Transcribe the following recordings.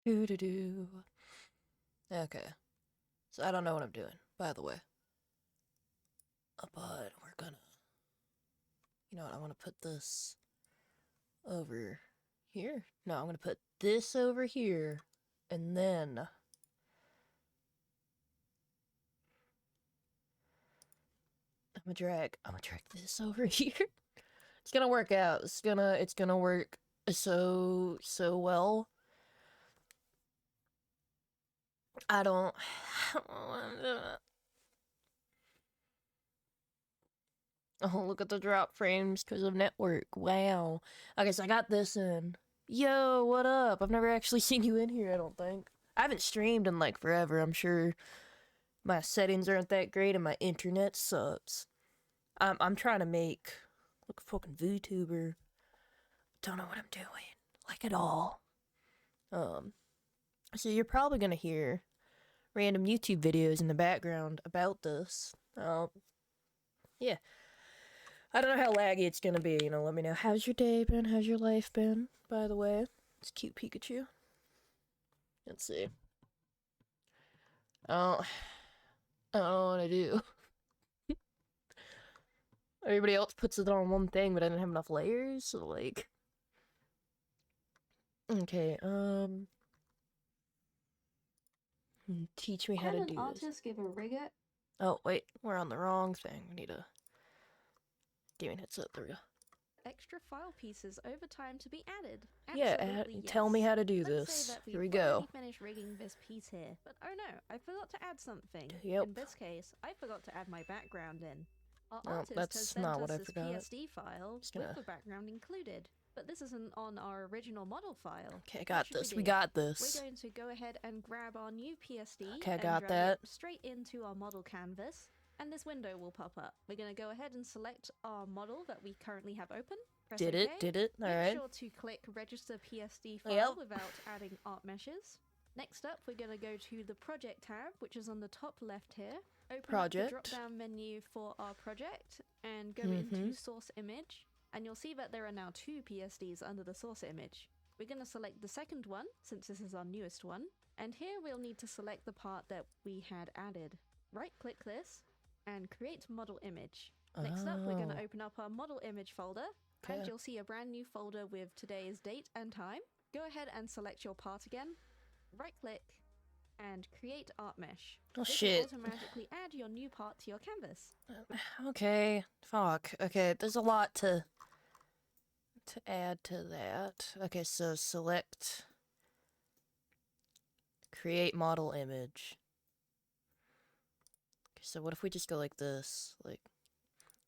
Do do do. Okay. So I don't know what I'm doing, by the way. But we're gonna. You know what? I want to put this over here. No, I'm gonna put this over here, and then I'm gonna drag this over here. It's gonna work out. It's gonna work so well. I don't. Oh, look at the drop frames because of network. Wow. Okay, so I got this in. Yo, what up? I've never actually seen you in here, I don't think. I haven't streamed in like forever. I'm sure my settings aren't that great and my internet sucks. I'm trying to make like a fucking VTuber. Don't know what I'm doing. Like at all. Um so you're probably gonna hear random YouTube videos in the background about this. Yeah. I don't know how laggy it's gonna be, you know, let me know. How's your day been? How's your life been, by the way? It's cute Pikachu. Let's see. I don't, I don't know what to do. Everybody else puts it on one thing, but I didn't have enough layers, so like... Okay, teach me how to do this. Artist give a rigger? Oh, wait, we're on the wrong thing. We need a gaming headset. There we go. Extra file pieces over time to be added. Yeah, tell me how to do this. Here we go. Finished rigging this piece here, but oh no, I forgot to add something. Yep. In this case, I forgot to add my background in. Our Oh, artist that's has sent not us what I this forgot. PSD file with the background included, but this isn't on our original model file. Okay, I got this. We got this. We're going to go ahead and grab our new PSD okay, I and got drag that. it straight into our model canvas, and this window will pop up. We're going to go ahead and select our model that we currently have open. Press Did OK. it? Alright. Make sure to click register PSD file without adding art meshes. Next up, we're going to go to the project tab, which is on the top left here. Open up the drop down menu for our project and go into source image. And you'll see that there are now 2 PSDs under the source image. We're going to select the second one, since this is our newest one. And here we'll need to select the part that we had added. Right click this and create model image. Next up, we're going to open up our model image folder. And you'll see a brand new folder with today's date and time. Go ahead and select your part again. Right click and create art mesh. Oh this shit. will automatically add your new part to your canvas. Okay. Fuck. Okay, there's a lot to add to that. Okay, so select create model image. Okay, so what if we just go like this? Like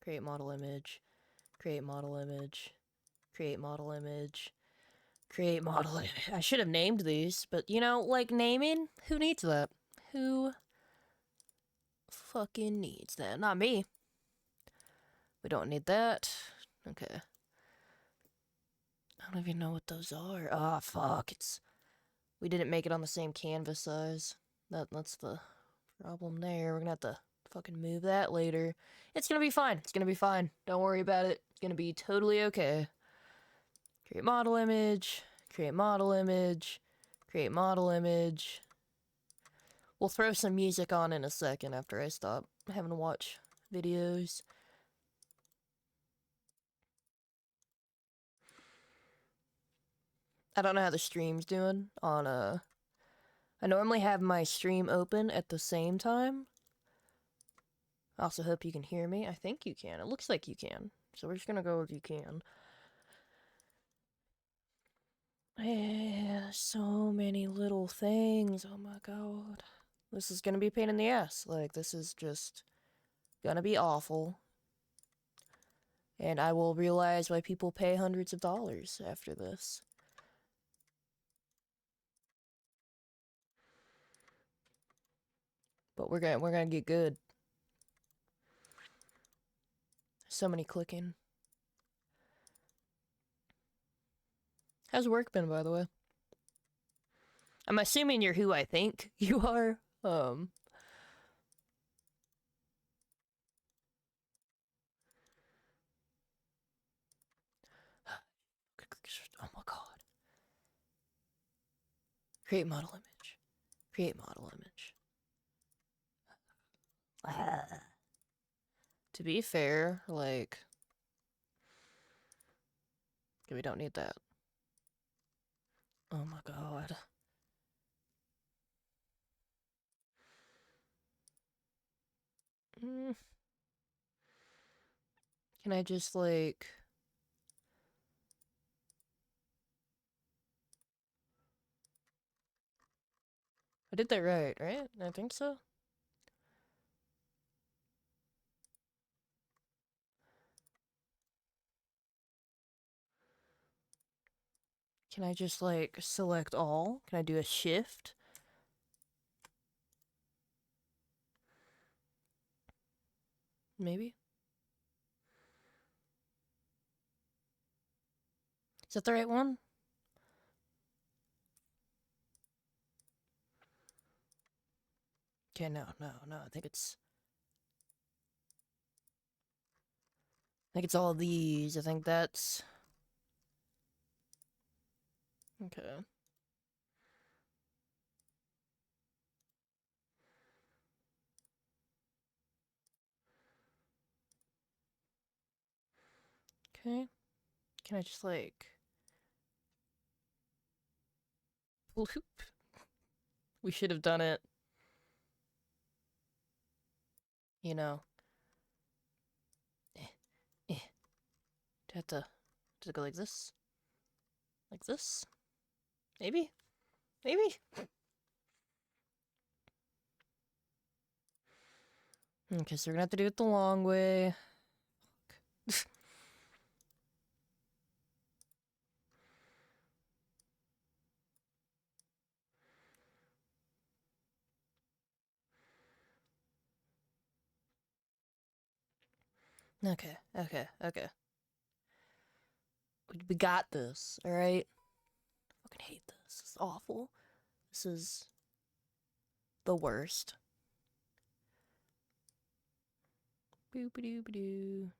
create model image. Create model image. Create model image. Create model image. I should have named these, but you know, like naming, who needs that? Who fucking needs that? Not me. We don't need that. Okay. I don't even know what those are. Ah, fuck. We didn't make it on the same canvas size. That's the problem there. We're gonna have to fucking move that later. It's gonna be fine. It's gonna be fine. Don't worry about it. It's gonna be totally okay. Create model image. Create model image. Create model image. We'll throw some music on in a second after I stop having to watch videos. I don't know how the stream's doing on I normally have my stream open at the same time. I also hope you can hear me. I think you can. It looks like you can. So we're just gonna go with you can. Yeah, so many little things. Oh my god. This is gonna be a pain in the ass. Like, this is just gonna be awful. And I will realize why people pay hundreds of dollars after this. But we're gonna get good. So many clicking. How's work been, by the way? I'm assuming you're who I think you are. Oh my god. Create model image. Create model image. To be fair, like... Okay, we don't need that. Oh my god. Can I just, like... I did that right? I think so. Can I just, like, select all? Can I do a shift? Maybe? Is that the right one? Okay, no. I think it's all these. I think that's... Okay. Okay. Can I just, like... Bloop? We should have done it. You know. Do I have to go like this? Like this? Maybe? Maybe? Okay, so we're gonna have to do it the long way. Okay. We got this, alright? I fucking hate this. This is awful. This is the worst. Boop-a-doo-ba-doo.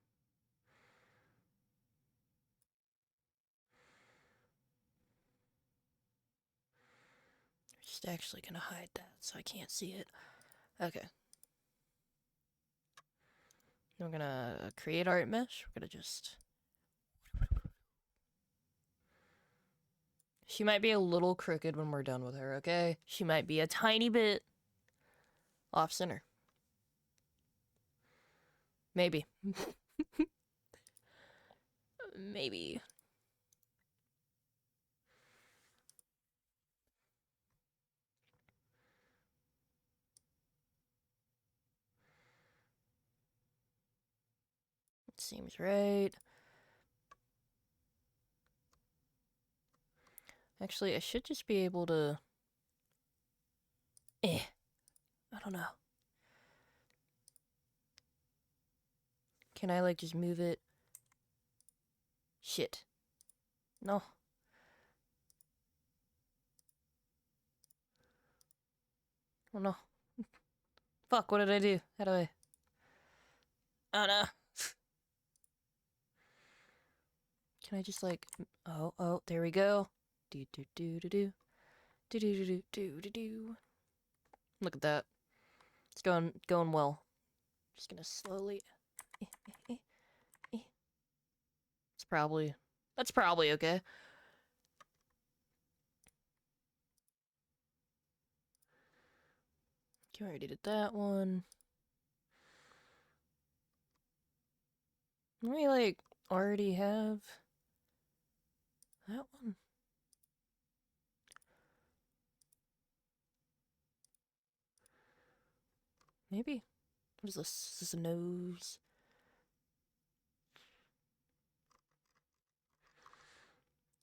Just actually gonna hide that so I can't see it. Okay. We're gonna create art mesh. We're gonna just... She might be a little crooked when we're done with her, okay? She might be a tiny bit off center. Maybe. Maybe. It seems right. Actually, I should just be able to... I don't know. Can I, like, just move it? Shit. No. Oh, no. Fuck, what did I do? How do I... Oh, no. Can I just, like... Oh, there we go. Do-do-do-do-do. Do-do-do-do-do-do-do. Look at that. It's going well. Just gonna slowly... That's probably okay. Okay, I already did that one. We, like, already have that one. Maybe. What is this? Is this a nose?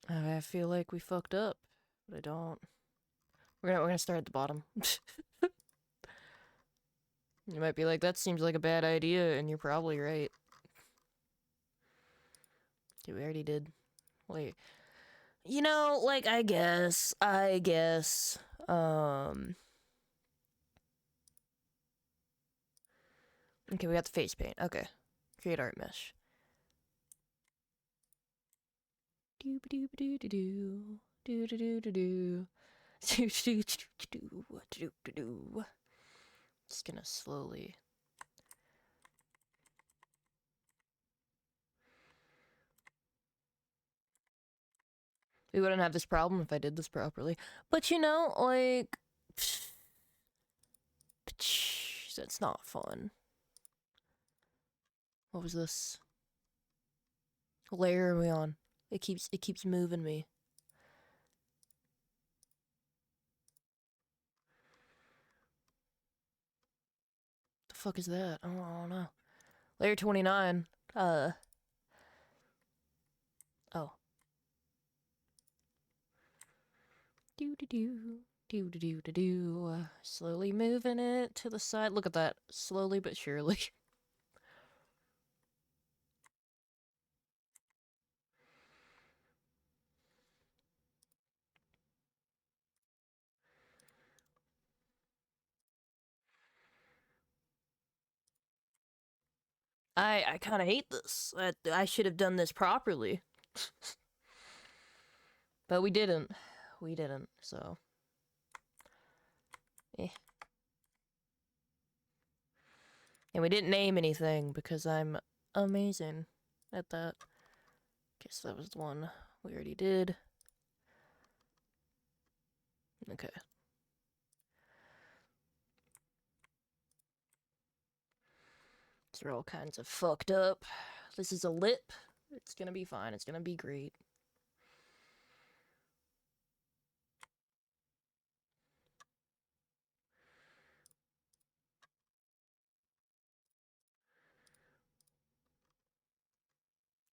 I feel like we fucked up, but I don't. We're gonna start at the bottom. You might be like, that seems like a bad idea, and you're probably right. Okay, we already did. Wait. You know, like, I guess. Okay, we got the face paint. Okay. Create art mesh. Doo-ba-doo-ba-doo-doo-doo. Doo-doo-doo-doo-doo. Just gonna slowly. We wouldn't have this problem if I did this properly. But you know, like... That's not fun. What was this? What layer are we on? It keeps moving me. The fuck is that? I don't know. Layer 29. Oh. Do. Slowly moving it to the side. Look at that. Slowly but surely. I kind of hate this. I should have done this properly. But we didn't. We didn't, so. Eh. And we didn't name anything because I'm amazing at that. Guess that was the one we already did. Okay. These are all kinds of fucked up. This is a lip. It's gonna be fine. It's gonna be great.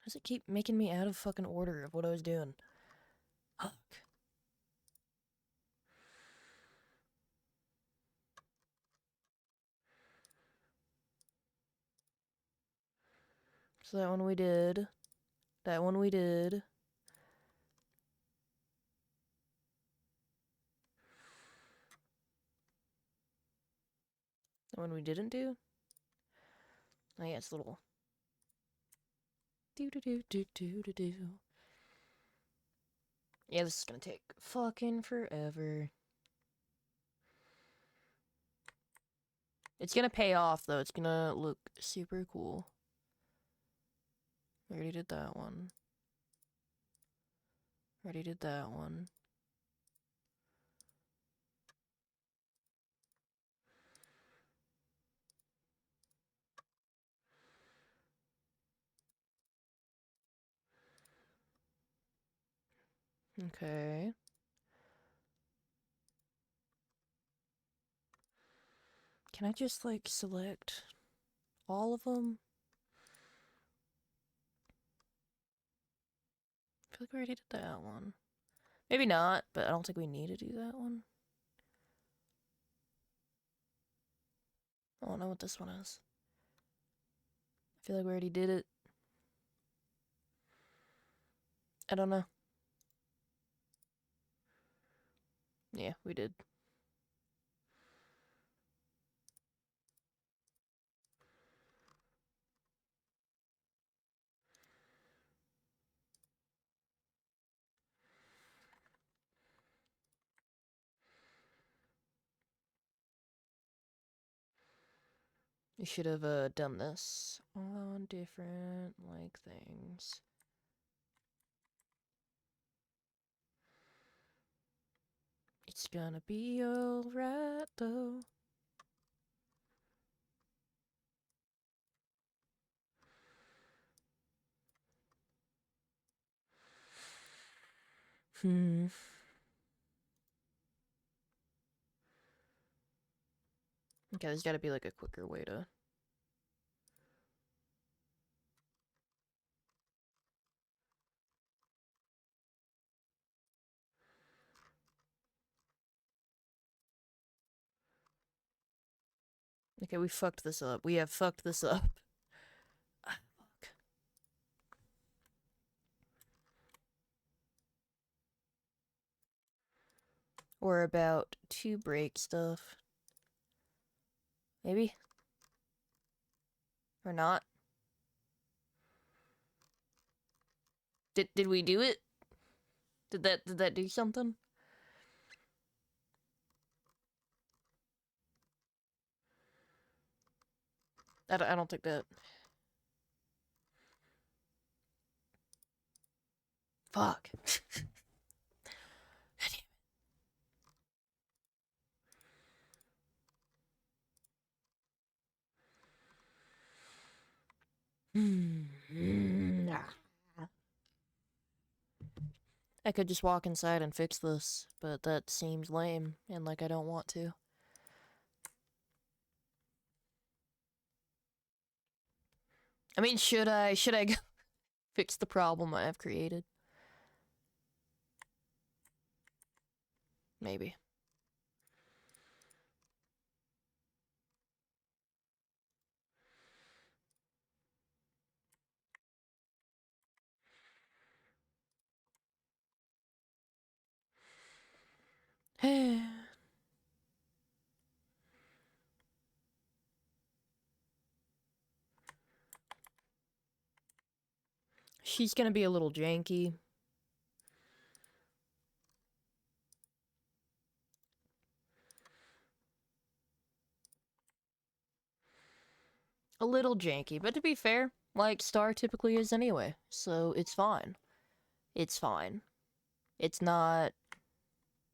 How does it keep making me out of fucking order of what I was doing? Fuck. So that one we did. That one we did. That one we didn't do? Oh yeah, it's a little... Do. Yeah, this is gonna take fucking forever. It's gonna pay off, though. It's gonna look super cool. We already did that one. Already did that one. Okay. Can I just, like, select all of them? I feel like we already did that one. Maybe not, but I don't think we need to do that one. I don't know what this one is. I feel like we already did it. I don't know. Yeah, we did. We should have done this on different, like, things. It's gonna be alright, though. Okay, there's gotta be, like, a quicker way to... Okay, we fucked this up. We have fucked this up. Ah, fuck. We're about to break stuff. Maybe? Or not? Did we do it? Did that do something? I don't think that... Fuck. I could just walk inside and fix this, but that seems lame, and like I don't want to. I mean, should I go fix the problem I have created? Maybe. She's gonna be a little janky. A little janky, but to be fair, like Star typically is anyway, so it's fine. It's fine. It's not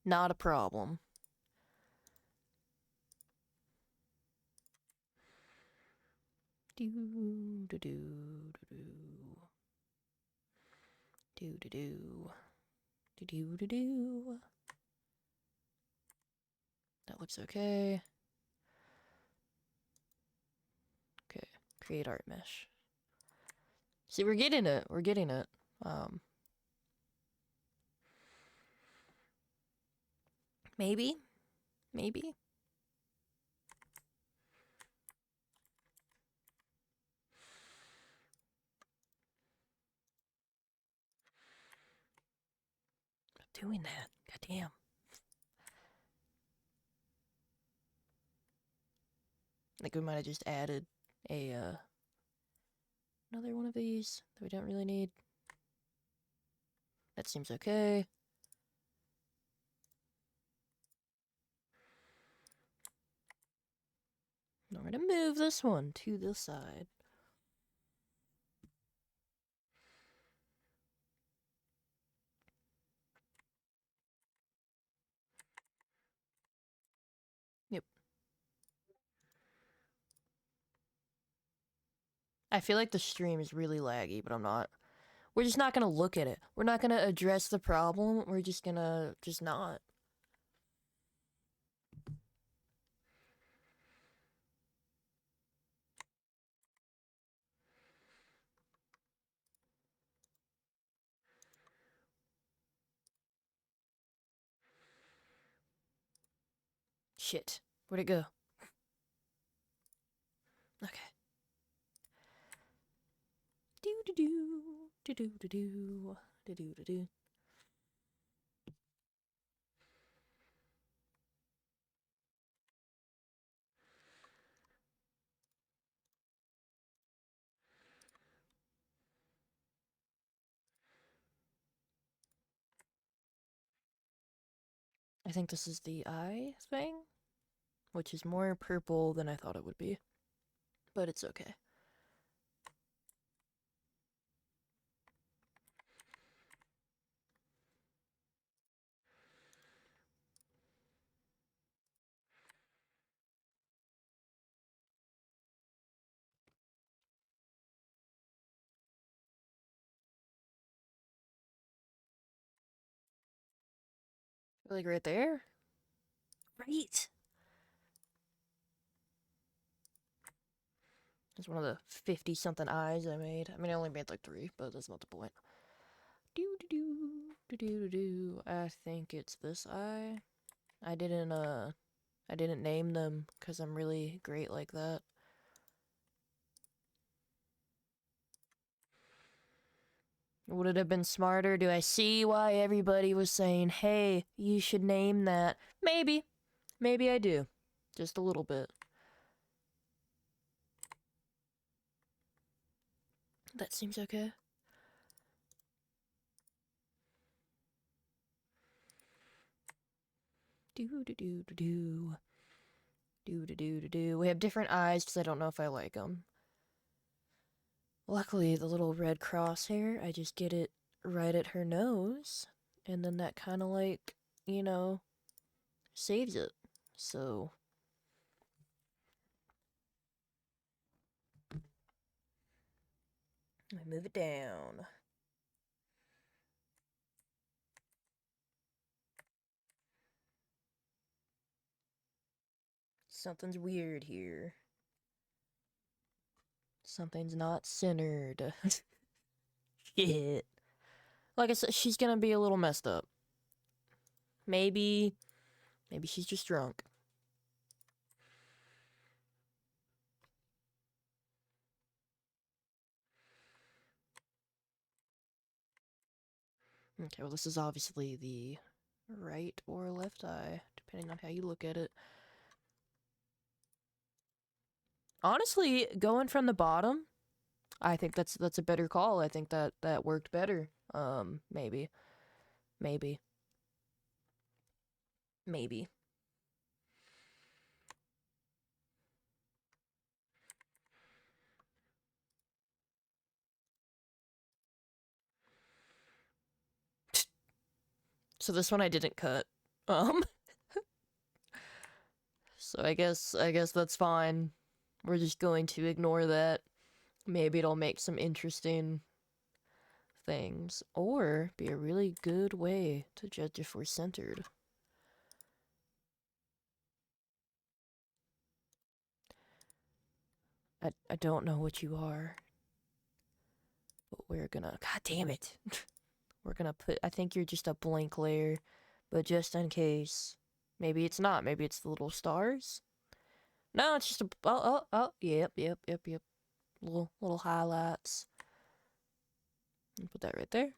a problem. Do do do do do do do do do do. That looks okay. Okay, create art mesh. See, we're getting it. We're getting it. Maybe. Maybe. I'm doing that. Goddamn. I think we might have just added a, another one of these that we don't really need. That seems okay. Now we're gonna move this one to the side. Yep. I feel like the stream is really laggy, but I'm not. We're just not gonna look at it. We're not gonna address the problem. We're just gonna not. Shit. Where'd it go? Okay. Do do do do do do do do do do do. I think this is the eye thing, which is more purple than I thought it would be, but it's okay. Like right there? Right! It's one of the 50-something eyes I made. I mean, I only made like 3, but that's not the point. Do do do do do do. I think it's this eye. I didn't name them because I'm really great like that. Would it have been smarter? Do I see why everybody was saying, hey, you should name that? Maybe. Maybe I do. Just a little bit. That seems okay. Do do do do do. Do do do do do. We have different eyes because I don't know if I like them. Luckily, the little red crosshair, I just get it right at her nose, and then that kind of like, you know, saves it. So I move it down. Something's weird here. Something's not centered. Shit. Like I said, she's gonna be a little messed up. Maybe she's just drunk. Okay, well, this is obviously the right or left eye, depending on how you look at it. Honestly, going from the bottom, I think that's a better call. I think that worked better. Maybe. Maybe. Maybe. So this one I didn't cut. Um, so I guess that's fine. We're just going to ignore that. Maybe it'll make some interesting things, or be a really good way to judge if we're centered. I don't know what you are, but we're gonna. God damn it! We're gonna put. I think you're just a blank layer, but just in case, maybe it's not. Maybe it's the little stars. No, it's just a. Oh. Yep. Little highlights. Put that right there.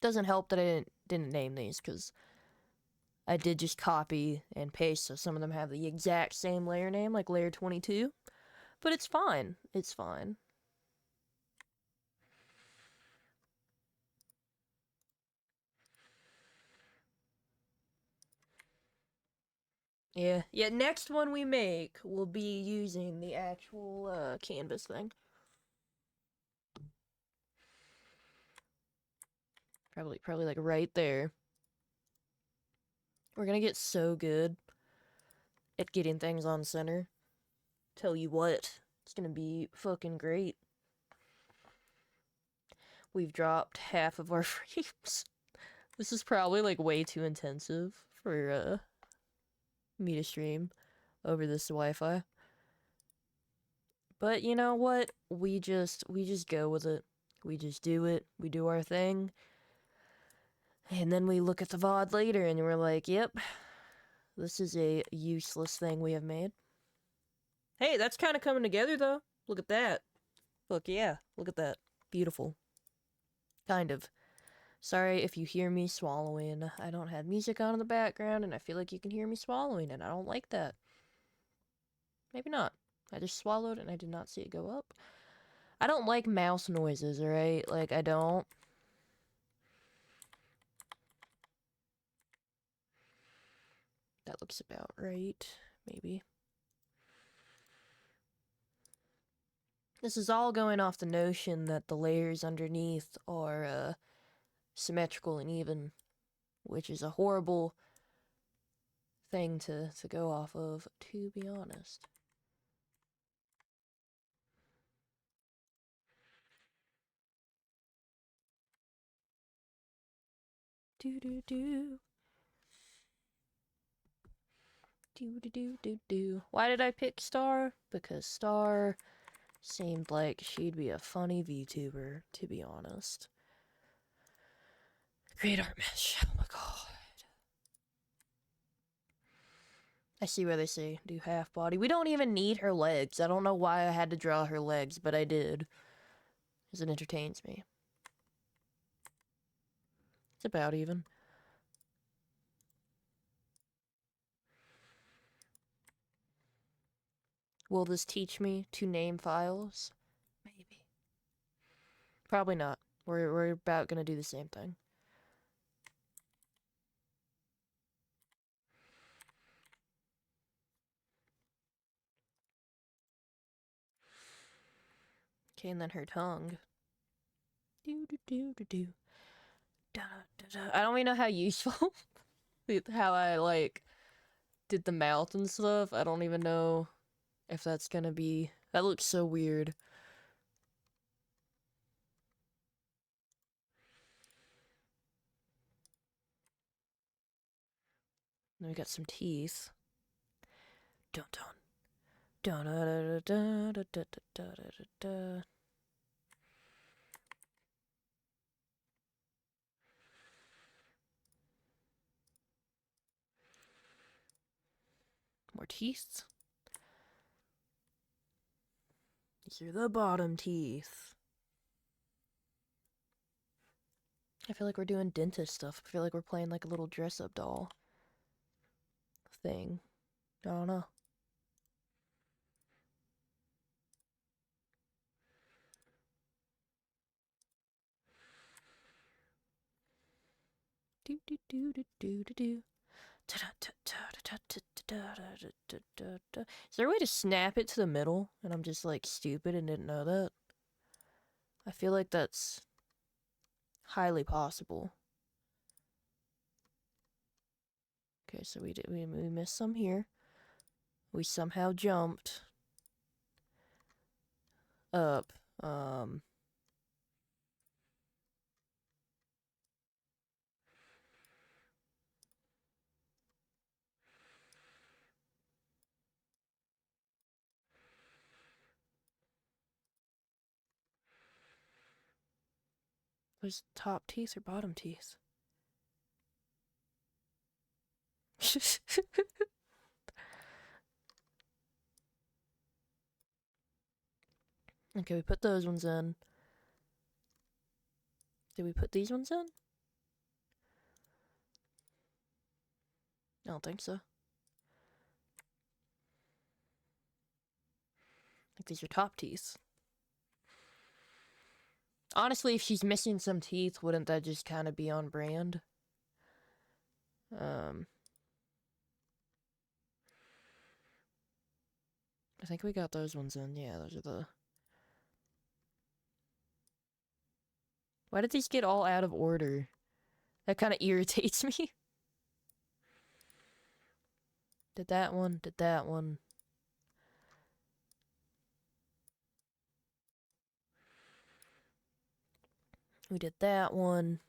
Doesn't help that I didn't name these because I did just copy and paste, so some of them have the exact same layer name, like layer 22. But it's fine. It's fine. Yeah. Next one we make will be using the actual canvas thing. Probably like right there. We're gonna get so good at getting things on center. Tell you what, it's gonna be fucking great. We've dropped half of our frames. This is probably like way too intensive for me to stream over this Wi-Fi. But you know what? We just go with it. We just do it. We do our thing. And then we look at the VOD later and we're like, yep, this is a useless thing we have made. Hey, that's kind of coming together though. Look at that. Look, yeah, look at that. Beautiful. Kind of. Sorry if you hear me swallowing. I don't have music on in the background and I feel like you can hear me swallowing and I don't like that. Maybe not. I just swallowed and I did not see it go up. I don't like mouse noises, alright? Like, I don't. That looks about right. Maybe. This is all going off the notion that the layers underneath are symmetrical and even, which is a horrible thing to go off of, to be honest. Do do do. Do do do do do. Why did I pick Star? Because Star seemed like she'd be a funny VTuber, to be honest. Great art mesh. Oh my god. I see where they say do half body. We don't even need her legs. I don't know why I had to draw her legs, but I did. Because it entertains me. It's about even. Will this teach me to name files? Maybe. Probably not. We're about gonna do the same thing. Okay, and then her tongue. Do do do do do. Da, da, da. I don't even know how useful how I like did the mouth and stuff. I don't even know if that's gonna be. That looks so weird. Then we got some teeth. Dun dun. Dun da da da da da da da da da. More teeth. These are the bottom teeth. I feel like we're doing dentist stuff. I feel like we're playing like a little dress-up doll thing. I don't know. Do do do do do do do. Is there a way to snap it to the middle? And I'm just like stupid and didn't know that. I feel like that's highly possible. Okay, so we missed some here. We somehow jumped up. Was top teeth or bottom teeth? Okay, we put those ones in. Did we put these ones in? I don't think so. I think these are top teeth. Honestly, if she's missing some teeth, wouldn't that just kind of be on brand? I think we got those ones in. Yeah, those are the... Why did these get all out of order? That kind of irritates me. Did that one, did that one. We did that one.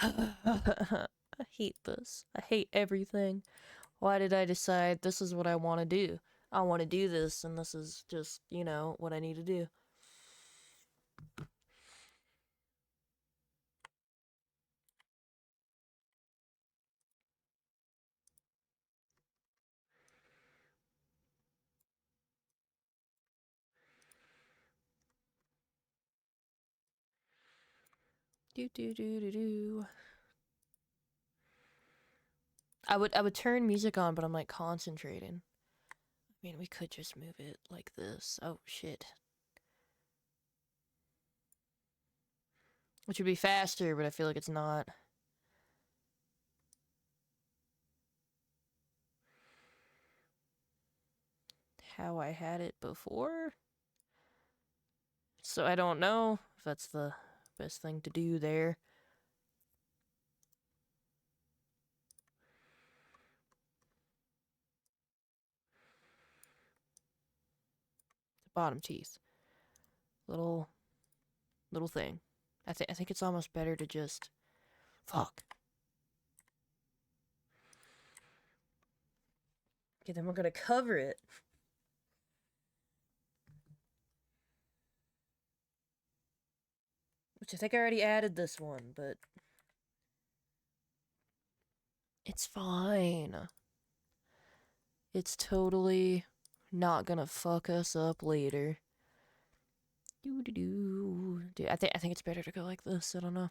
I hate this. I hate everything. Why did I decide this is what I want to do? I want to do this, and this is just, you know, what I need to do. Do do do do do. I would turn music on, but I'm like concentrating. I mean, we could just move it like this. Oh shit. Which would be faster, but I feel like it's not. How I had it before. So I don't know if that's the best thing to do there. The bottom teeth. Little thing. I think it's almost better to just fuck. Okay, then we're gonna cover it. Which I think I already added this one, but it's fine. It's totally not gonna fuck us up later. Do do do. Dude, I think it's better to go like this. I don't know.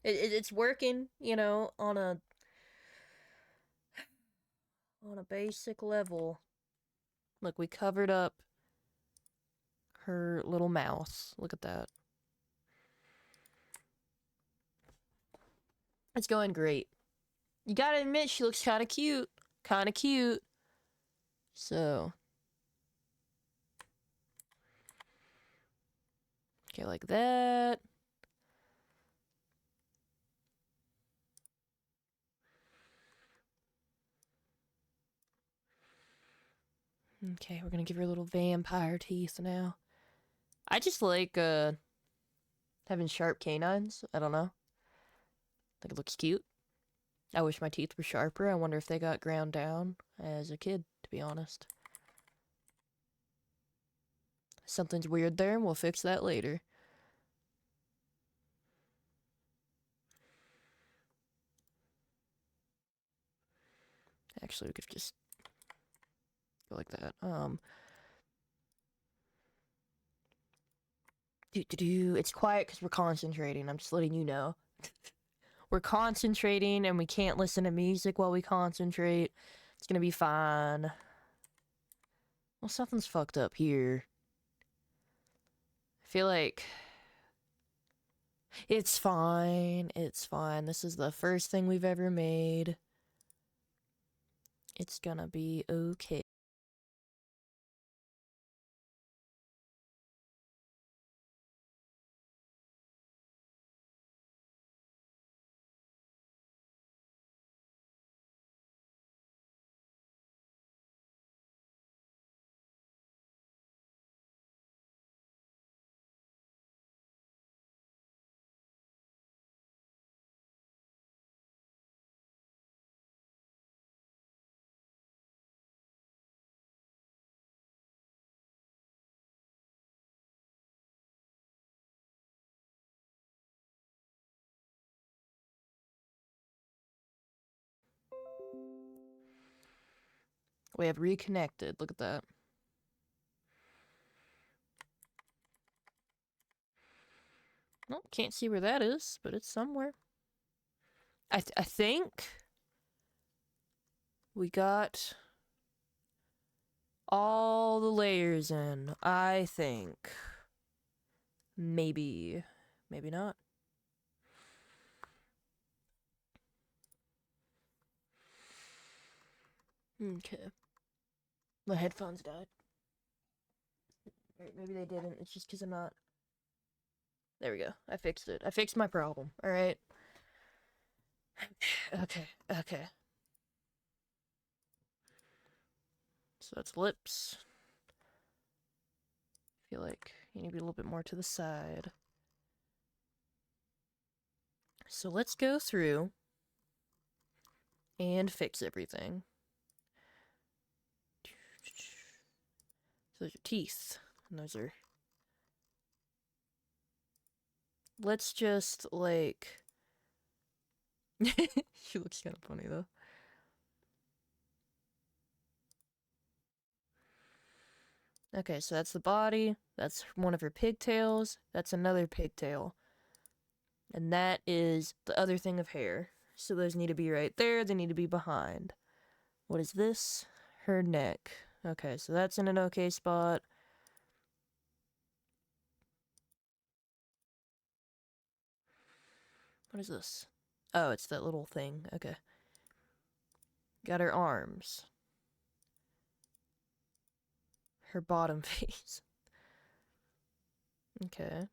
It's working, you know, on a on a basic level. Look, we covered up her little mouth. Look at that. It's going great. You gotta admit, she looks kind of cute. Kind of cute. So. Okay, like that. Okay, we're gonna give her little vampire teeth now. I just like, having sharp canines. I don't know. I think it looks cute. I wish my teeth were sharper. I wonder if they got ground down as a kid, to be honest. Something's weird there, and we'll fix that later. Actually, we could just go like that. It's quiet because we're concentrating. I'm just letting you know. We're concentrating and we can't listen to music while we concentrate. It's gonna be fine. Well, something's fucked up here. I feel like... It's fine. It's fine. This is the first thing we've ever made. It's gonna be okay. We have reconnected. Look at that. Well, can't see where that is, but it's somewhere. I think we got all the layers in. I think. Maybe. Maybe not. Okay. My headphones died. Maybe they didn't. It's just because I'm not... There we go. I fixed it. I fixed my problem. Alright. Okay. Okay. So that's lips. I feel like you need to be a little bit more to the side. So let's go through and fix everything. So those are teeth. And those are... Let's just, like... She looks kind of funny, though. Okay, so that's the body. That's one of her pigtails. That's another pigtail. And that is the other thing of hair. So those need to be right there. They need to be behind. What is this? Her neck. Okay, so that's in an okay spot. What is this? Oh, it's that little thing. Okay. Got her arms. Her bottom face. Okay.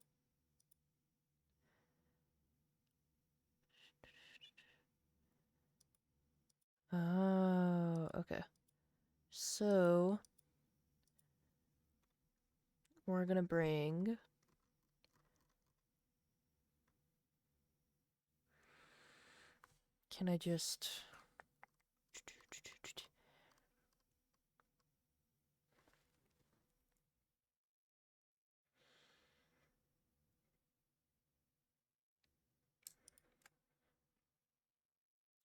Oh, okay. So, we're gonna bring... Can I just...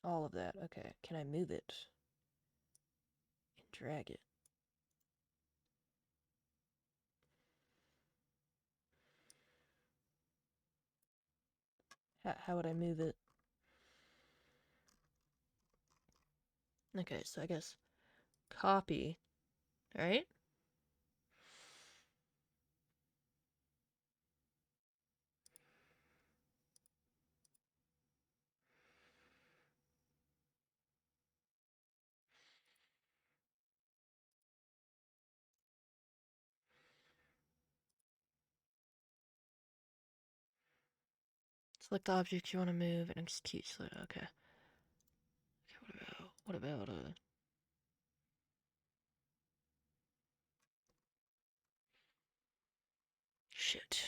All of that. Okay. Can I move it? And drag it? How would I move it? Okay, so I guess Copy. Alright? Select the object you want to move and execute. Okay. What about shit.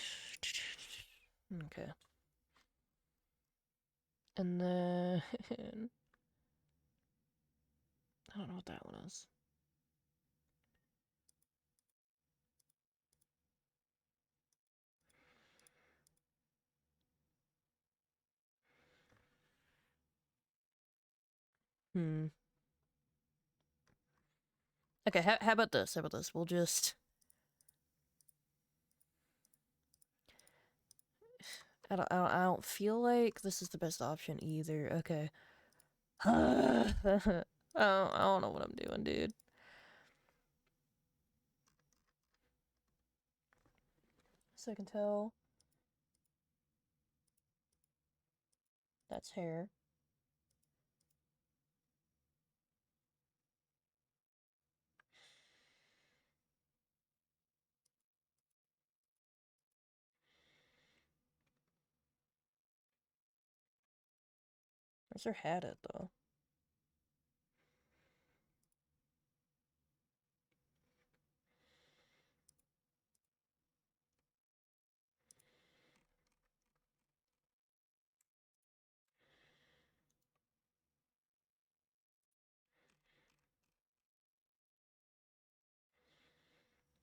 Okay. And then I don't know what that one is. Okay, how about this? How about this? We'll just... I don't feel like this is the best option either. Okay. I don't know what I'm doing, dude. So I can tell. That's hair. Where's her hat at, though?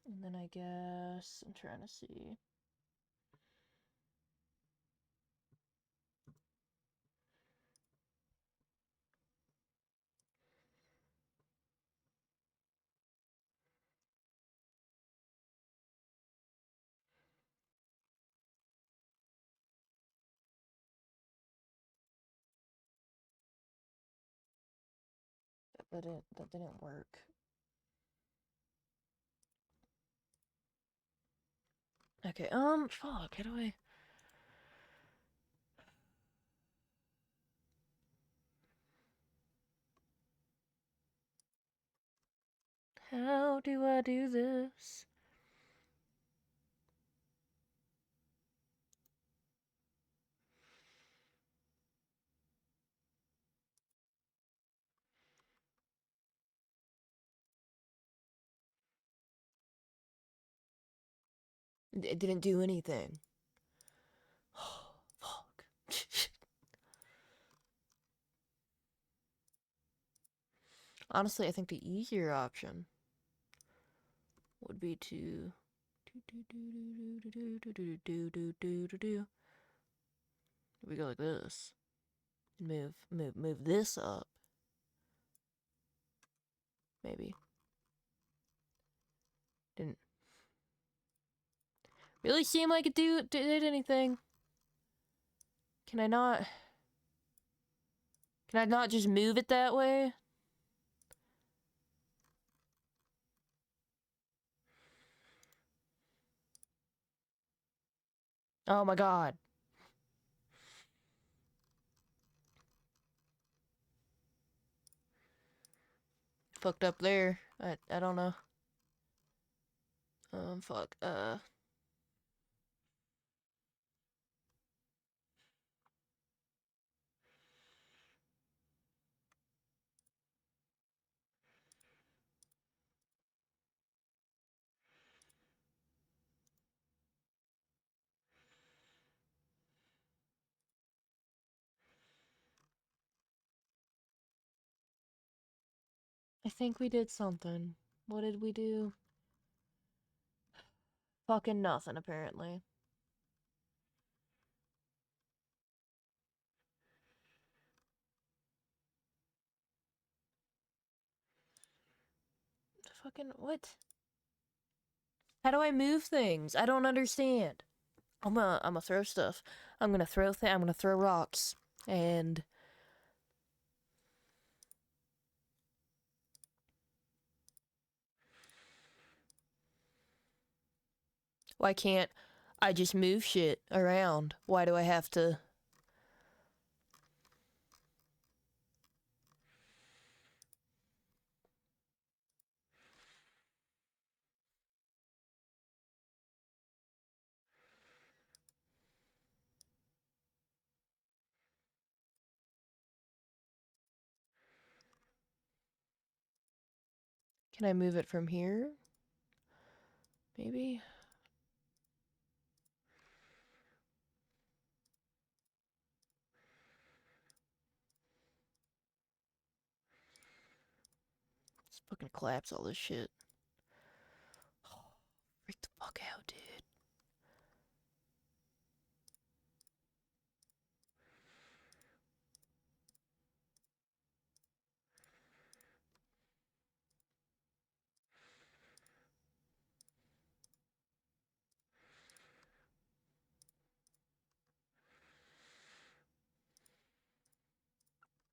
And then I guess I'm trying to see. That didn't work. Okay, fuck, how do I... How do I do this? It didn't do anything. Fuck. Honestly, I think the easier option would be to... We go like this. Move this up. Maybe. Didn't really seem like it did anything. Can I not just move it that way? Oh my god. Fucked up there. I don't know. Fuck. I think we did something. What did we do? Fucking nothing, apparently. Fucking what? How do I move things? I don't understand. I'm gonna throw stuff. I'm gonna throw rocks. And Why can't I just move shit around? Why do I have to... Can I move it from here? Maybe? Let's fucking collapse all this shit. Freak the fuck out, dude.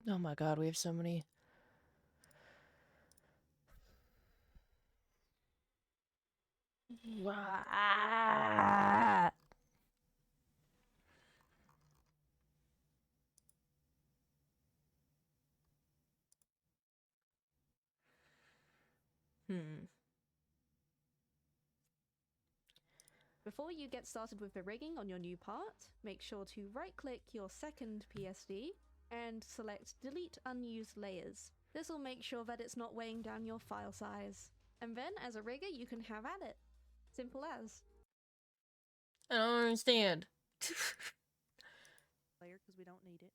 Oh my god, we have so many. Before you get started with the rigging on your new part, make sure to right-click your second PSD and select Delete Unused Layers. This will make sure that it's not weighing down your file size. And then, as a rigger, you can have at it. Simple as. I don't understand. Layer because we don't need it.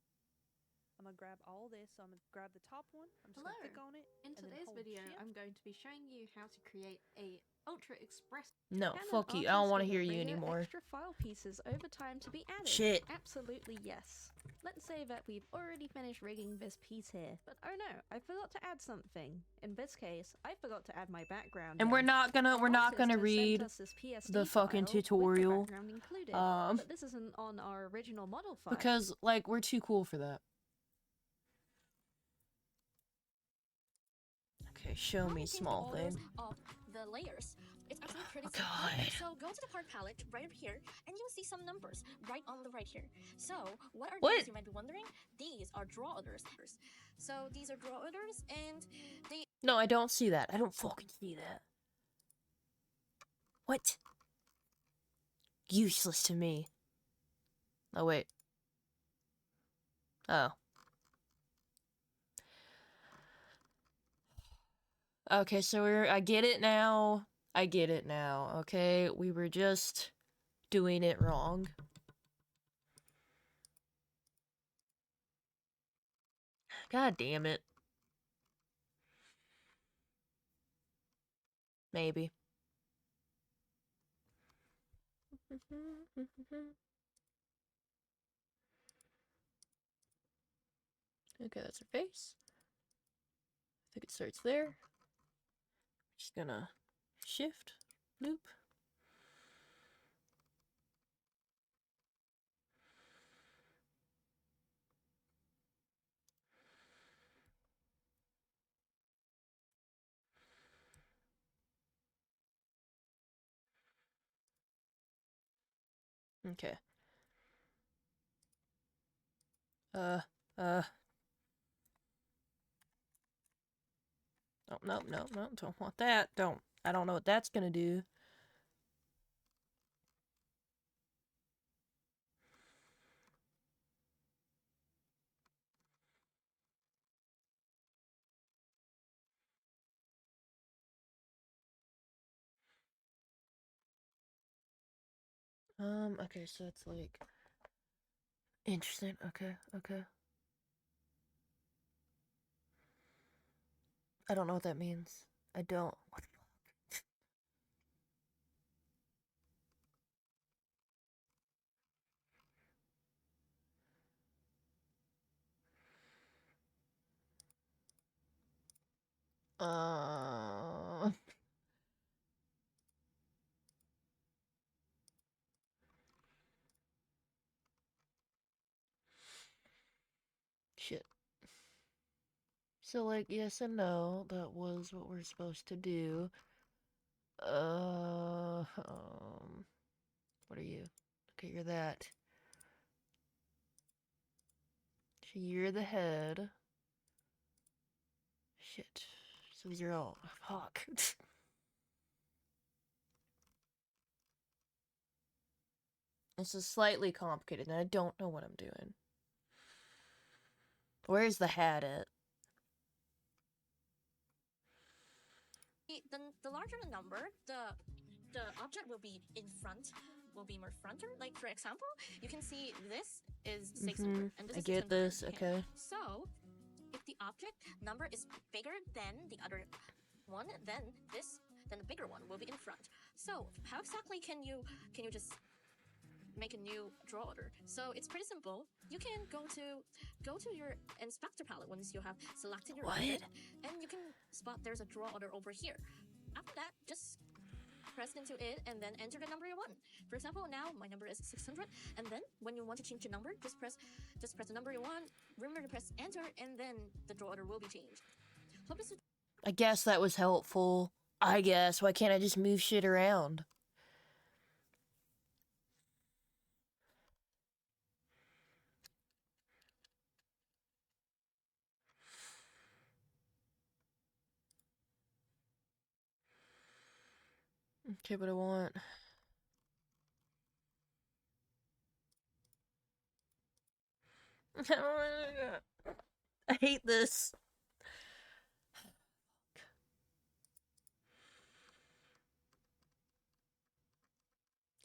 I'm gonna grab all this, so I'm gonna grab the top one. I'm just gonna click on it. In today's video, I'm going to be showing you how to create a Ultra Express. No, fuck you. I don't want to hear you anymore. Extra file pieces over time to be added. Shit. Absolutely yes. Let's say that we've already finished rigging this piece here, but oh no, I forgot to add something. In this case, I forgot to add my background. And we're not gonna read the fucking tutorial. But this isn't on our original model file. Because like we're too cool for that. Okay, show me small thing. Of the layers. It's actually pretty simple. God. So go to the part palette right up here, and you'll see some numbers right on the right here. So what are What? these? You might be wondering. These are draw orders. So these are draw orders, and they. No, I don't see that. I don't fucking see that. What? Useless to me. Oh wait. Oh. Okay, so I get it now. I get it now, okay? We were just doing it wrong. God damn it. Maybe. Okay, that's her face. I think it starts there. Just gonna shift, loop. Okay. Oh, no, don't want that. I don't know what that's gonna do. Okay, so it's like... Interesting, okay. I don't know what that means. I don't. What the fuck? Shit. So, like, yes and no, that was what we're supposed to do. What are you? Okay, you're that. You're the head. Shit. So these are all... Fuck. This is slightly complicated, and I don't know what I'm doing. Where's the hat at? The larger the number, the object will be in front, will be more fronter. Like for example, you can see this is 600 and this I is get 600. this, okay. So if the object number is bigger than the other one, then the bigger one will be in front. So how exactly can you just make a new draw order? So it's pretty simple. You can go to your inspector palette once you have selected your object, and you can spot there's a draw order over here. After that, just press into it and then enter the number you want. For example, now my number is 600, and then when you want to change the number, just press the number you want. Remember to press enter, and then the draw order will be changed. I guess that was helpful. I guess. Why can't I just move shit around? Okay, but I want... I hate this.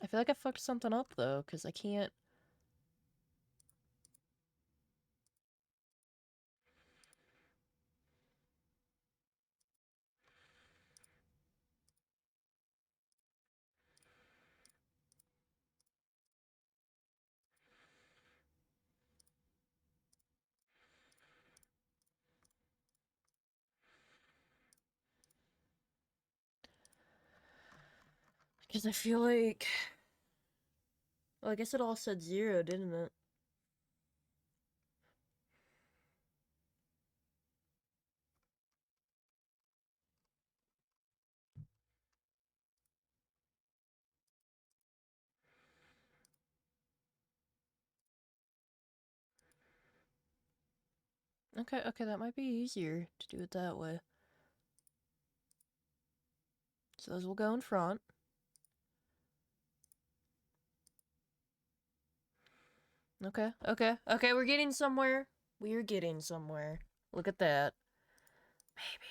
I feel like I fucked something up, though, because I can't... Because I feel like... Well, I guess it all said 0, didn't it? Okay, that might be easier to do it that way. So those will go in front. Okay, we're getting somewhere. We're getting somewhere. Look at that. Maybe.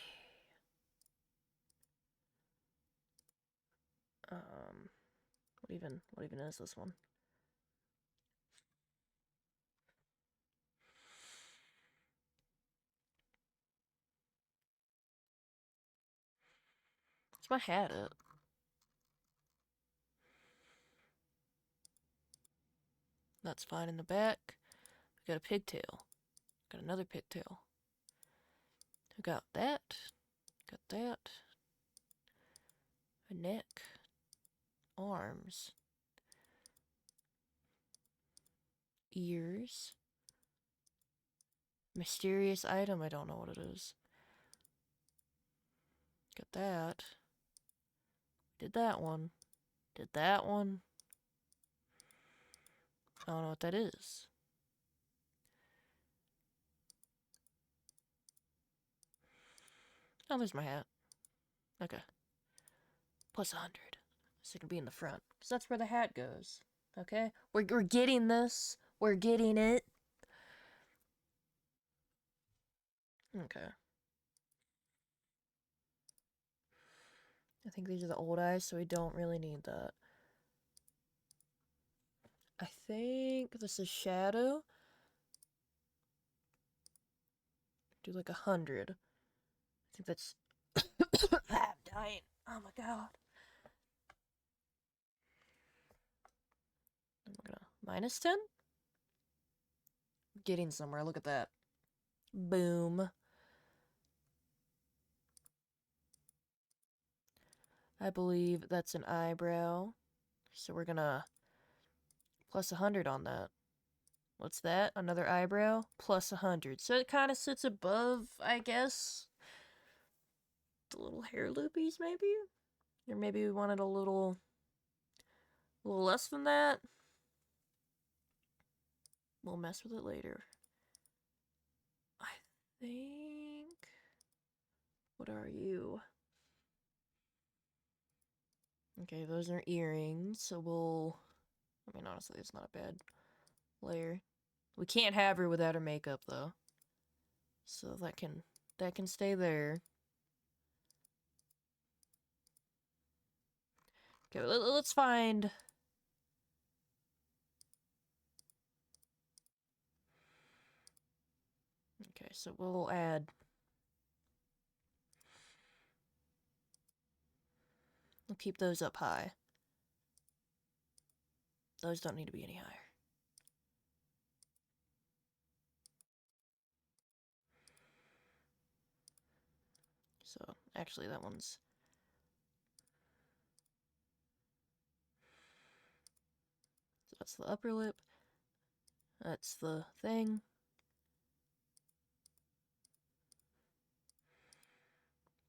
What even is this one? Where's my hat at? That's fine in the back. We got a pigtail. Got another pigtail. We got that. Got that. A neck. Arms. Ears. Mysterious item, I don't know what it is. Got that. Did that one. Did that one. I don't know what that is. Oh, there's my hat. Okay. Plus 100. So it can be in the front. So that's where the hat goes. Okay? We're getting this. We're getting it. Okay. I think these are the old eyes, so we don't really need that. I think this is shadow. Do like 100. I think that's... I'm dying. Oh my god. I'm gonna... -10? Getting somewhere. Look at that. Boom. I believe that's an eyebrow. So we're gonna... plus 100 on that. What's that? Another eyebrow? Plus 100. So it kind of sits above, I guess, the little hair loopies, maybe? Or maybe we wanted a little A little less than that. We'll mess with it later. I think... What are you? Okay, those are earrings, so we'll... I mean, honestly, it's not a bad layer. We can't have her without her makeup, though. So that can stay there. Okay, let's find... Okay, so we'll add... We'll keep those up high. Those don't need to be any higher. So, actually, that one's... So that's the upper lip. That's the thing.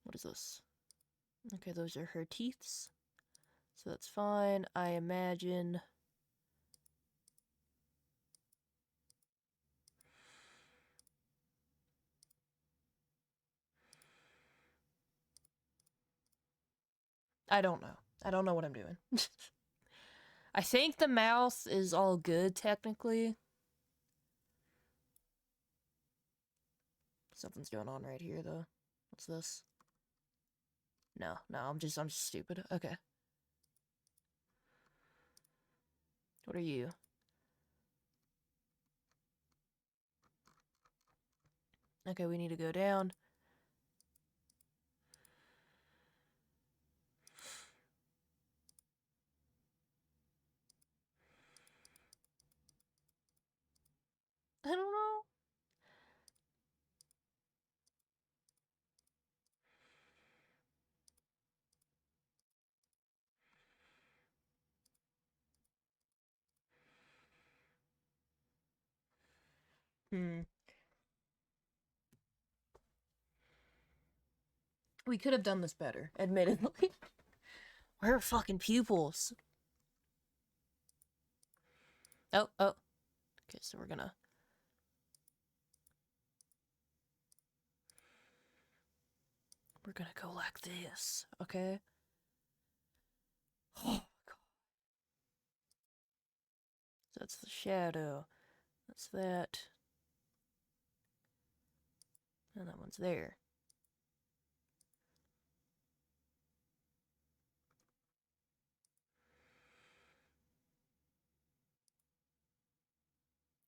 What is this? Okay, those are her teeths. So that's fine. I imagine... I don't know. I don't know what I'm doing. I think the mouth is all good, technically. Something's going on right here, though. What's this? No, I'm just stupid. Okay. What are you? Okay, we need to go down. I don't know. We could have done this better, admittedly. Where are fucking pupils? Oh. Okay, so we're gonna... We're gonna go like this, okay? Oh, God. That's the shadow. That's that. And that one's there.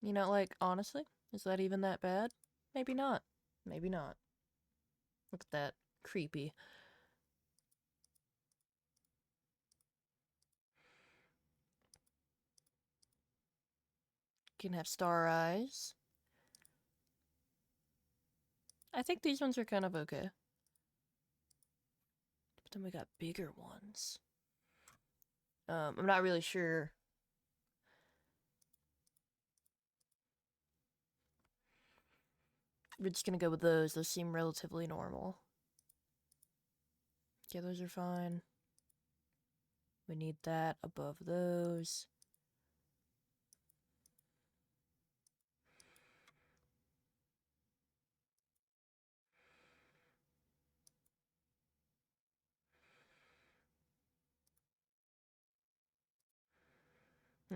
You know, like, honestly, is that even that bad? Maybe not. Maybe not. Look at that. Creepy. Can have star eyes. I think these ones are kind of okay. But then we got bigger ones. I'm not really sure. We're just gonna go with those. Those seem relatively normal. Yeah, those are fine. We need that above those.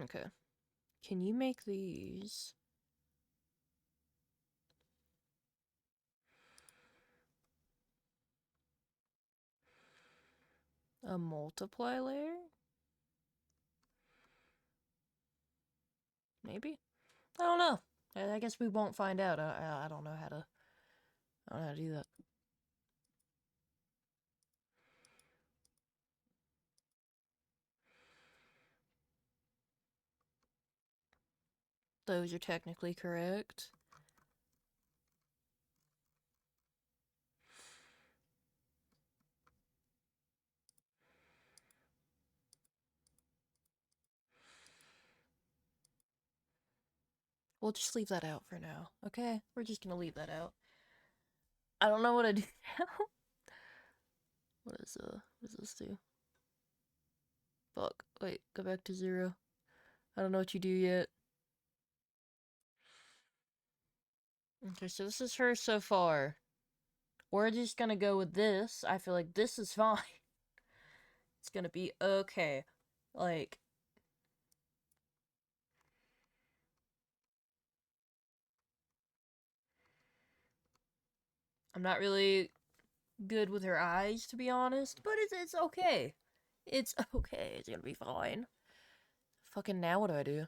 Okay. Can you make these? A multiply layer? Maybe? I don't know. I guess we won't find out. I don't know how to... I don't know how to do that. Those are technically correct. We'll just leave that out for now, okay? We're just gonna leave that out. I don't know what to do now. What does this do? Fuck. Wait, go back to 0. I don't know what you do yet. Okay, so this is her so far. We're just gonna go with this. I feel like this is fine. It's gonna be okay. Like, I'm not really good with her eyes, to be honest, but it's okay. It's okay. It's gonna be fine. Fucking now what do I do?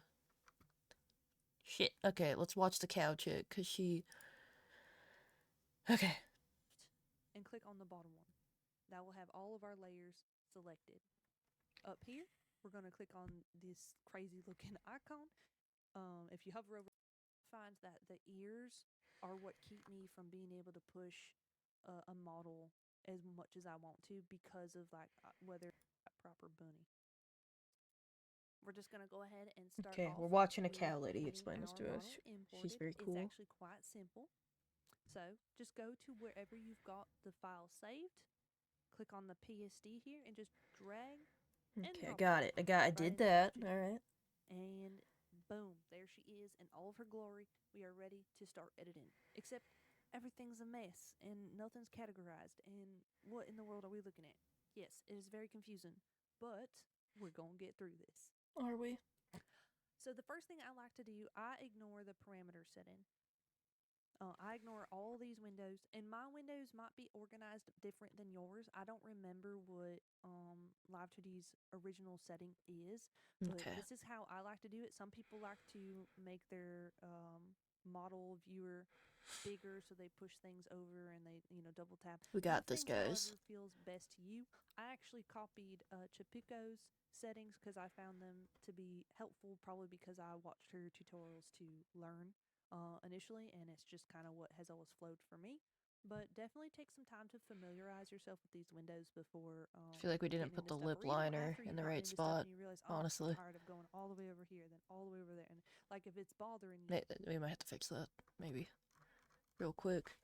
Shit. Okay, let's watch the cow chick, cause she... Okay. And click on the bottom one. That will have all of our layers selected. Up here, we're going to click on this crazy looking icon. If you hover over, find that the ears are what keep me from being able to push a model as much as I want to because of like whether that proper bunny. We're just going to go ahead and start Okay, off we're watching a with cow lady getting explain this our to us. model She's imported. very cool. It's actually quite simple. So just go to wherever you've got the file saved. Click on the PSD here and just drag. Okay, I got it. I did that. All right. And boom, there she is in all of her glory. We are ready to start editing. Except everything's a mess and nothing's categorized. And what in the world are we looking at? Yes, it is very confusing, but we're going to get through this. Are we? So the first thing I like to do, I ignore the parameter setting. I ignore all these windows, and my windows might be organized different than yours. I don't remember what Live2D's original setting is, but Okay. this is how I like to do it. Some people like to make their model viewer bigger, so they push things over and they double tap. We got Do this, things guys. however feels best to you. I actually copied Chapuco's settings because I found them to be helpful, probably because I watched her tutorials to learn initially, and it's just kind of what has always flowed for me. But definitely take some time to familiarize yourself with these windows before. I feel like we didn't put the lip liner in the right spot. Honestly, I'm tired of going all the way over here, then all the way over there, and like if it's bothering you, we might have to fix that. Maybe, real quick.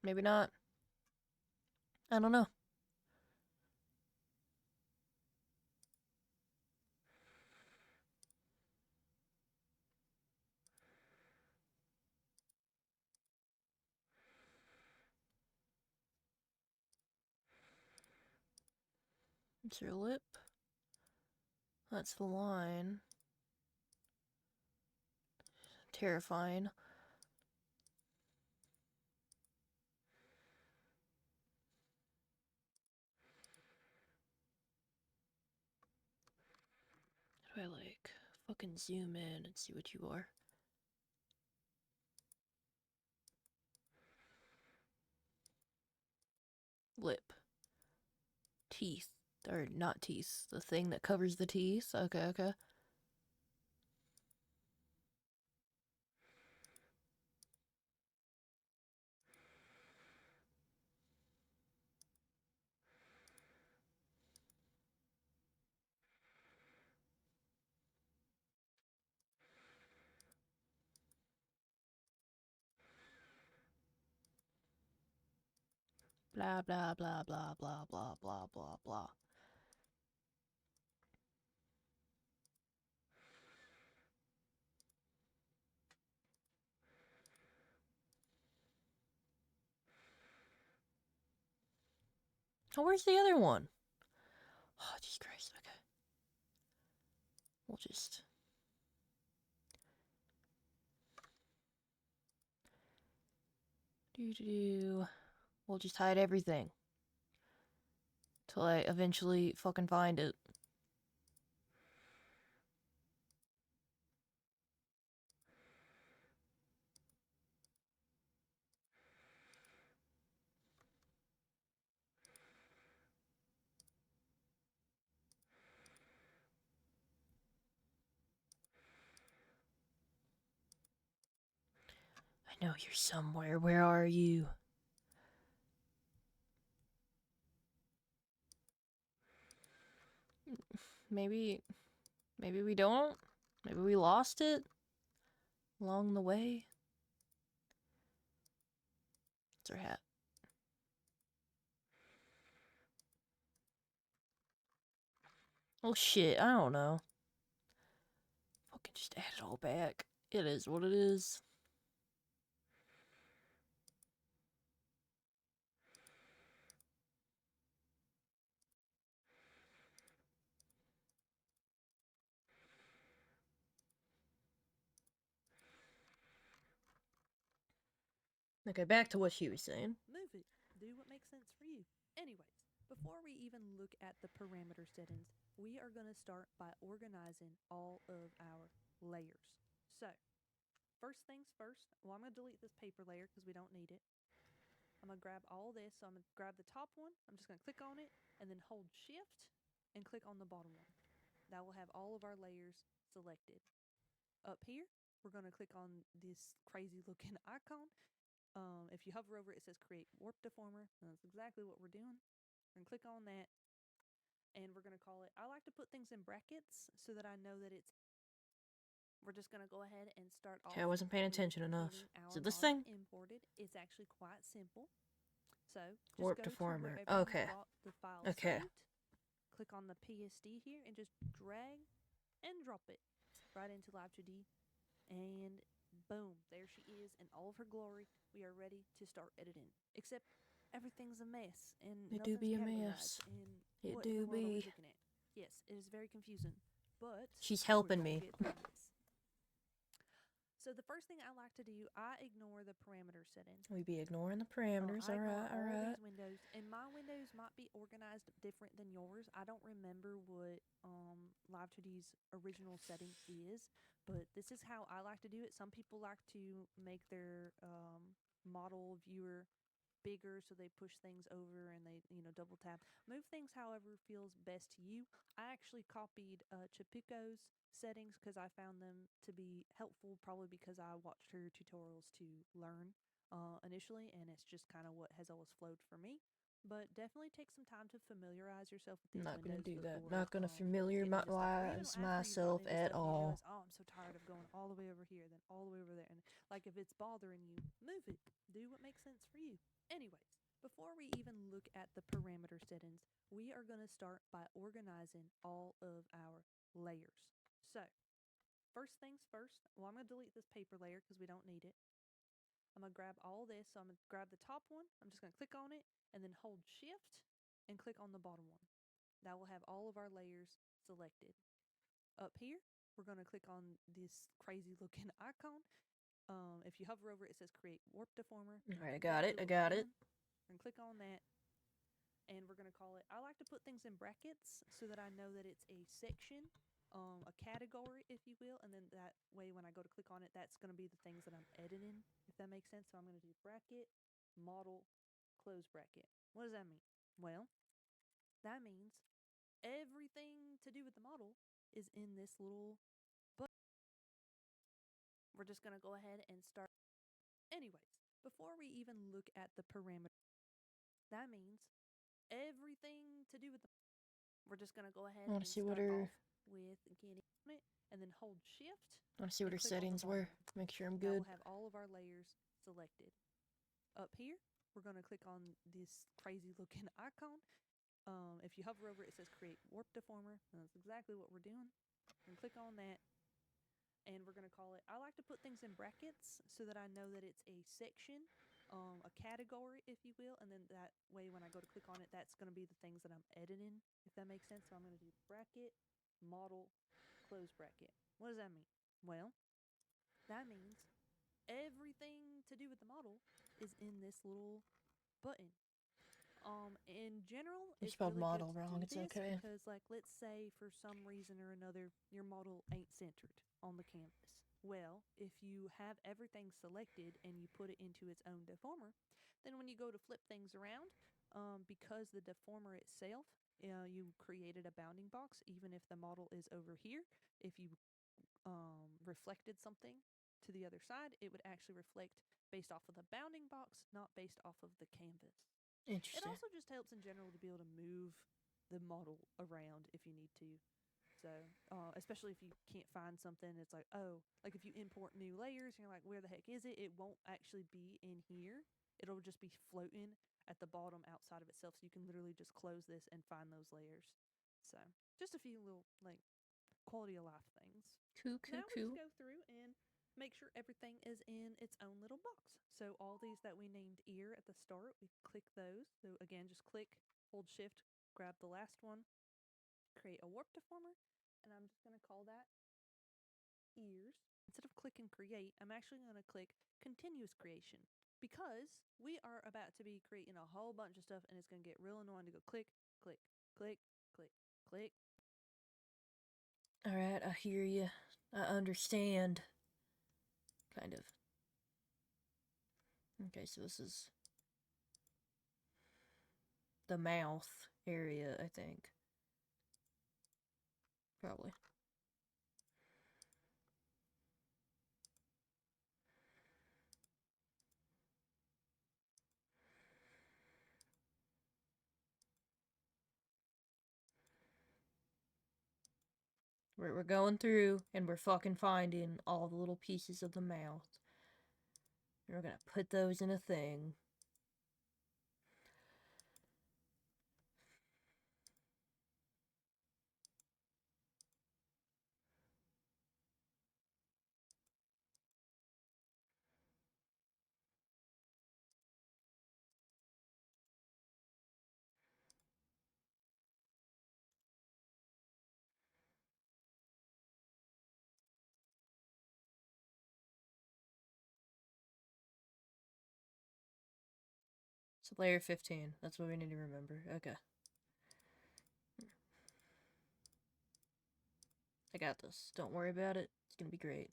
Maybe not. I don't know. It's your lip. That's the line. Terrifying. How do I like fucking zoom in and see what you are? Lip. Teeth. Or not teeth. The thing that covers the teeth. Okay, okay. Blah, blah, blah, blah, blah, blah, blah, blah, blah. Oh, where's the other one? Oh, Jesus Christ, okay. We'll just... We'll just hide everything. Till I eventually fucking find it. I know you're somewhere. Where are you? Maybe we don't. Maybe we lost it along the way. her hat? Oh shit, I don't know. Fucking just add it all back. It is what it is. Okay, back to what she was saying. Move it. Do what makes sense for you. Anyways, before we even look at the parameter settings, we are going to start by organizing all of our layers. So, first things first, well, I'm going to delete this paper layer because we don't need it. I'm going to grab all this. So I'm going to grab the top one. I'm just going to click on it and then hold shift and click on the bottom one. That will have all of our layers selected. Up here, we're going to click on this crazy looking icon. If you hover over it, it says create warp deformer. And that's exactly what we're doing. We're going to click on that and we're going to call it, I like to put things in brackets so that I know that it's, we're just going to go ahead and start off. Okay, I wasn't paying attention enough. Is it this thing? Imported. It's actually quite simple. So just Warp go deformer. to wherever Okay. you got the file Okay. saved. Click on the PSD here and just drag and drop it right into Live 2D. And boom, there she is in all of her glory. We are ready to start editing. Except everything's a mess and It do nothing's be a categorized. mess. And It what in do the world are we be. looking at? Yes, it is very confusing. But She's we're helping gonna me. get through this. So the first thing I like to do, I ignore the parameter settings. We be ignoring the parameters. I ignore Alright, alright. these windows, and my windows might be organized different than yours. I don't remember what Live 2D's original setting is, but this is how I like to do it. Some people like to make their model viewer bigger, so they push things over and they double tap. Move things however feels best to you. I actually copied Chapuco's settings because I found them to be helpful, probably because I watched her tutorials to learn initially, and it's just kind of what has always flowed for me. But definitely take some time to familiarize yourself with these Not gonna windows do that. before, Not gonna getting just like, or even familiarize after you got myself into at stuff and you all. realize, oh, I'm so tired of going all the way over here, then all the way over there. And like if it's bothering you, move it. Do what makes sense for you. Anyways, before we even look at the parameter settings, we are going to start by organizing all of our layers. So, first things first, well, I'm going to delete this paper layer because we don't need it. I'm going to grab all this. So I'm going to grab the top one. I'm just going to click on it and then hold shift and click on the bottom one. That will have all of our layers selected. Up here, we're going to click on this crazy looking icon. If you hover over it, it says create warp deformer. Alright, I got it. I got it. We're going to click on that. And we're going to call it, I like to put things in brackets so that I know that it's a section, a category, if you will. And then that way, when I go to click on it, that's going to be the things that I'm editing, if that makes sense. So I'm going to do bracket, model, close bracket. What does that mean? Well, that means everything to do with the model is in this little button. We're just going to go ahead and start. Anyways, before we even look at the parameter, that means everything to do with the, we're just going to go ahead and See what start her, off with getting on it and then hold shift. I want to see what her click on the settings were. bottom. Make sure I'm That good. will have all of our layers selected. Up here, we're going to click on this crazy looking icon. If you hover over it, it says create warp deformer. And that's exactly what we're doing. And click on that. And we're going to call it, I like to put things in brackets so that I know that it's a section, a category, if you will. And then that way, when I go to click on it, that's going to be the things that I'm editing, if that makes sense. So I'm going to do bracket, model, close bracket. What does that mean? Well, that means everything to do with the model is in this little button. In general, You it's spelled really model good to wrong. do It's this okay. because, like, let's say for some reason or another, your model ain't centered on the canvas. Well, if you have everything selected and you put it into its own deformer, then when you go to flip things around, because the deformer itself, you created a bounding box, even if the model is over here. If you reflected something to the other side, it would actually reflect based off of the bounding box, not based off of the canvas. It Interesting. also just helps in general to be able to move the model around if you need to. So, especially if you can't find something, it's like, oh, like if you import new layers and you're like, where the heck is it? It won't actually be in here. it'll just be floating at the bottom outside of itself. So you can literally just close this and find those layers. So just a few little like quality of life things. Cool. Now we just go through and make sure everything is in its own little box. So all these that we named ear at the start, we click those. So again, just click, hold shift, grab the last one, create a warp deformer, and I'm just going to call that ears. Instead of clicking create, I'm actually going to click continuous creation because we are about to be creating a whole bunch of stuff and it's going to get real annoying to go click, click, click, click, click. All right, I hear you. I understand. Kind of. Okay, so this is the mouth area, I think. Probably. We're going through and we're fucking finding all the little pieces of the mouth. And we're gonna put those in a thing. So layer 15. That's what we need to remember. Okay. I got this. Don't worry about it. It's gonna be great.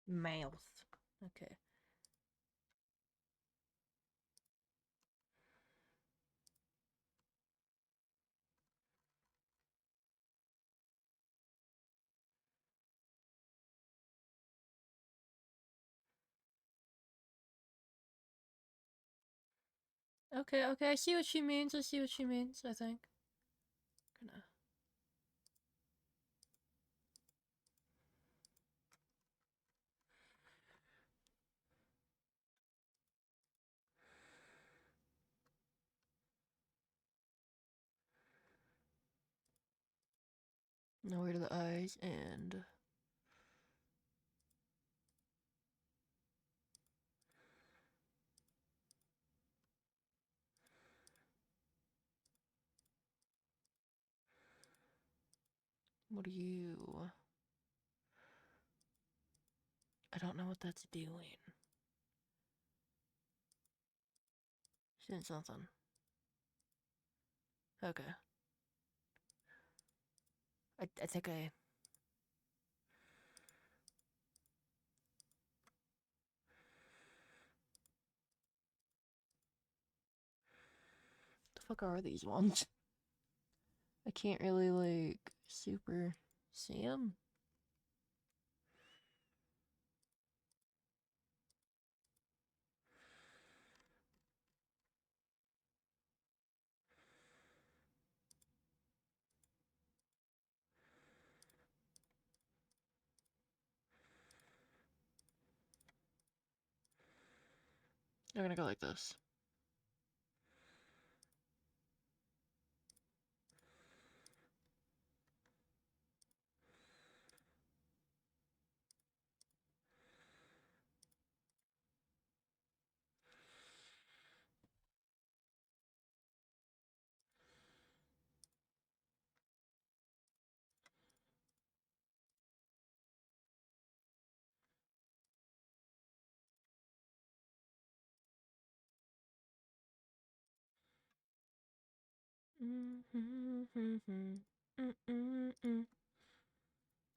Mouth. Okay. Okay, I see what she means. I think. Gonna... Nowhere to the eyes and... What are you? I don't know what that's doing. She's doing something. Okay. I think I... The fuck are these ones? I can't really, like, super see them. I'm gonna go like this.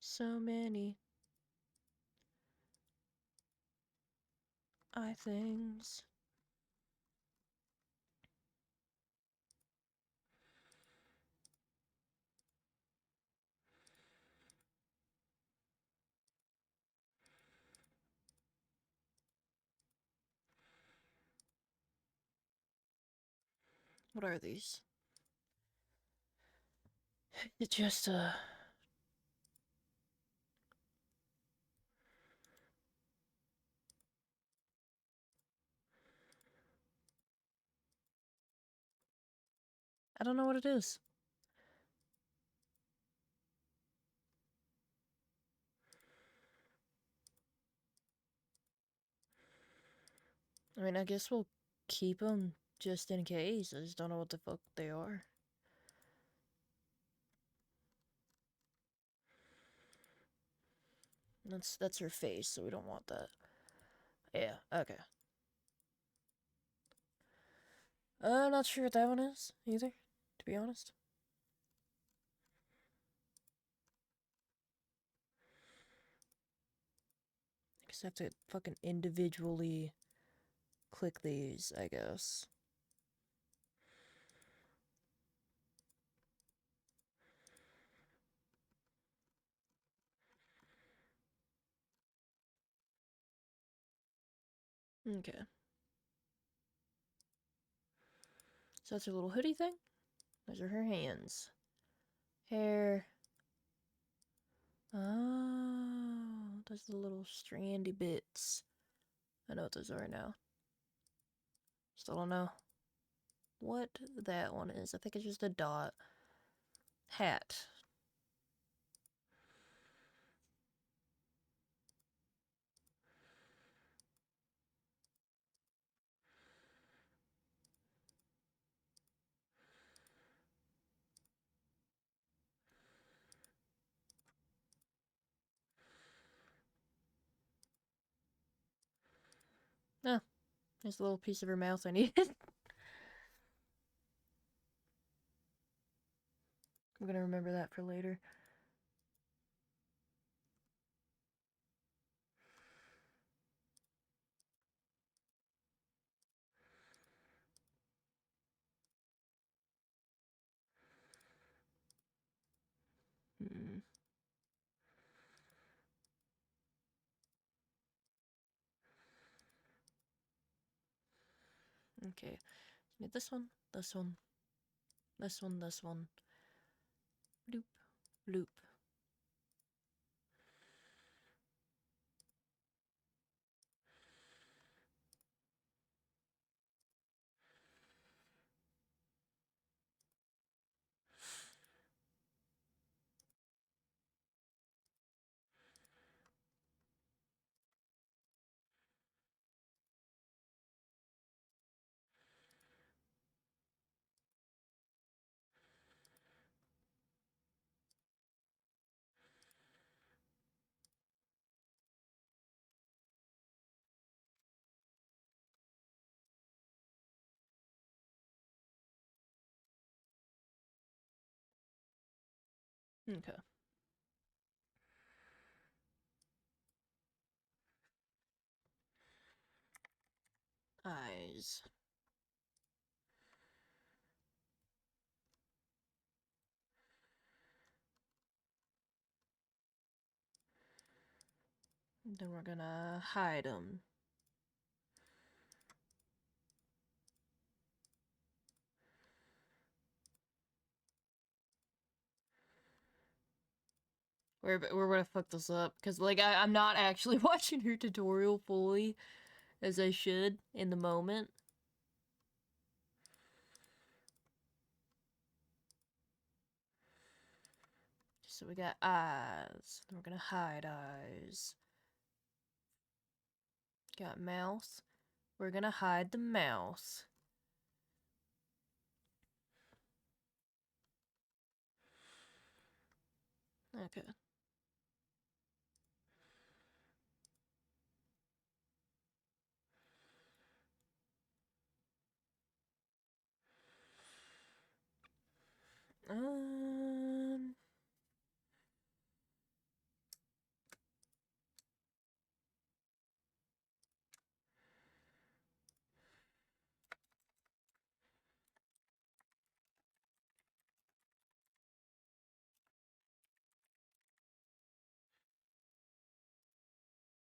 So many things. What are these? It's just, I don't know what it is. I mean, I guess we'll keep them just in case. I just don't know what the fuck they are. That's her face, so we don't want that. Yeah, okay. Not sure what that one is, either, to be honest. I just have to fucking individually click these, I guess. Okay. So that's her little hoodie thing. Those are her hands. Hair. Oh, those are the little strandy bits. I know what those are now. Still don't know what that one is. I think it's just a dot. Hat. Oh, there's a little piece of her mouth I needed. I'm gonna remember that for later. Hmm. Okay. Need this one, this one, this one, this one. Bloop, bloop. Okay. Eyes. Then we're gonna hide them. We're gonna fuck this up because like I'm not actually watching her tutorial fully as I should in the moment. So we got eyes. Then we're gonna hide eyes. Got mouth. We're gonna hide the mouth. Okay. Um.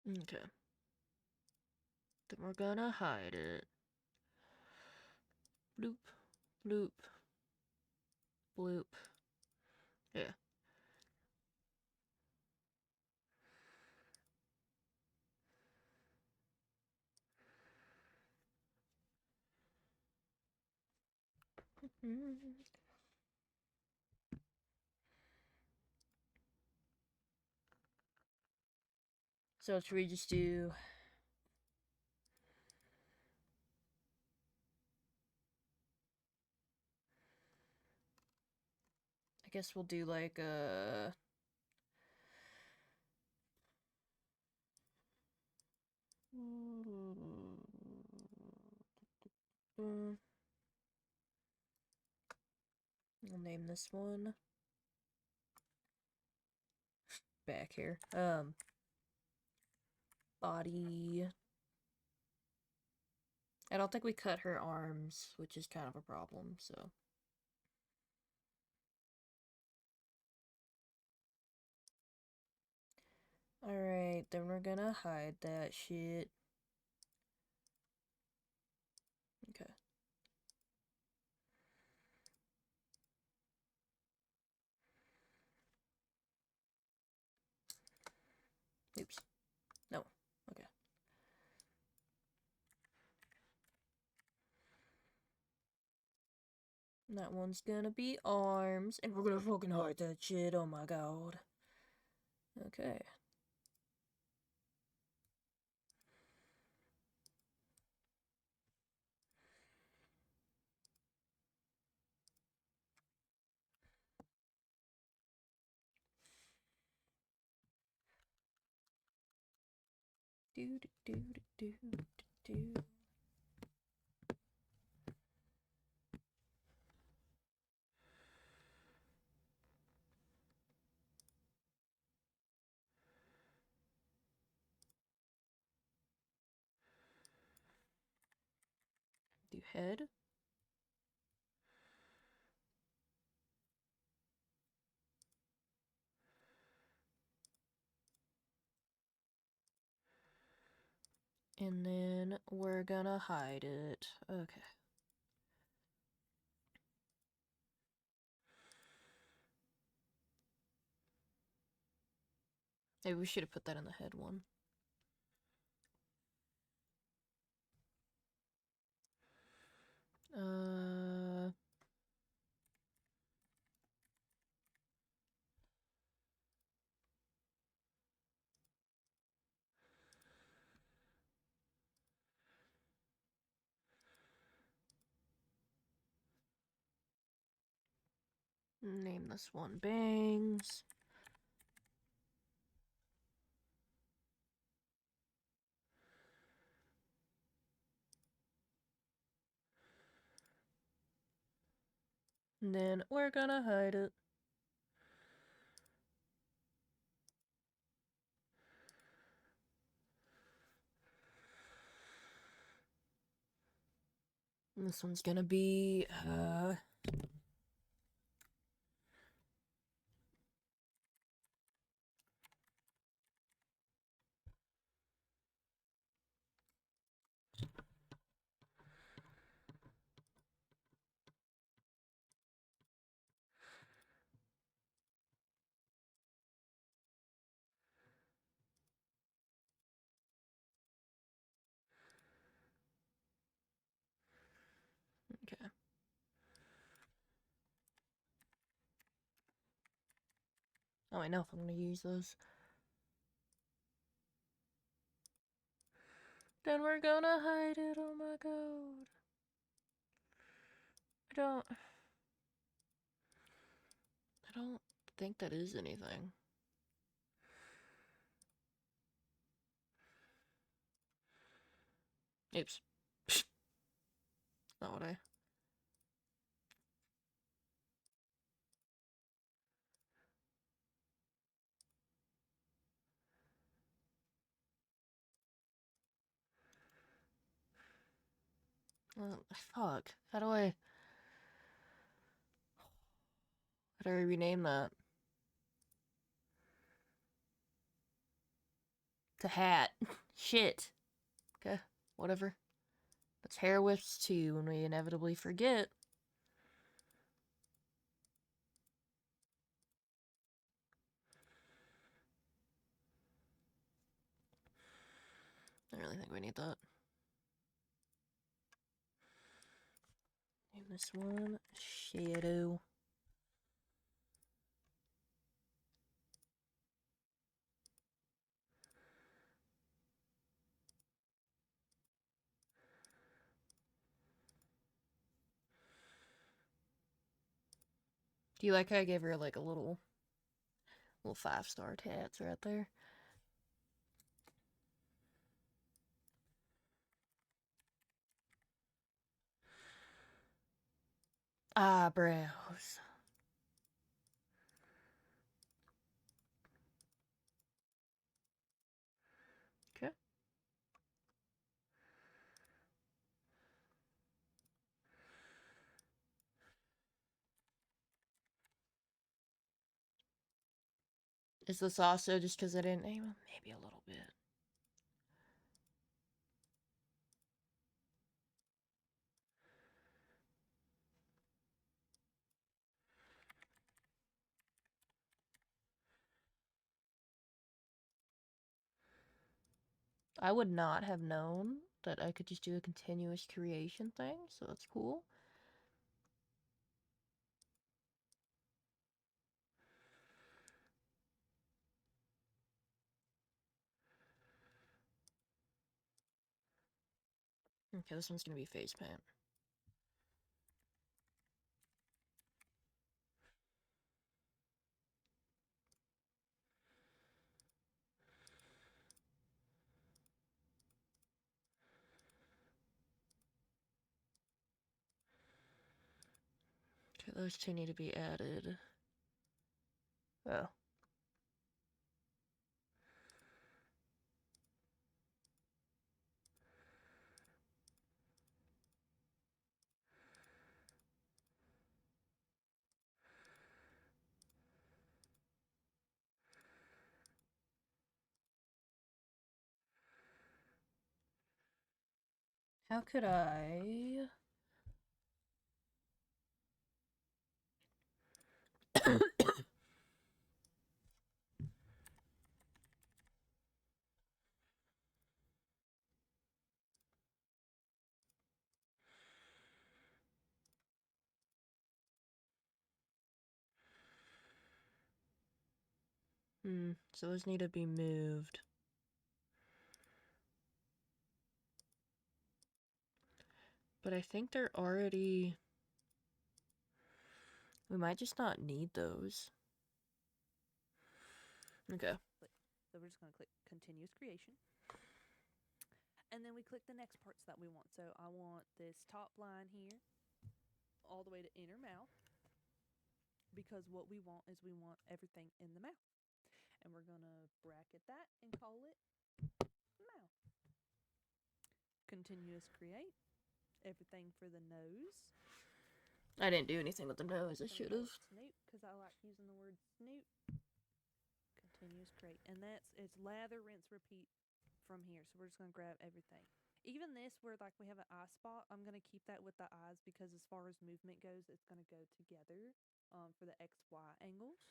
Okay. Then we're gonna hide it. Bloop. Bloop. Bloop. Yeah. So should we just do... I guess we'll do like a... I'll name this one back here. Body. I don't think we cut her arms, which is kind of a problem, so. Alright, then we're gonna hide that shit. Okay. Oops. No. Okay. And that one's gonna be arms, and we're gonna fucking hide that shit, oh my god. Okay. Do do do do do do. Do head. And then we're gonna hide it. Okay. Maybe we should have put that in the head one. Name this one Bangs. And then we're gonna hide it. And this one's gonna be, okay. Oh, I know if I'm gonna use those. Then we're gonna hide it, oh my god. I don't think that is anything. Oops. Not what I... fuck. How do I rename that? To hat. Shit. Okay, whatever. That's hair whips too when we inevitably forget. really think we need that. Name this one Shadow. Do you like how I gave her like a little 5-star tats right there? Eyebrows. Okay. Is this also just because I didn't name him? Maybe a little bit. I would not have known that I could just do a continuous creation thing, so that's cool. Okay, this one's gonna be face paint. Okay, those two need to be added. Oh. How could I... so those need to be moved. But I think they're already... We might just not need those. Okay. So we're just going to click continuous creation. And then we click the next parts that we want. So I want this top line here all the way to inner mouth, because what we want is we want everything in the mouth. And we're going to bracket that and call it mouth. Continuous create. Everything for the nose. I didn't do anything with the nose. I should have. Snoot, because I like using the word snoot. Continuous create. And it's lather, rinse, repeat from here. So we're just going to grab everything. Even this, where like we have an eye spot, I'm going to keep that with the eyes, because as far as movement goes, it's going to go together for the XY angles.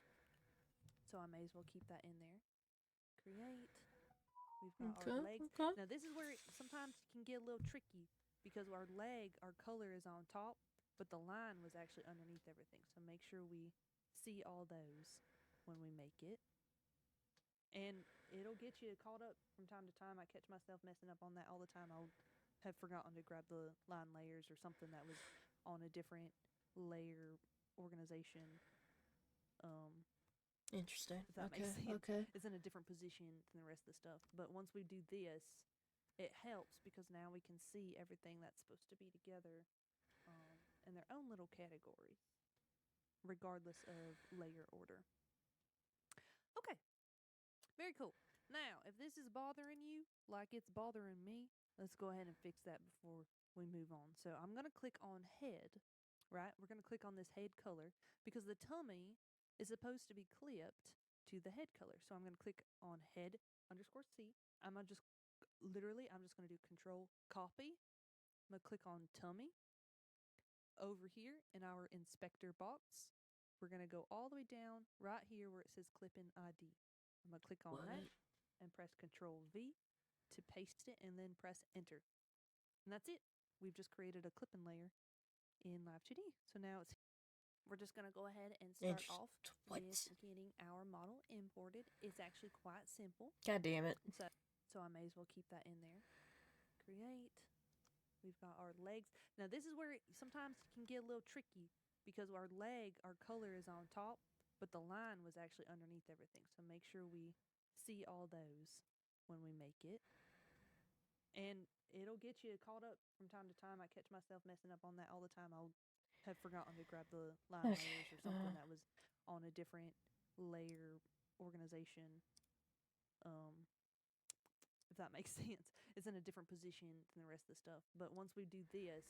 So I may as well keep that in there. Create. We've got our legs. Okay. Now this is where it sometimes can get a little tricky, because our color is on top, but the line was actually underneath everything. So make sure we see all those when we make it. And it'll get you caught up from time to time. I catch myself messing up on that all the time. I'll have forgotten to grab the line layers or something that was on a different layer organization. Interesting. If that Okay. makes sense. Okay. It's in a different position than the rest of the stuff. But once we do this, it helps, because now we can see everything that's supposed to be together in their own little categories, regardless of layer order. Okay. Very cool. Now, if this is bothering you like it's bothering me, let's go ahead and fix that before we move on. So I'm going to click on head, right? We're going to click on this head color, because the tummy is supposed to be clipped to the head color. So I'm going to click on head _C. I'm going to just do control copy. I'm going to click on tummy. Over here in our inspector box, we're going to go all the way down right here where it says clip in ID. I'm going to click on that and press Control V. to paste it and then press enter. And that's it. We've just created a clipping layer in Live 2D. So now we're just going to go ahead and start off with getting our model imported. It's actually quite simple. God damn it. So I may as well keep that in there. Create. We've got our legs. Now this is where it sometimes can get a little tricky because our color is on top, but the line was actually underneath everything. So make sure we see all those when we make it. And it'll get you caught up from time to time. I catch myself messing up on that all the time. I'll have forgotten to grab the line layers or something that was on a different layer organization. If that makes sense. It's in a different position than the rest of the stuff. But once we do this,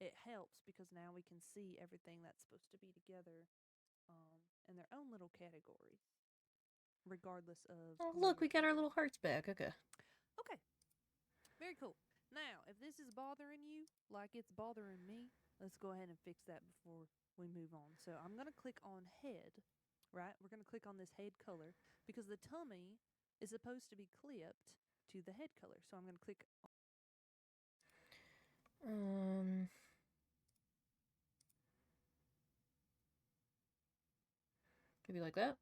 it helps because now we can see everything that's supposed to be together in their own little categories, regardless of... Oh, look, we got our little hearts back. Okay. Okay. Very cool. Now, if this is bothering you like it's bothering me, let's go ahead and fix that before we move on. So I'm going to click on head, right? We're going to click on this head color because the tummy is supposed to be clipped to the head color. So I'm going to click maybe like that.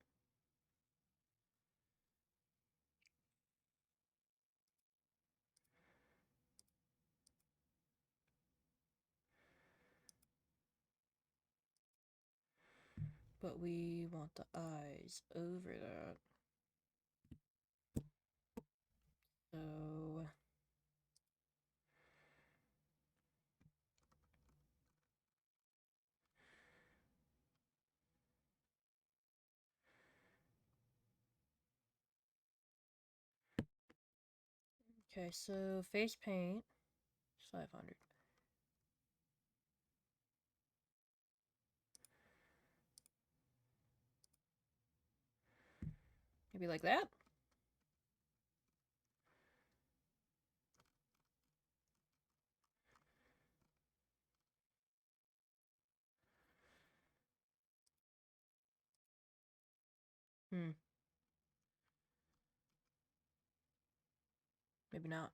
But we want the eyes over that. So okay, so face paint 500. Maybe like that. Maybe not.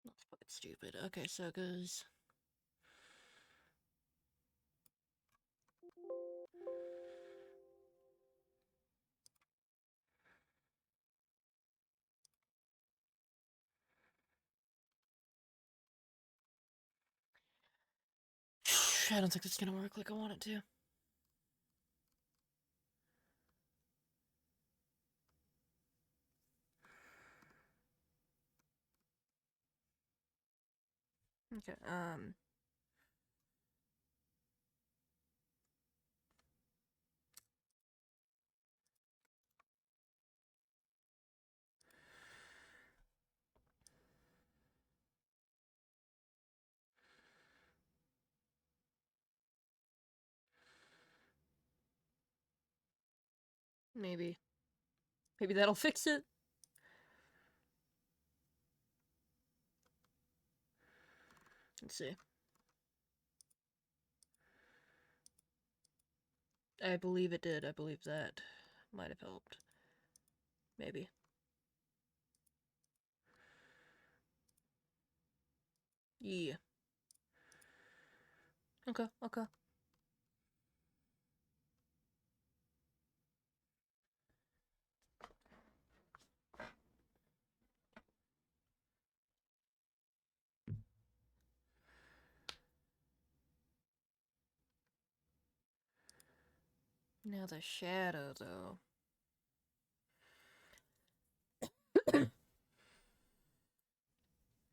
That's quite stupid. Okay, so it goes. I don't think it's gonna work like I want it to. Okay, maybe. Maybe that'll fix it. Let's see. I believe it did. I believe that might have helped. Maybe. Yeah. Okay, okay. Now the shadow, though.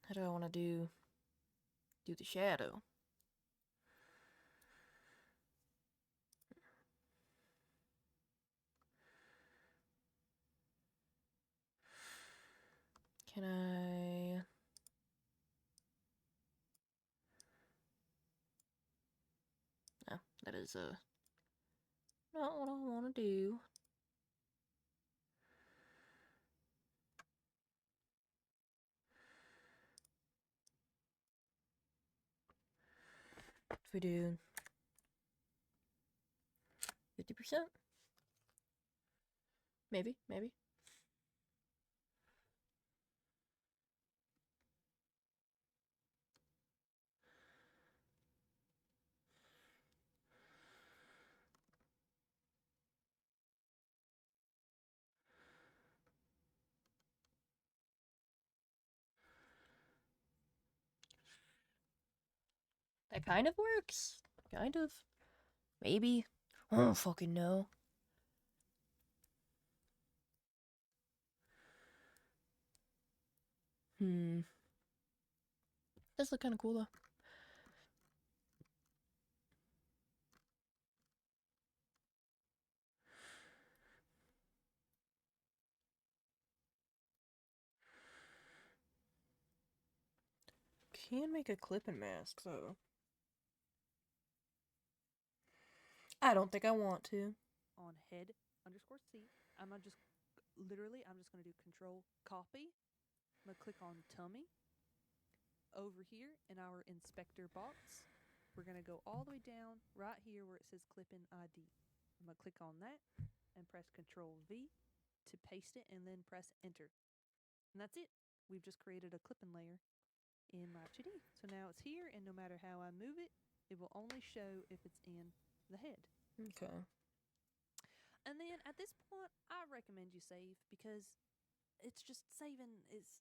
How do I want to do the shadow? Can I... No, that is not what I want to do. If we do 50%? Maybe. That kind of works. Kind of. Maybe. I don't fucking know. Does look kind of cool though. Can make a clipping mask though. I don't think I want to. On head underscore C, I'm gonna just gonna do control copy. I'm gonna click on tummy. Over here in our inspector box, we're gonna go all the way down right here where it says clipping ID. I'm gonna click on that and press control V to paste it and then press enter. And that's it. We've just created a clipping layer in Live 2D. So now it's here, and no matter how I move it, it will only show if it's in the head. Okay. And then at this point, I recommend you save because it's just saving is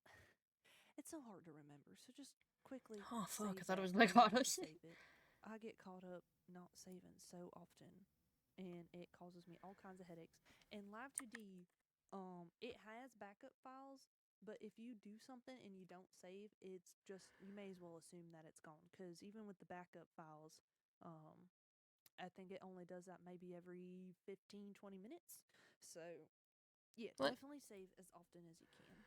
it's so hard to remember. So just quickly. Oh fuck! I save thought it that was like and then auto save save. it. I get caught up not saving so often, and it causes me all kinds of headaches. In Live 2D, it has backup files, but if you do something and you don't save, it's just you may as well assume that it's gone. Because even with the backup files, I think it only does that maybe every 15, 20 minutes. So, yeah, What? definitely save as often as you can.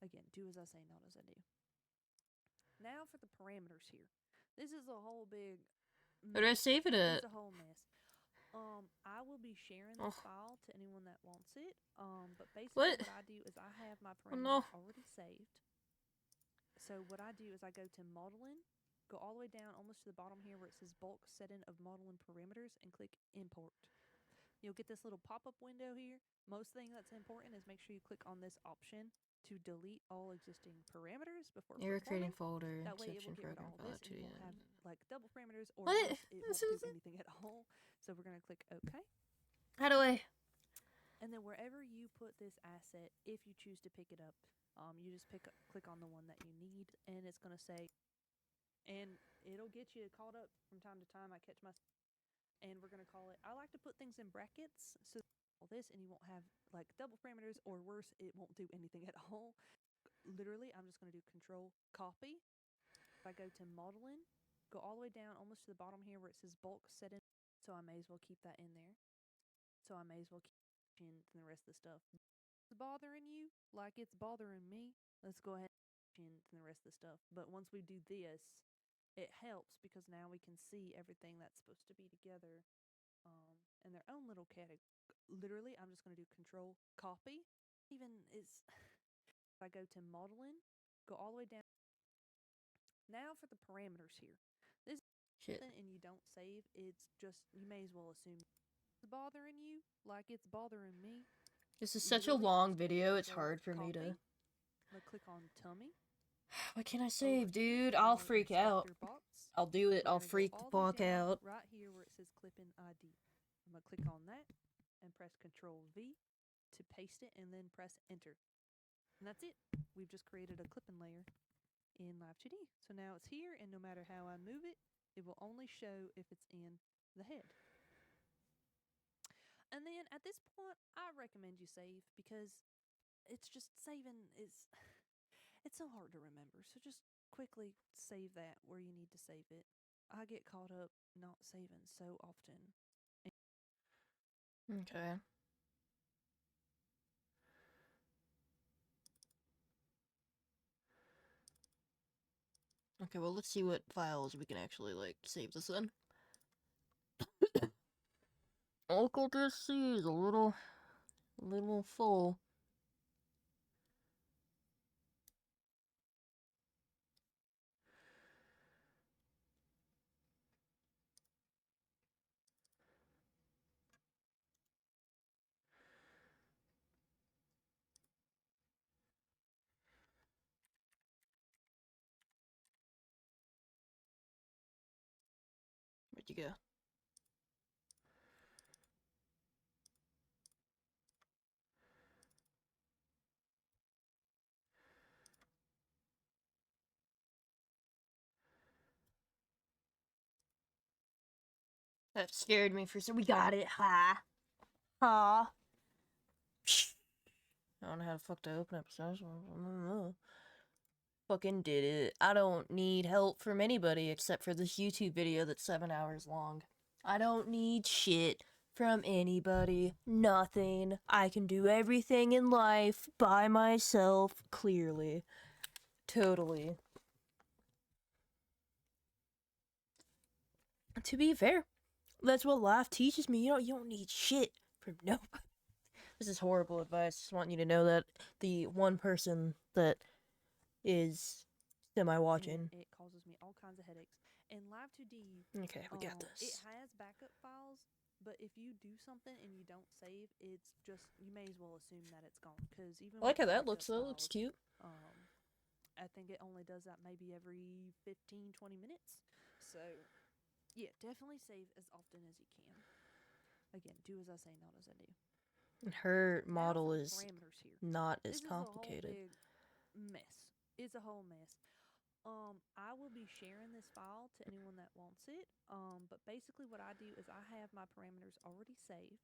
Again, do as I say, not as I do. Now for the parameters here. This is a whole big mess. Where do I save it at? It's a whole mess. I will be sharing this file to anyone that wants it. But basically what I do is I have my parameters already saved. So what I do is I go to modeling, go all the way down almost to the bottom here where it says bulk setting of modeling parameters and click import. You'll get this little pop-up window here. Most thing that's important is make sure you click on this option to delete all existing parameters before You're creating performing. folder. That way it will get rid of all this and you won't have like double parameters or What? it won't do anything at all. So we're going to click OK. How do I? And then wherever you put this asset, if you choose to pick it up, you just click on the one that you need, and it's going to say, and it'll get you caught up from time to time. I catch myself, and we're going to call it, I like to put things in brackets, so all this, and you won't have like double parameters, or worse, it won't do anything at all. Literally, I'm just going to do control copy. If I go to modeling, go all the way down almost to the bottom here where it says bulk setting, so I may as well keep that in there. So I may as well keep in the rest of the stuff. It's bothering you like it's bothering me. Let's go ahead and the rest of the stuff. But once we do this, it helps because now we can see everything that's supposed to be together in their own little category. Literally, I'm just going to do control copy. Even is if I go to modeling, go all the way down. Now for the parameters here. This is and you don't save, it's just you may as well assume it's bothering you like it's bothering me. This is such a long video, it's hard for me to... I'm gonna click on tummy. What can I save, dude? I'll freak out. I'll do it. I'll freak the fuck out. Right here where it says clipping ID. I'm gonna click on that and press Control V to paste it and then press enter. And that's it. We've just created a clipping layer in Live 2D. So now it's here, and no matter how I move it, it will only show if it's in the head. And then at this point, I recommend you save because it's just saving is it's so hard to remember. So just quickly save that where you need to save it. I get caught up not saving so often. Okay. Okay, well, let's see what files we can actually, like, save this in. Local DC is a little full. Where'd you go? That scared me for some. We got it, ha! Ha! I don't know how the fuck to open episodes. Fucking did it. I don't need help from anybody except for this YouTube video that's 7 hours long. I don't need shit from anybody. Nothing. I can do everything in life by myself, clearly. Totally. To be fair, that's what life teaches me. You don't need shit from nobody. This is horrible advice. Just want you to know that the one person that is semi-watching. It causes me all kinds of headaches. And Live2D, Okay, we got it this. has backup files, but if you do something and you don't save, it's just, you may as well assume that it's gone. Because even I like how with that backup looks, though. It looks files, cute. I think it only does that maybe every 15, 20 minutes. So, yeah, definitely save as often as you can. Again, do as I say, not as I do. Her model Now for the is parameters here. not as This complicated. is a whole big mess. It's a whole mess. I will be sharing this file to anyone that wants it. But basically what I do is I have my parameters already saved.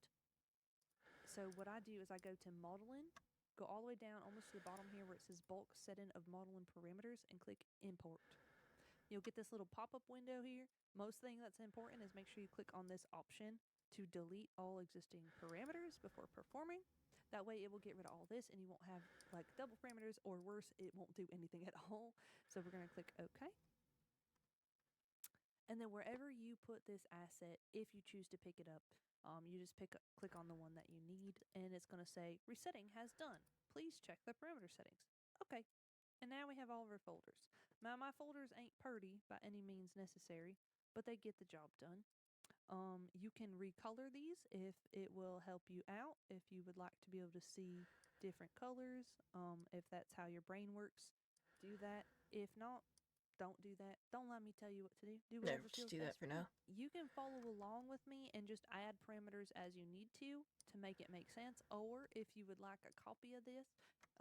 So what I do is I go to modeling, go all the way down almost to the bottom here where it says bulk setting of modeling parameters and click import. You'll get this little pop-up window here. Most thing that's important is make sure you click on this option to delete all existing parameters before performing. That way it will get rid of all this and you won't have like double parameters, or worse, it won't do anything at all. So we're going to click OK. And then wherever you put this asset, if you choose to pick it up, you just click on the one that you need, and it's going to say resetting has done. Please check the parameter settings. Okay. And now we have all of our folders. Now my folders ain't purty by any means necessary, but they get the job done. You can recolor these if it will help you out, if you would like to be able to see different colors, if that's how your brain works, do that. If not, don't do that. Don't let me tell you what to do. Do whatever Just feels do that best for you. now. You can follow along with me and just add parameters as you need to make it make sense. Or if you would like a copy of this,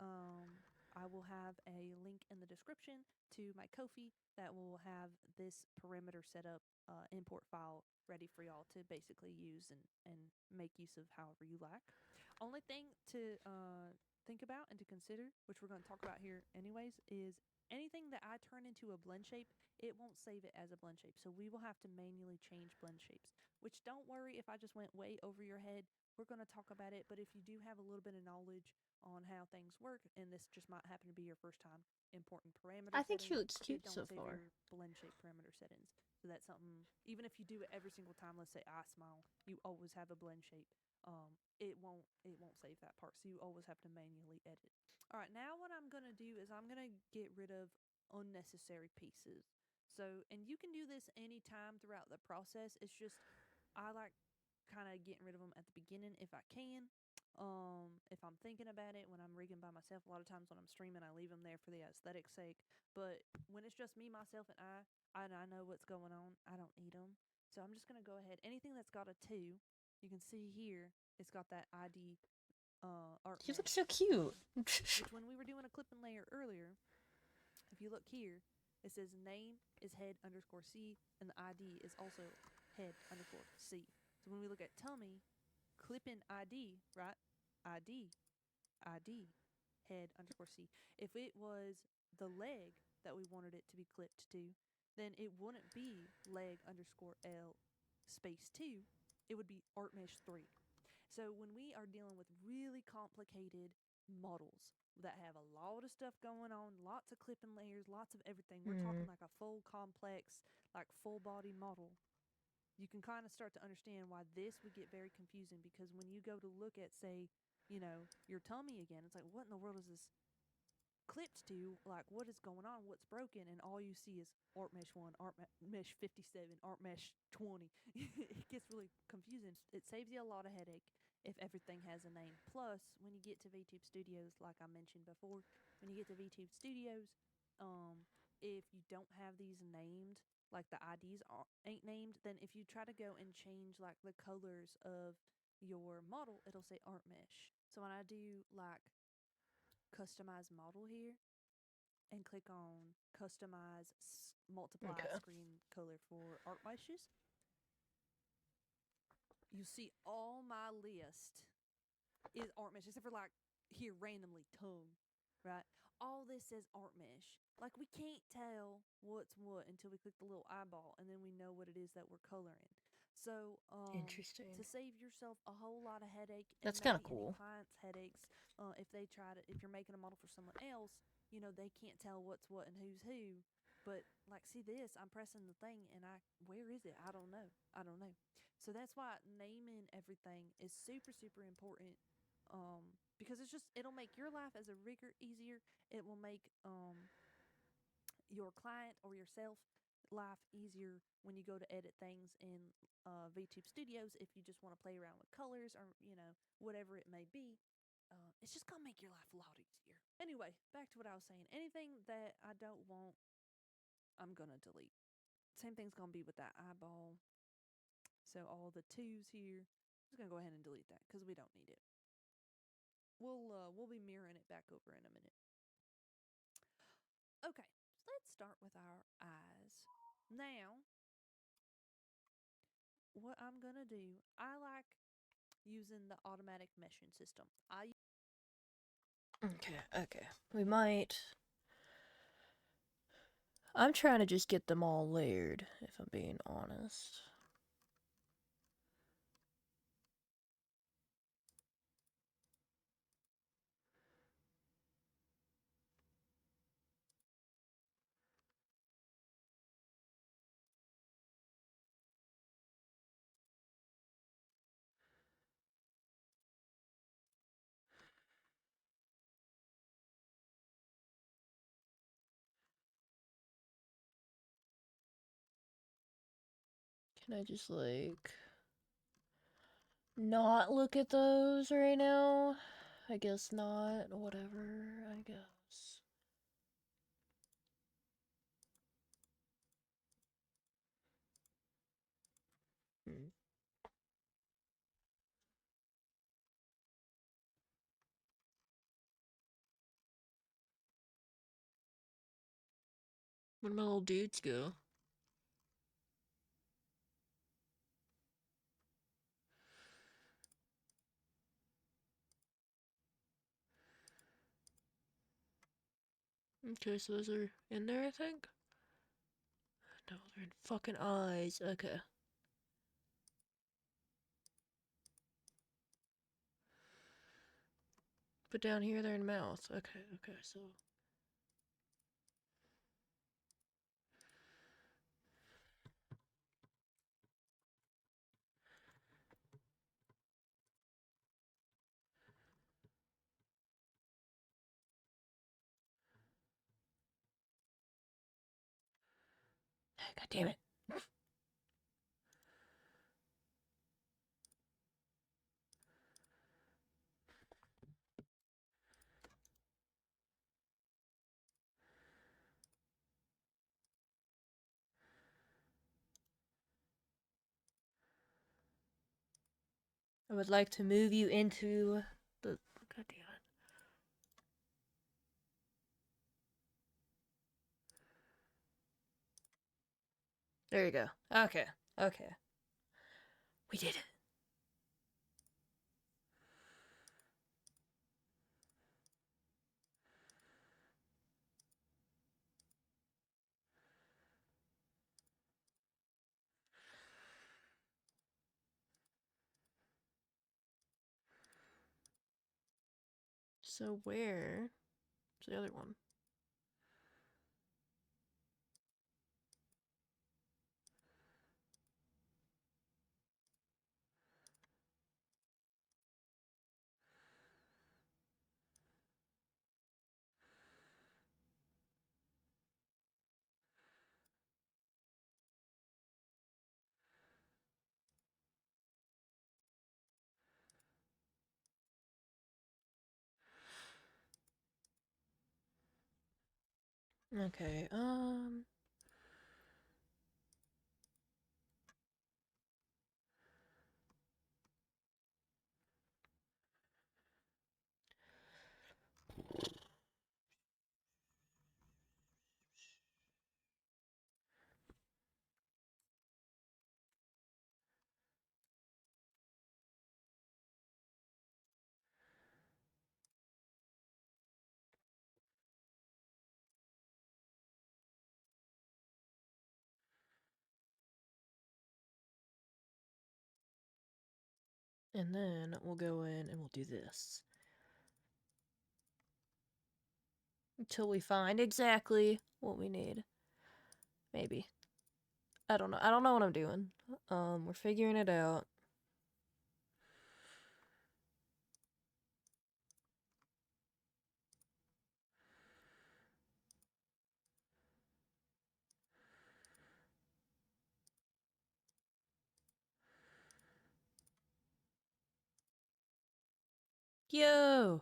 I will have a link in the description to my Ko-fi that will have this parameter setup import file ready for y'all to basically use and make use of however you like. Only thing to think about and to consider, which we're going to talk about here anyways, is anything that I turn into a blend shape, it won't save it as a blend shape. So we will have to manually change blend shapes, which don't worry if I just went way over your head. We're going to talk about it, but if you do have a little bit of knowledge on how things work, and this just might happen to be your first time importing parameter I think settings, she looks cute don't so save far. your blend shape parameter settings. So that's something, even if you do it every single time, let's say I smile, you always have a blend shape. It won't save that part. So you always have to manually edit. All right, now what I'm going to do is I'm going to get rid of unnecessary pieces. So, and you can do this anytime throughout the process. It's just, I like kind of getting rid of them at the beginning if I can. If I'm thinking about it when I'm rigging by myself, a lot of times when I'm streaming, I leave them there for the aesthetic's sake. But when it's just me, myself, and I know what's going on, I don't need them. So I'm just going to go ahead. Anything that's got a 2, you can see here, it's got that ID art She looks mesh so cute. which when we were doing a clipping layer earlier, if you look here, it says name is head _ C, and the ID is also head _ C. So when we look at tummy, clipping ID, right? ID, ID, head underscore C. If it was the leg that we wanted it to be clipped to, then it wouldn't be leg underscore L space 2. It would be art mesh 3. So when we are dealing with really complicated models that have a lot of stuff going on, lots of clipping layers, lots of everything, we're talking like a full complex, like full body model. You can kind of start to understand why this would get very confusing, because when you go to look at, say, you know, your tummy again, it's like, what in the world is this clipped to? Like, what is going on? What's broken? And all you see is art mesh 1, art mesh 57, art mesh 20. It gets really confusing. It saves you a lot of headache if everything has a name. Plus, when you get to VTube Studios, like I mentioned before, when you get to VTube Studios, if you don't have these named, like the IDs ain't named, then if you try to go and change like the colors of your model, it'll say art mesh. So when I do like customize model here and click on customize multiply screen color for art meshes, you see all my list is art mesh, except for like here randomly tongue, right? All this says art mesh. Like, we can't tell what's what until we click the little eyeball, and then we know what it is that we're coloring. So, Interesting. to save yourself a whole lot of headache, That's and kind of maybe any cool. clients' headaches, if you're making a model for someone else, you know, they can't tell what's what and who's who. But like, see this? I'm pressing the thing, and where is it? I don't know. So that's why naming everything is super, super important. Because it'll make your life as a rigger easier. It will make your client or yourself life easier when you go to edit things in VTube Studios. If you just want to play around with colors, or whatever it may be, it's just gonna make your life a lot easier. Anyway, back to what I was saying. Anything that I don't want, I'm gonna delete. Same thing's gonna be with that eyeball. So all the 2s here, I'm just gonna go ahead and delete that because we don't need it. We'll be mirroring it back over in a minute. Okay, so let's start with our eyes. Now, what I'm gonna do, I like using the automatic meshing system. Okay. We might... I'm trying to just get them all layered, if I'm being honest. Can I just, like, not look at those right now? I guess not. Whatever, I guess. Where'd my little dudes go? Okay, so those are in there, I think? No, they're in fucking eyes. Okay. But down here, they're in mouth. Okay, so... God damn it. I would like to move you into the... God damn it. There you go. Okay. We did it. So where's the other one? Okay, and then we'll go in and we'll do this. Until we find exactly what we need. Maybe. I don't know. I don't know what I'm doing. We're figuring it out. Yo!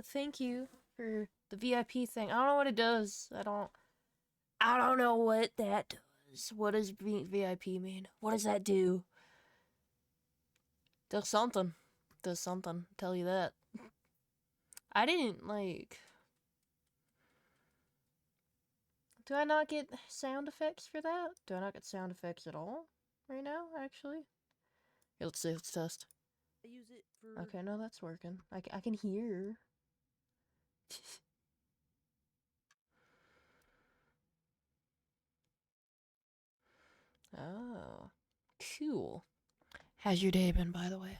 Thank you for the VIP thing. I don't know what it does. I don't know what that does. What does VIP mean? What does that do? Does something. Does something. Tell you that. I didn't, like... Do I not get sound effects for that? Do I not get sound effects at all? Right now, actually? Here, let's see. Let's test. I use it for... Okay, no, that's working. I can hear. Oh. Cool. How's your day been, by the way?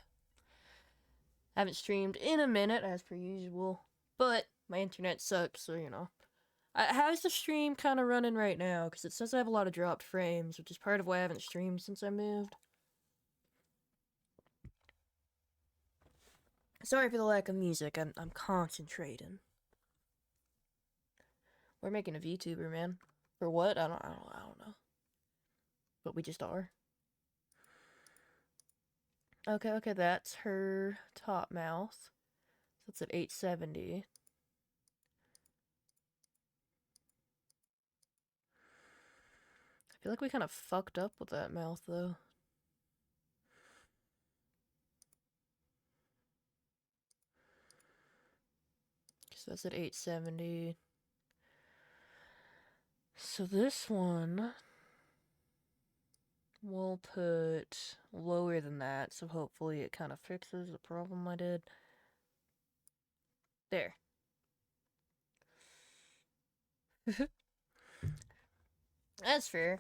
I haven't streamed in a minute, as per usual. But my internet sucks, so, you know. How's the stream kind of running right now? Because it says I have a lot of dropped frames, which is part of why I haven't streamed since I moved. Sorry for the lack of music. I'm concentrating. We're making a VTuber, man. For what? I don't know. But we just are. Okay, that's her top mouth. So it's at 870. I feel like we kind of fucked up with that mouth, though. So that's at 870. So this one... we'll put lower than that, so hopefully it kind of fixes the problem I did. There. That's fair.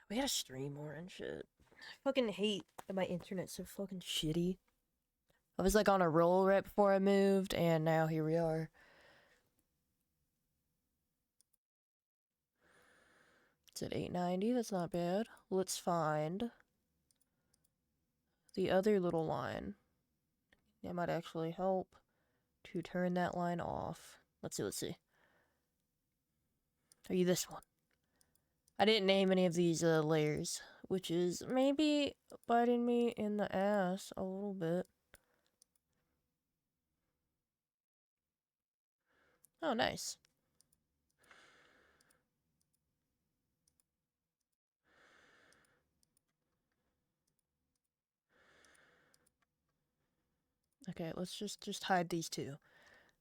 We gotta stream more and shit. I fucking hate that my internet's so fucking shitty. I was like on a roll right before I moved, and now here we are. It's at 890, that's not bad. Let's find the other little line. That might actually help to turn that line off. Let's see. Are you this one? I didn't name any of these layers, which is maybe biting me in the ass a little bit. Oh, nice. Okay, let's just hide these two.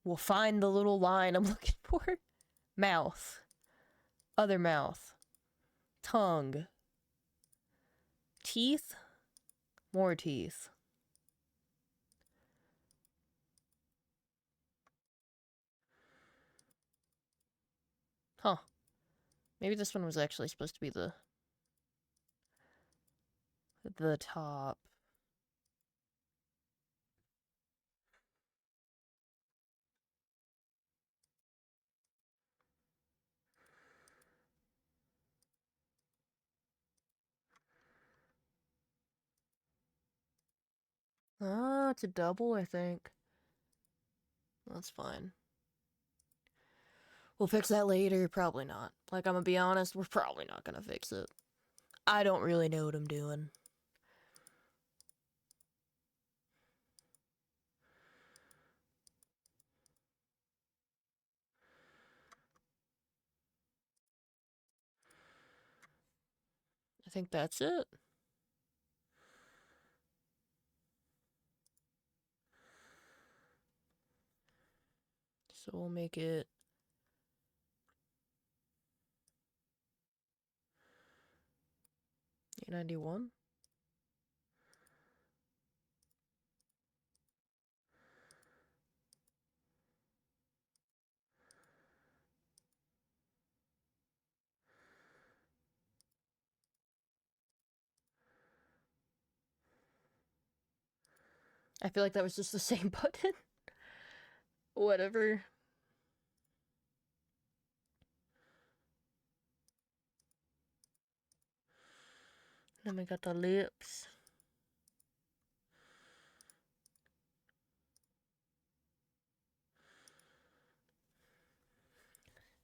We'll find the little line I'm looking for. Mouth. Other mouth. Tongue. Teeth. More teeth. Huh. Maybe this one was actually supposed to be the top. Ah, it's a double, I think. That's fine. We'll fix that later. Probably not. Like, I'm gonna be honest, we're probably not gonna fix it. I don't really know what I'm doing. I think that's it. So we'll make it 891. I feel like that was just the same button. Whatever. Then we got the lips.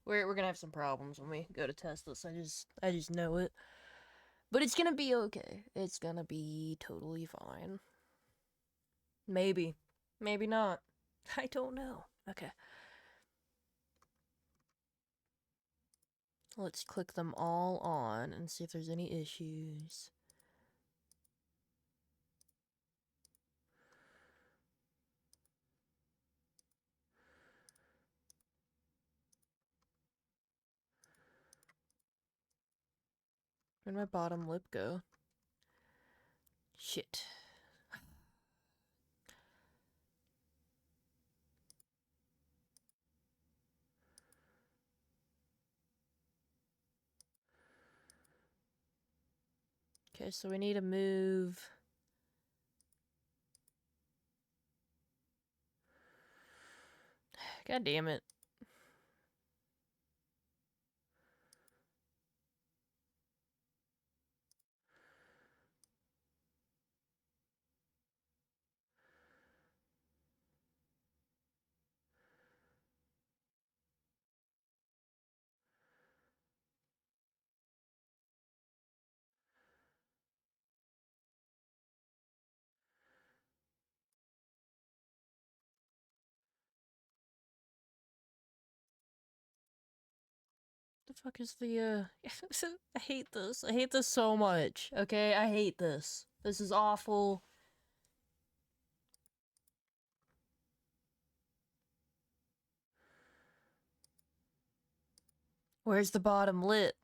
We're gonna have some problems when we go to test this. I just know it. But it's gonna be okay. It's gonna be totally fine. Maybe. Maybe not. I don't know. Okay. Let's click them all on and see if there's any issues. Where'd my bottom lip go? Shit. Okay, so we need to move. God damn it. The fuck is the, I hate this. I hate this so much. Okay, I hate this. This is awful. Where's the bottom lip?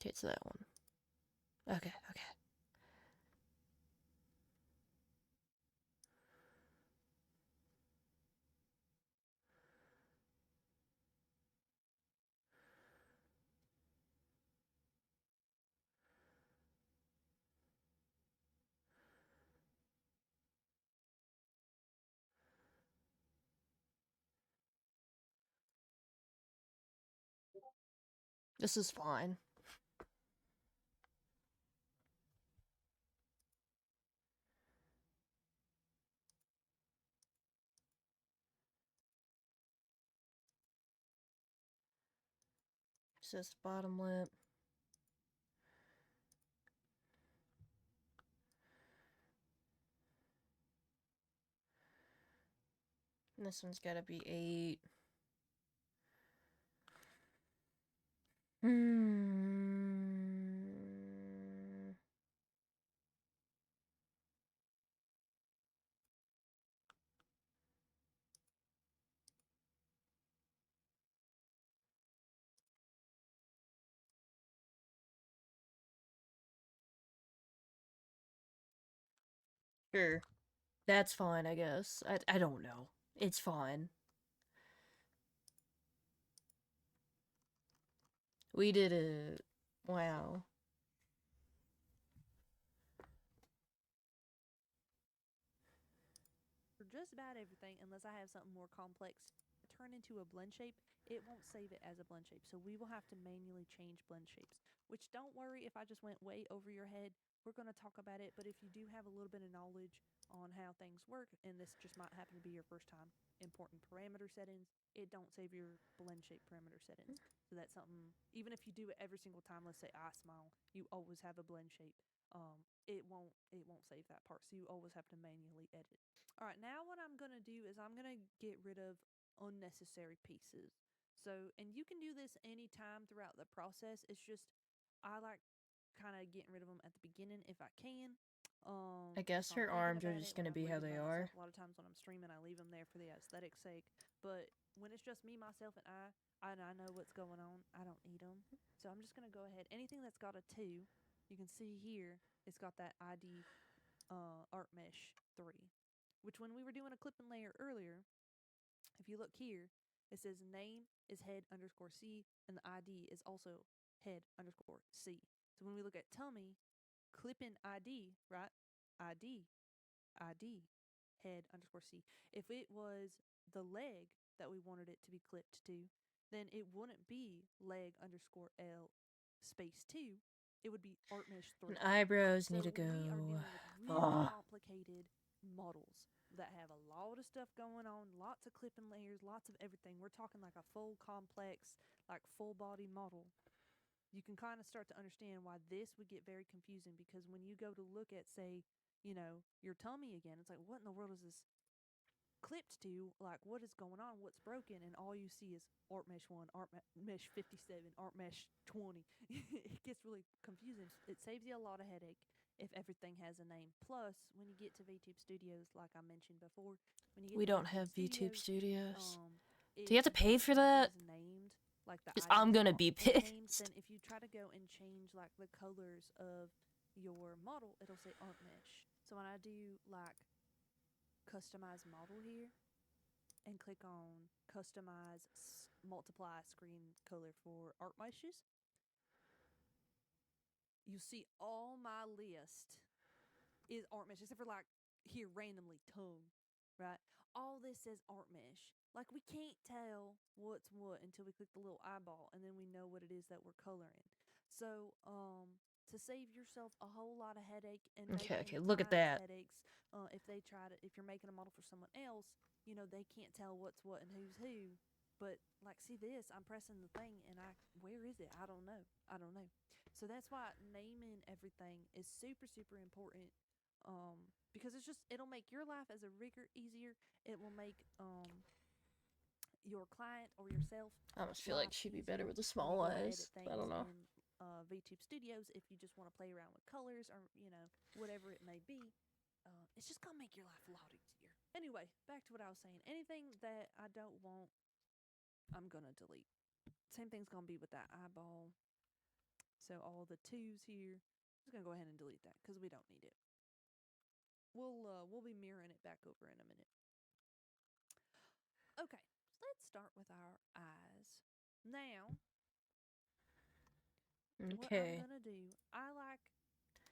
Okay, it's that one. Okay, okay. This is fine. It's just bottom lip. And this one's gotta be 8. Hmm. Sure. That's fine, I guess. I don't know. It's fine. We did it. Wow. about everything unless I have something more complex turn into a blend shape, it won't save it as a blend shape. So we will have to manually change blend shapes, which don't worry if I just went way over your head. We're going to talk about it, but if you do have a little bit of knowledge on how things work, and this just might happen to be your first time importing parameter settings, it don't save your blend shape parameter settings. So that's something, even if you do it every single time, let's say I smile, you always have a blend shape. It won't save that part. So you always have to manually edit. All right, now what I'm going to do is I'm going to get rid of unnecessary pieces. So, and you can do this anytime throughout the process. It's just, I like kind of getting rid of them at the beginning if I can. I guess If I'm her thinking arms are about just it, when gonna I'm be how reading they by are. myself, a lot of times when I'm streaming, I leave them there for the aesthetic sake. But when it's just me, myself, and I know what's going on, I don't need them. So I'm just gonna go ahead. Anything that's got a 2, you can see here, it's got that ID art mesh 3, which when we were doing a clip and layer earlier, if you look here, it says name is head underscore C, and the ID is also head underscore C. So when we look at tummy, clip in ID, right? ID, ID, head underscore C. If it was the leg that we wanted it to be clipped to, then it wouldn't be leg underscore L space 2. It would be art mesh 3. And eyebrows So need to when we are go. dealing with really complicated models that have a lot of stuff going on, lots of clipping layers, lots of everything, we're talking like a full complex, like full body model, you can kind of start to understand why this would get very confusing, because when you go to look at, say, your tummy again, it's like, what in the world is this clipped to? Like, what is going on? What's broken? And all you see is art mesh 1, art mesh 57, art mesh 20. It gets really confusing. It saves you a lot of headache if everything has a name. Plus, when you get to VTube Studios, like I mentioned before, when you get We to don't have VTube Studios. Do you have to pay once for that? something's named, like the Because ID I'm gonna be is named, pissed. then if you try to go and change like the colors of your model, it'll say art mesh. So when I do like customize model here and click on customize multiply screen color for art meshes, you see all my list is art mesh, except for like here randomly tongue, right? All this says art mesh. Like, we can't tell what's what until we click the little eyeball, and then we know what it is that we're coloring. So, to save yourself a whole lot of headache and maybe Okay, any look at clients' that. headaches, if you're making a model for someone else, they can't tell what's what and who's who. But like, see this? I'm pressing the thing, and where is it? I don't know. So that's why naming everything is super, super important. Because it'll make your life as a rigger easier. It will make your client or yourself I almost feel like life she'd be easier better with the when you small go to edit eyes. I things don't know. in VTube Studios. If you just want to play around with colors, or whatever it may be, it's just gonna make your life a lot easier. Anyway, back to what I was saying. Anything that I don't want, I'm gonna delete. Same thing's gonna be with that eyeball. So all the 2s here, I'm just gonna go ahead and delete that because we don't need it. We'll be mirroring it back over in a minute. Okay, let's start with our eyes. Now, what I'm Okay. gonna do, I like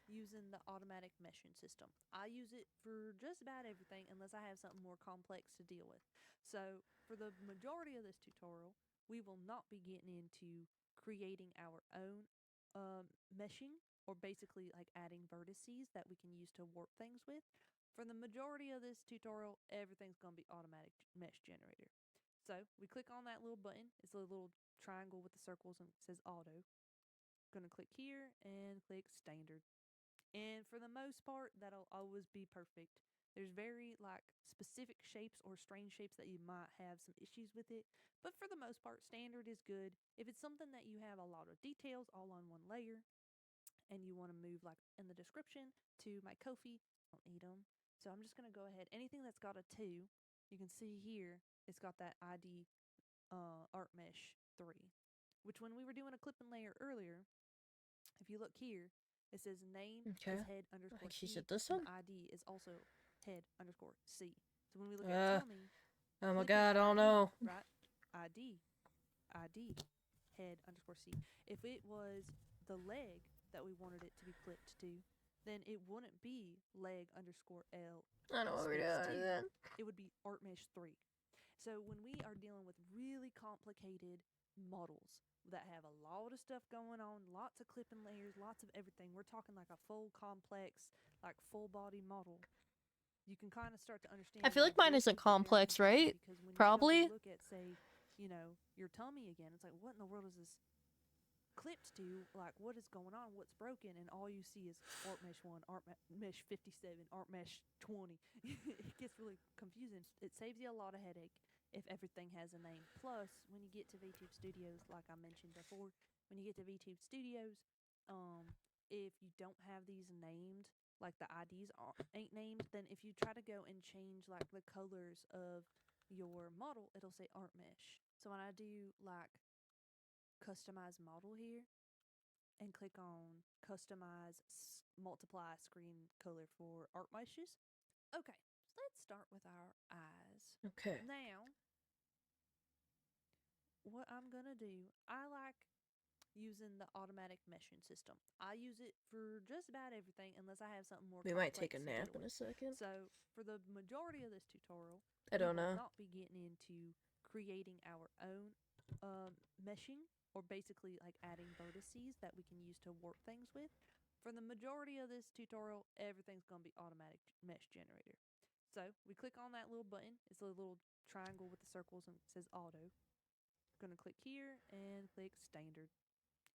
using the automatic meshing system. I use it for just about everything unless I have something more complex to deal with. So for the majority of this tutorial, we will not be getting into creating our own meshing, or basically like adding vertices that we can use to warp things with. For the majority of this tutorial, everything's going to be automatic mesh generator. So we click on that little button. It's a little triangle with the circles and it says auto. Going to click here and click standard. And for the most part, that'll always be perfect. There's very like specific shapes or strange shapes that you might have some issues with it, but for the most part, standard is good. If it's something that you have a lot of details all on one layer and you want to move, like in the description, to my Ko-fi, I don't need them. So I'm just going to go ahead. Anything that's got a 2, you can see here, it's got that ID art mesh 3, which when we were doing a clip and layer earlier, if you look here, it says name Okay. is head I underscore think she C, said this and one. the ID is also head underscore C. So when we look at tummy, Oh my click in god, I don't ID, know. right? ID, head underscore C. If it was the leg that we wanted it to be clipped to, then it wouldn't be leg underscore L. I know what we're doing then. It would be art mesh 3. So when we are dealing with really complicated models that have a lot of stuff going on, lots of clipping layers, lots of everything, we're talking like a full complex, like full body model. You can kind of start to understand. I feel like mine isn't complex, right? Because when Probably. you look at, say, you know, your tummy again, it's like, what in the world is this clipped to? Like, what is going on? What's broken? And all you see is art mesh 1, art mesh 57, art mesh 20. It gets really confusing. It saves you a lot of headache if everything has a name. Plus, when you get to VTube Studios, like I mentioned before, when you get to VTube Studios, if you don't have these named, like the IDs ain't named, then if you try to go and change like the colors of your model, it'll say art mesh. So when I do like customize model here and click on customize multiply screen color for art meshes. Okay, so let's start with our eyes. Okay. Now, what I'm gonna do, I like using the automatic meshing system. I use it for just about everything unless I have something more We might take a complex to nap deal in a with. second. So for the majority of this tutorial, I don't we will know. not be getting into creating our own meshing, or basically like adding vertices that we can use to warp things with. For the majority of this tutorial, everything's going to be automatic mesh generator. So we click on that little button. It's a little triangle with the circles and it says auto. Going to click here and click standard.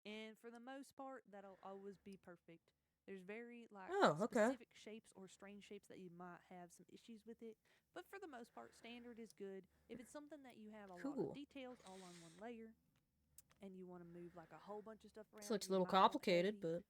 And for the most part, that'll always be perfect. There's very like specific shapes or strange shapes that you might have some issues with it, but for the most part, standard is good. If it's something that you have a lot of details all on one layer, and you want to move like a whole bunch of stuff around, This looks a little complicated, but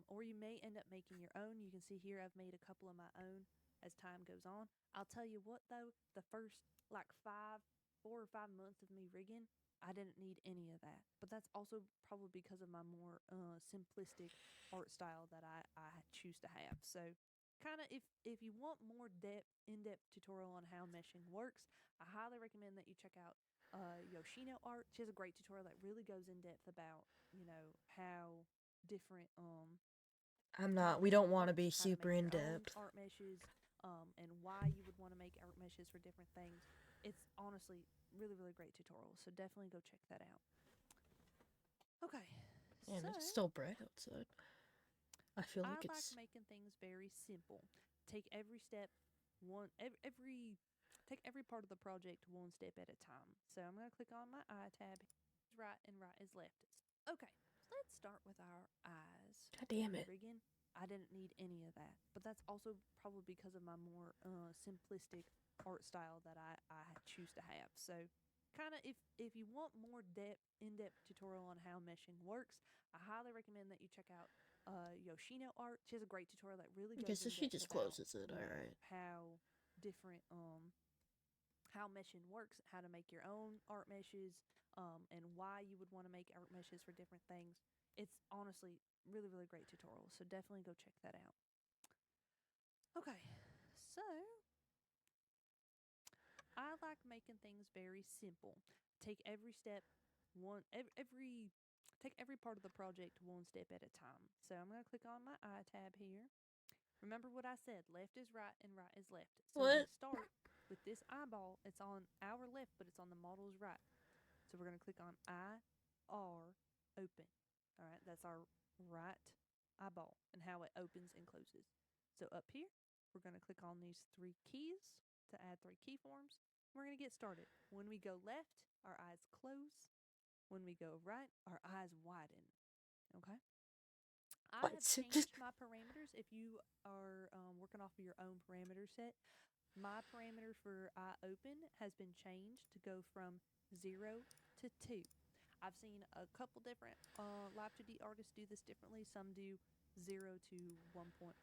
or you may end up making your own. You can see here I've made a couple of my own as time goes on. I'll tell you what though, the first like 4 or 5 months of me rigging, I didn't need any of that. But that's also probably because of my more simplistic art style that I choose to have. So kind of if you want more in-depth tutorial on how meshing works, I highly recommend that you check out Yoshino Art. She has a great tutorial that really goes in depth about, you know, how different we don't want to be super in depth. Art meshes, and why you would want to make art meshes for different things. It's honestly really, really great tutorial, so definitely go check that out. Okay. And so, it's still bright outside. I feel like I it's like making things very simple. Take every step take every part of the project one step at a time. So I'm going to click on my eye tab. Right and right is left. Okay, so let's start with our eyes. God damn it. Rigging, I didn't need any of that, but that's also probably because of my more simplistic art style that I choose to have. So kind of if you want more in-depth tutorial on how meshing works, I highly recommend that you check out Yoshino Art. She has a great tutorial that really goes in depth she just about, closes it. All right. How different how meshing works, how to make your own art meshes, and why you would want to make art meshes for different things. It's honestly really, really great tutorial, so definitely go check that out. Okay, so I like making things very simple. Take every step take every part of the project one step at a time. So I'm going to click on my eye tab here. Remember what I said, left is right and right is left. So we start with this eyeball. It's on our left, but it's on the model's right. So we're going to click on I, R, open. All right, that's our right eyeball and how it opens and closes. So up here, we're going to click on these 3 keys to add 3 keyforms. We're going to get started. When we go left, our eyes close. When we go right, our eyes widen. Okay? I have changed my parameters. If you are working off of your own parameter set, my parameter for eye open has been changed to go from 0 to 2. I've seen a couple different Live 2D artists do this differently. Some do 0 to 1.5.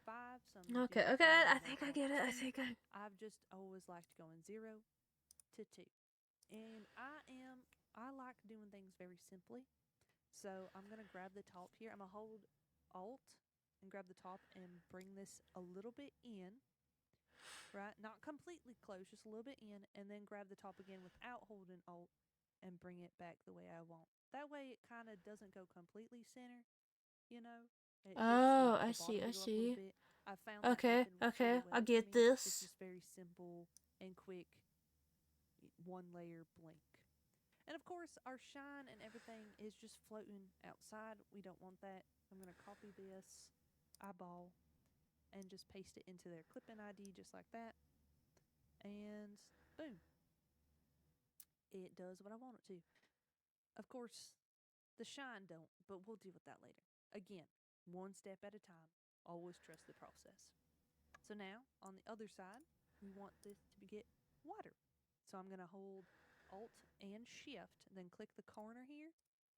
Some okay, I think I get it. I've just always liked going 0 to 2. And I like doing things very simply. So I'm going to grab the top here. I'm going to hold Alt and grab the top and bring this a little bit in, right? Not completely close, just a little bit in, and then grab the top again without holding Alt and bring it back the way I want. That way it kind of doesn't go completely center, you know? It Oh, I the see, bottom I to go up a little see. bit. I found that Okay, happened okay, really I well for get me. It's this. just very simple and quick, one layer blink. And of course, our shine and everything is just floating outside. We don't want that. I'm going to copy this eyeball and just paste it into their clip-in ID just like that. And boom. It does what I want it to. Of course, the shine don't, but we'll deal with that later. Again, one step at a time. Always trust the process. So now, on the other side, we want this to get wider. So I'm going to hold Alt and Shift, then click the corner here,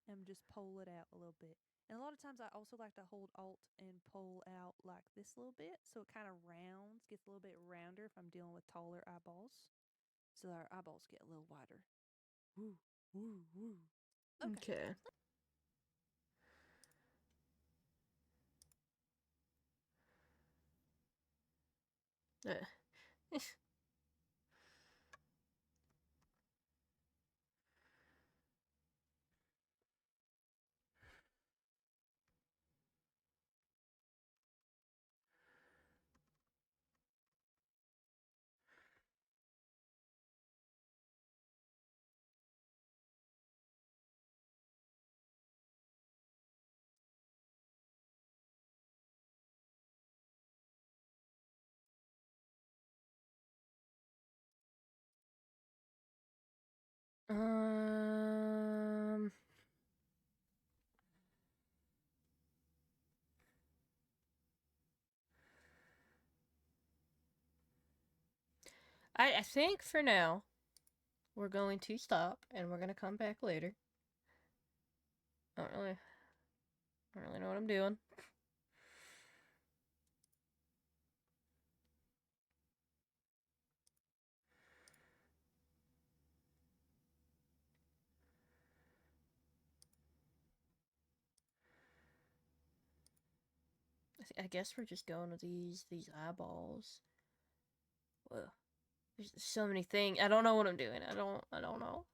and just pull it out a little bit. And a lot of times I also like to hold Alt and pull out like this a little bit, so it kind of rounds, gets a little bit rounder if I'm dealing with taller eyeballs. So our eyeballs get a little wider. Woo, woo, woo. Okay. Um, I think for now we're going to stop and we're gonna come back later. I don't really know what I'm doing. I guess we're just going with these eyeballs. Whoa. There's so many things. I don't know what I'm doing. I don't know.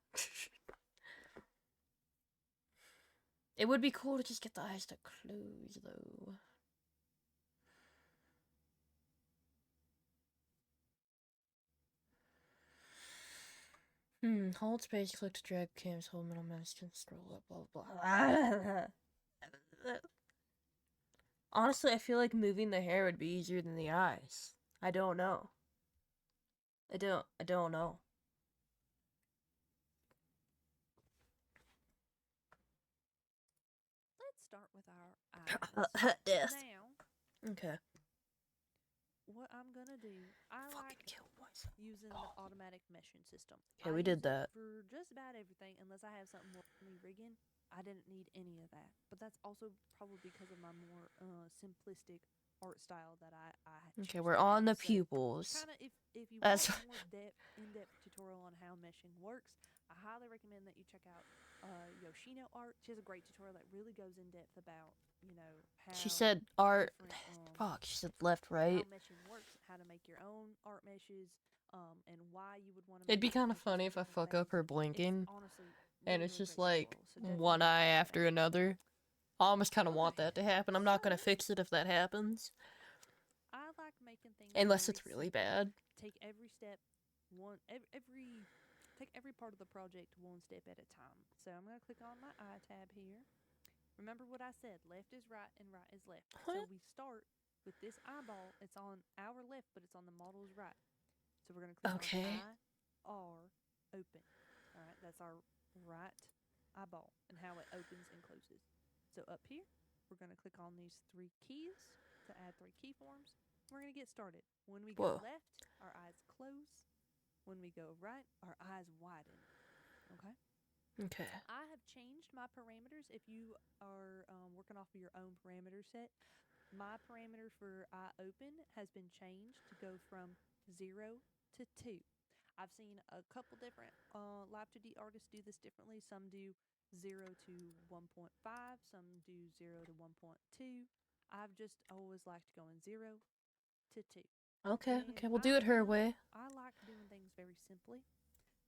It would be cool to just get the eyes to close though. Hold space, click to drag cams, hold middle mouse, can scroll up, blah blah blah. Honestly, I feel like moving the hair would be easier than the eyes. I don't know. I don't know. Let's start with our eyes. Yes. Now, Okay. what I'm gonna do, I like kill myself. using the automatic meshing system. Okay, I we did use it that. for just about everything, unless I have something more me rigging. I didn't need any of that, but that's also probably because of my more simplistic art style that I Okay, choose we're to on have. the So, pupils. kind of if you That's want more in-depth tutorial on how meshing works, I highly recommend that you check out Yoshino Art. She has a great tutorial that really goes in depth about how she said art. different, Fuck, she said left, how right. meshing works, how to make your own art meshes, and why you would want to. It'd be kind of meshes funny with if I different fuck up things. her It's blinking, honestly and really, it's really just great like tutorial, so definitely one go eye check that after out. another. I almost kind of want Okay, that to happen. I'm not gonna so fix it if that happens, I like making things unless very it's really simple. bad. Take every step take every part of the project one step at a time. So I'm going to click on my eye tab here. Remember what I said, left is right and right is left. So we start with this eyeball. It's on our left, but it's on the model's right. So we're going to click Okay. on I, R, open. All right, that's our right eyeball and how it opens and closes. So up here, we're going to click on these 3 keys to add 3 keyforms. We're going to get started. When we go Whoa. left, our eyes close. When we go right, our eyes widen. Okay? Okay. I have changed my parameters. If you are working off of your own parameter set, my parameter for eye open has been changed to go from 0 to 2. I've seen a couple different Live 2D artists do this differently. Some do 0 to 1.5, some do 0 to 1.2. I've just always liked going 0 to 2. Okay, And we'll do it her way. I like doing things very simply.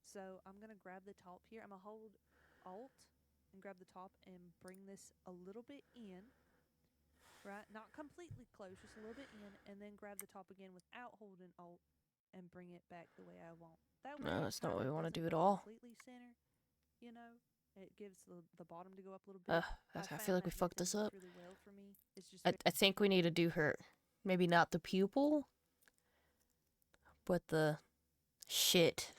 So I'm going to grab the top here. I'm going to hold Alt and grab the top and bring this a little bit in. right? Not completely close, just a little bit in, and then grab the top again without holding Alt and bring it back the way I want. That way, No, that's not what we want to doesn't do at go all. completely center, you know. It gives the bottom to go up a little bit. I feel like we fucked this up. Really well for me. It's just I think we need to do her, maybe not the pupil, but the shit.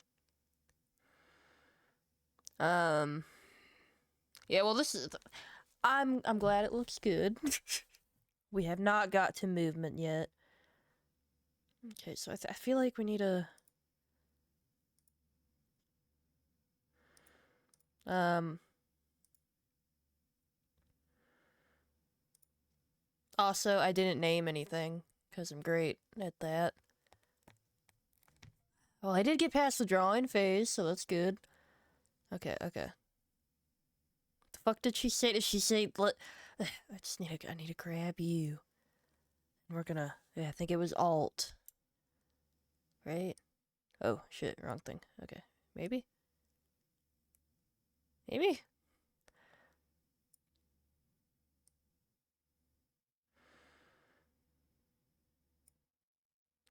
Yeah, well, this is. I'm glad it looks good. We have not got to movement yet. Okay, so I feel like we need a. Also, I didn't name anything because I'm great at that. Well, I did get past the drawing phase, so that's good. Okay, okay. The fuck did she say? Did she say, I need to grab you. And we're gonna, yeah, I think it was Alt. Right? Oh, shit, wrong thing. Okay, maybe? Maybe?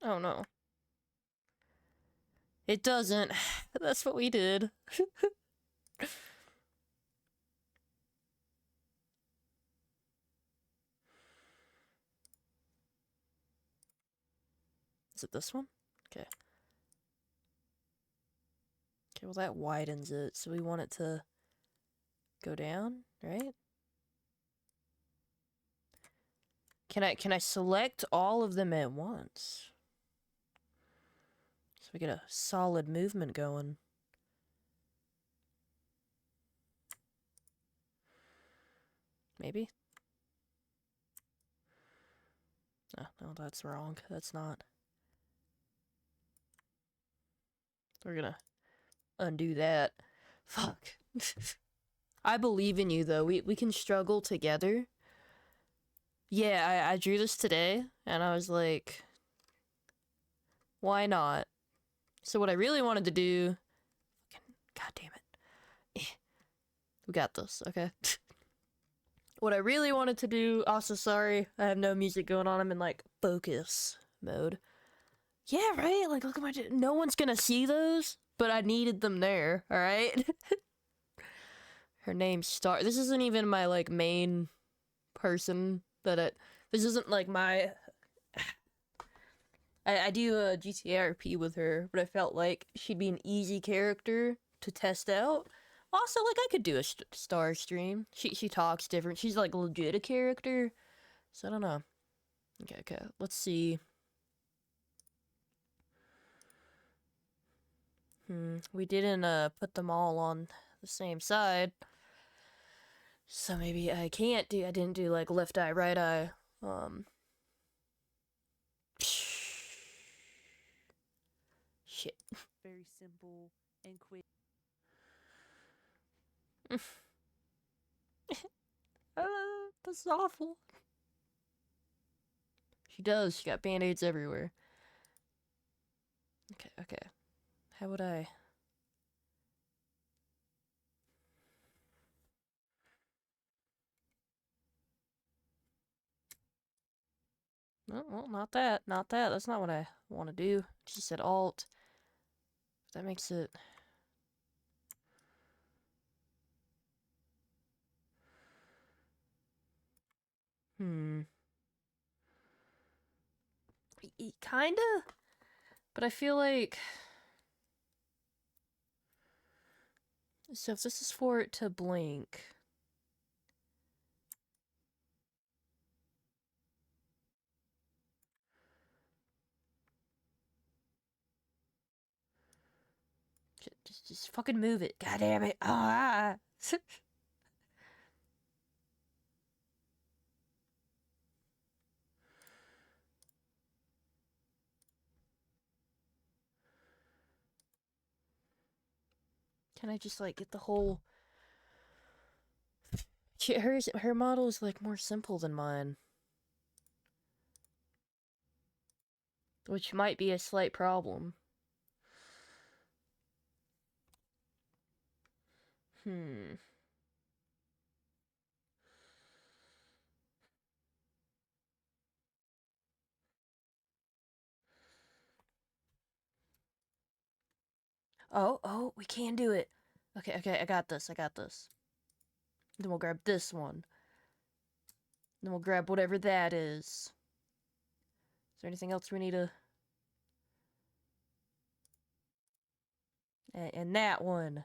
Oh no. It doesn't. That's what we did. Is it this one? Okay. Okay, well that widens it, so we want it to go down, right? Can I select all of them at once? So we get a solid movement going. Maybe? Oh, no, that's wrong. That's not. We're gonna undo that. Fuck. I believe in you, though. We can struggle together. Yeah, I drew this today, and I was like, why not? So what I really wanted to do... God damn it. We got this, okay? What I really wanted to do... Also, sorry, I have no music going on. I'm in, like, focus mode. Yeah, right? Like, look at my... No one's gonna see those, but I needed them there, alright? Her name's Star... This isn't even my, like, main person that it... This isn't, like, my... I do a GTRP with her, but I felt like she'd be an easy character to test out. Also, like, I could do a Star stream. She talks different. She's, like, legit a character. So, I don't know. Okay, okay. Let's see. We didn't, put them all on the same side. So maybe I can't do... I didn't do, like, left eye, right eye. Shit. very simple and quick. This is awful. She does. She got band-aids everywhere. Okay, okay. How would I... No, well, not that. Not that. That's not what I want to do. She said Alt. That makes it... Kinda? But I feel like... So if this is for it to blink... Just fucking move it. God damn it. Ah! Can I just, like, get the whole... Her model is, like, more simple than mine. Which might be a slight problem. Oh, we can do it. Okay, I got this. Then we'll grab this one. Then we'll grab whatever that is. Is there anything else we need to... And that one.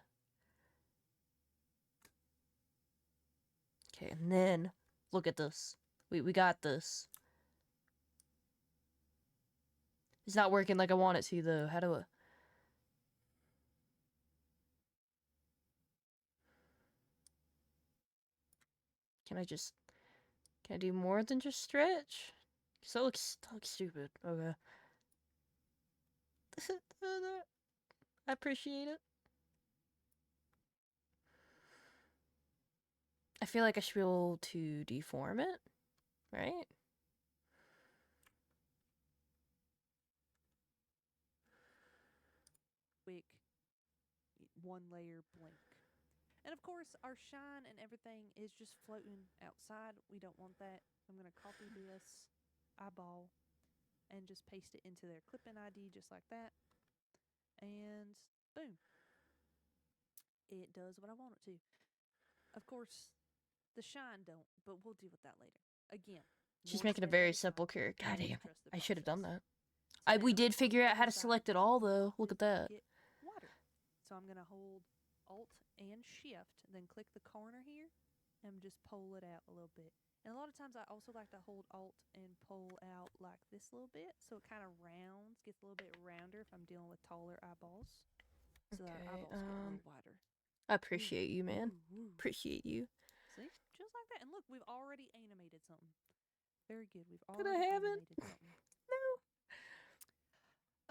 Okay, and then... Look at this. We got this. It's not working like I want it to, though. How do I... Can I do more than just stretch? Cause that looks stupid. Okay. I appreciate it. I feel like I should be able to deform it, right? Quick, one layer blink. And of course, our shine and everything is just floating outside. We don't want that. I'm going to copy this eyeball and just paste it into their clip-in ID just like that. And boom. It does what I want it to. Of course, the shine don't, but we'll deal with that later. Again, She's one making a step very at a simple time. character. God damn it. Trust the I should have done process. that. So We now, did figure out how to decide select it all, though. Look at that. Get water. So I'm going to hold Alt and Shift, then click the corner here, and just pull it out a little bit. And a lot of times I also like to hold Alt and pull out like this a little bit, so it kind of rounds, gets a little bit rounder if I'm dealing with taller eyeballs. So that our eyeballs get a little wider. I appreciate you, man. Ooh. Appreciate you. See? Just like that. And look, we've already animated something. Very good. We've But I already haven't. animated something. No.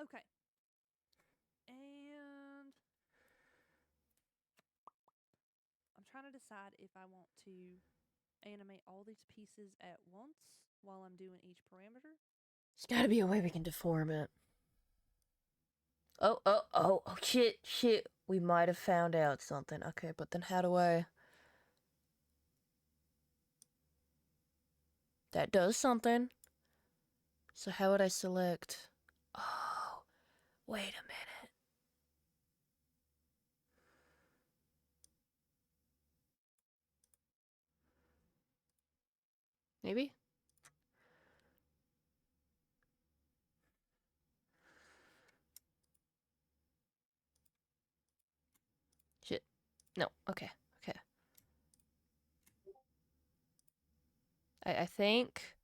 Okay. And I'm trying to decide if I want to animate all these pieces at once while I'm doing each parameter. There's gotta be a way we can deform it. Oh, shit. We might have found out something. Okay, but then how do I... That does something. So how would I select... Oh, wait a minute. Maybe? Shit. No, okay. I think...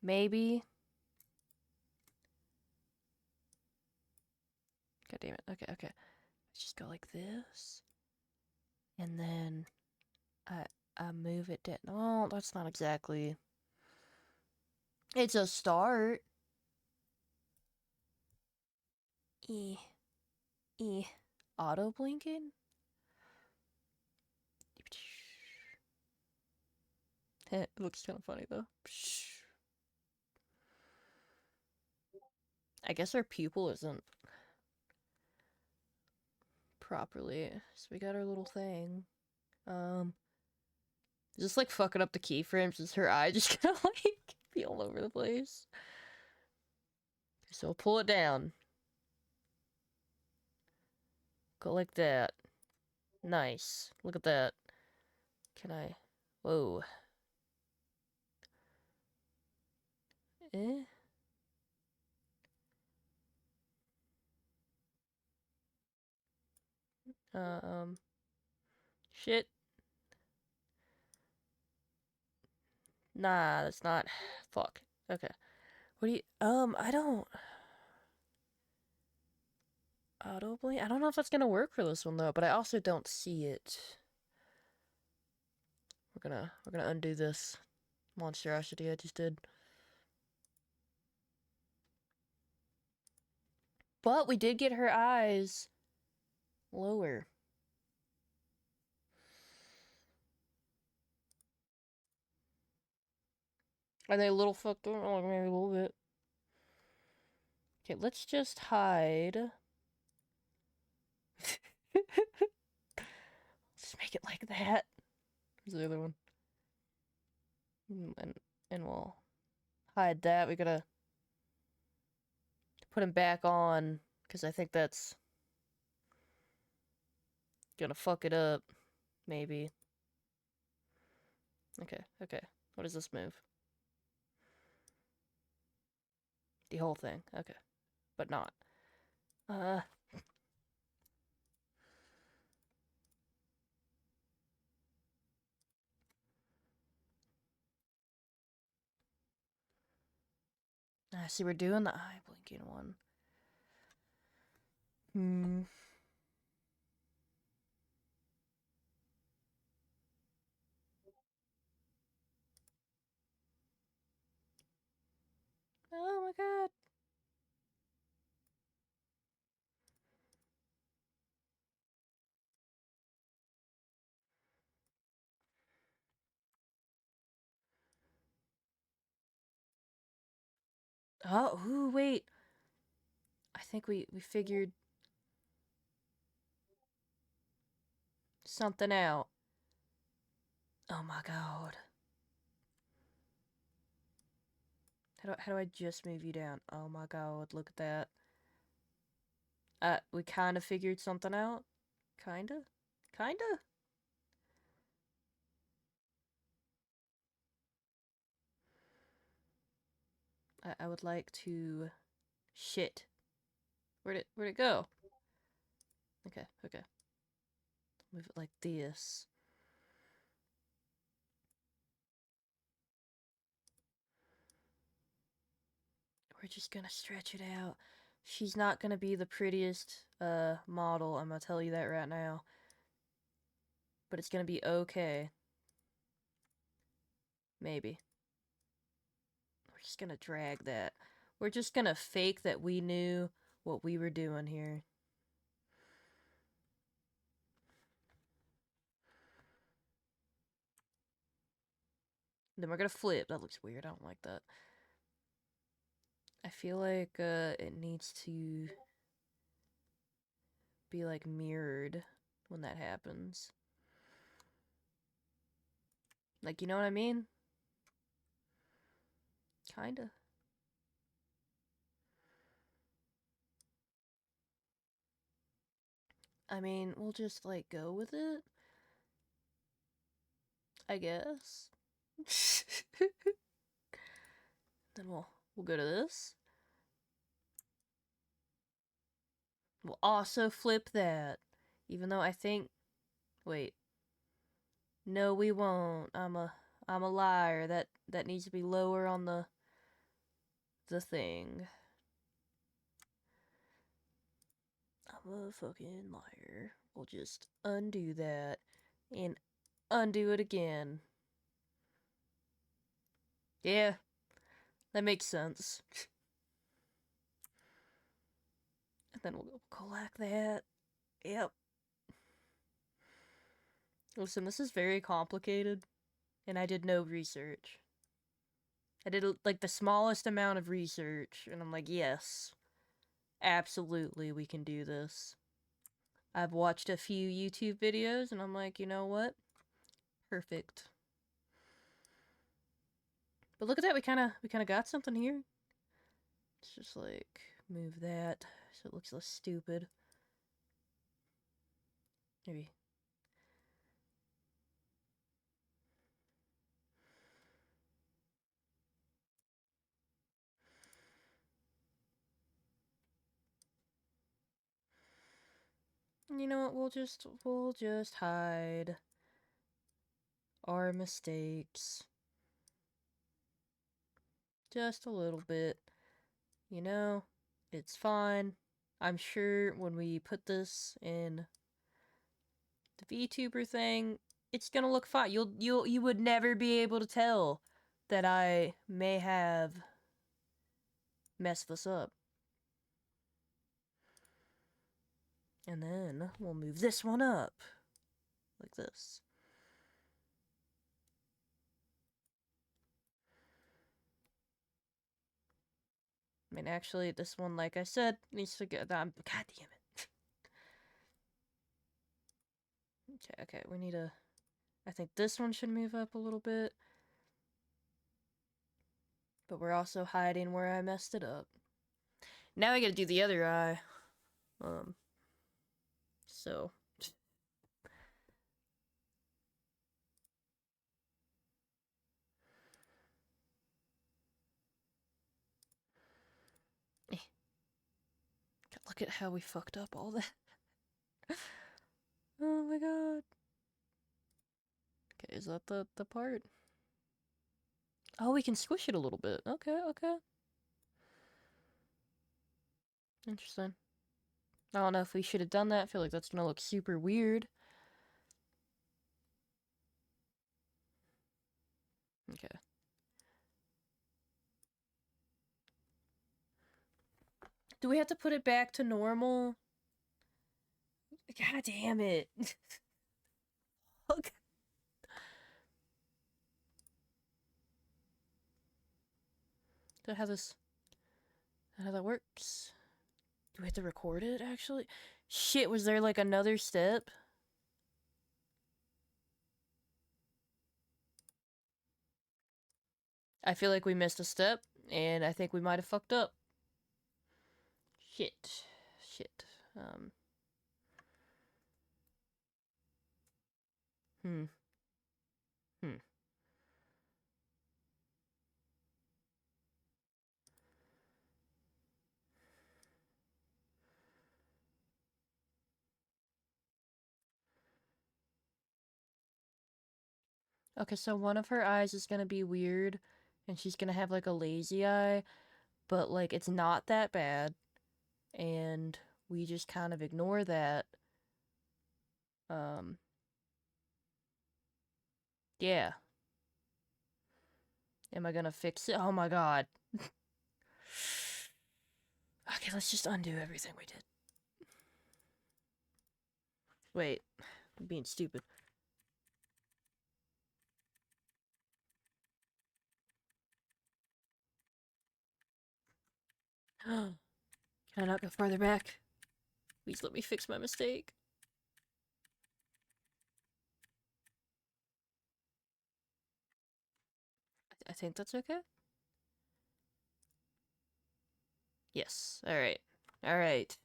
Maybe... God damn it. Okay. Let's just go like this. And then... I move it down. Oh, that's not exactly... It's a start. Auto blinking? It looks kind of funny though. I guess our pupil isn't properly. So we got our little thing. Just like fucking up the keyframes. Is her eye just gonna like be all over the place? So I'll pull it down. Go like that. Nice. Look at that. Can I? Whoa. Eh? Shit. Nah, that's not. Fuck. Okay. What do you? I don't. Auto blink? I don't know if that's gonna work for this one though, but I also don't see it. We're gonna undo this monstrosity I just did. But we did get her eyes lower. Are they a little fucked up? Like maybe a little bit. Okay, let's just hide. Just make it like that. Here's the other one. And we'll hide that. We gotta put him back on, because I think that's Gonna fuck it up. Maybe. Okay, okay. What does this move? The whole thing. Okay. But not. I see we're doing the eye blinking one. Hmm. Oh my god. Oh, ooh, wait. I think we figured something out. Oh my god. How do I just move you down? Oh my god, look at that. We kind of figured something out. Kinda? Kinda? I would like to... Shit. Where'd it go? Okay, okay. Move it like this. We're just gonna stretch it out. She's not gonna be the prettiest, model, I'm gonna tell you that right now. But it's gonna be okay. Maybe. We're just gonna drag that. We're just gonna fake that we knew what we were doing here. Then we're gonna flip. That looks weird. I don't like that. I feel like it needs to be like mirrored when that happens. Like, you know what I mean? Kinda. I mean, we'll just like go with it, I guess. Then we'll go to this. We'll also flip that. Even though I think... Wait. No, we won't. I'm a liar. That needs to be lower on the thing. I'm a fucking liar. We'll just undo that and undo it again. Yeah, that makes sense. And then we'll go like that. Yep. Listen, this is very complicated, and I did no research. I did, like, the smallest amount of research, and I'm like, yes, absolutely, we can do this. I've watched a few YouTube videos, and I'm like, you know what? Perfect. But look at that, we kind of got something here. Let's just, like, move that so it looks less stupid. Maybe. You know what, we'll just hide our mistakes. Just a little bit. You know, it's fine. I'm sure when we put this in the VTuber thing, it's gonna look fine. You would never be able to tell that I may have messed this up. And then we'll move this one up. Like this. I mean, actually, this one, like I said, needs to get that. God damn it. Okay, we need a... I think this one should move up a little bit. But we're also hiding where I messed it up. Now I gotta do the other eye. So... Look at how we fucked up all that. Oh my god. Okay, is that the part? Oh, we can squish it a little bit. Okay, okay. Interesting. I don't know if we should have done that. I feel like that's gonna look super weird. Okay. Do we have to put it back to normal? God damn it. Okay. So how that works? Do we have to record it, actually? Shit, was there like another step? I feel like we missed a step, and I think we might have fucked up. Shit. Shit. Hmm. Hmm. Okay, so one of her eyes is gonna be weird, and she's gonna have like a lazy eye, but like it's not that bad, and we just kind of ignore that. Um, yeah. Am I gonna fix it? Oh my god. Okay, let's just undo everything we did. Wait, I'm being stupid. Can I not go farther back? Please let me fix my mistake. I think that's okay. Yes. Alright. Alright.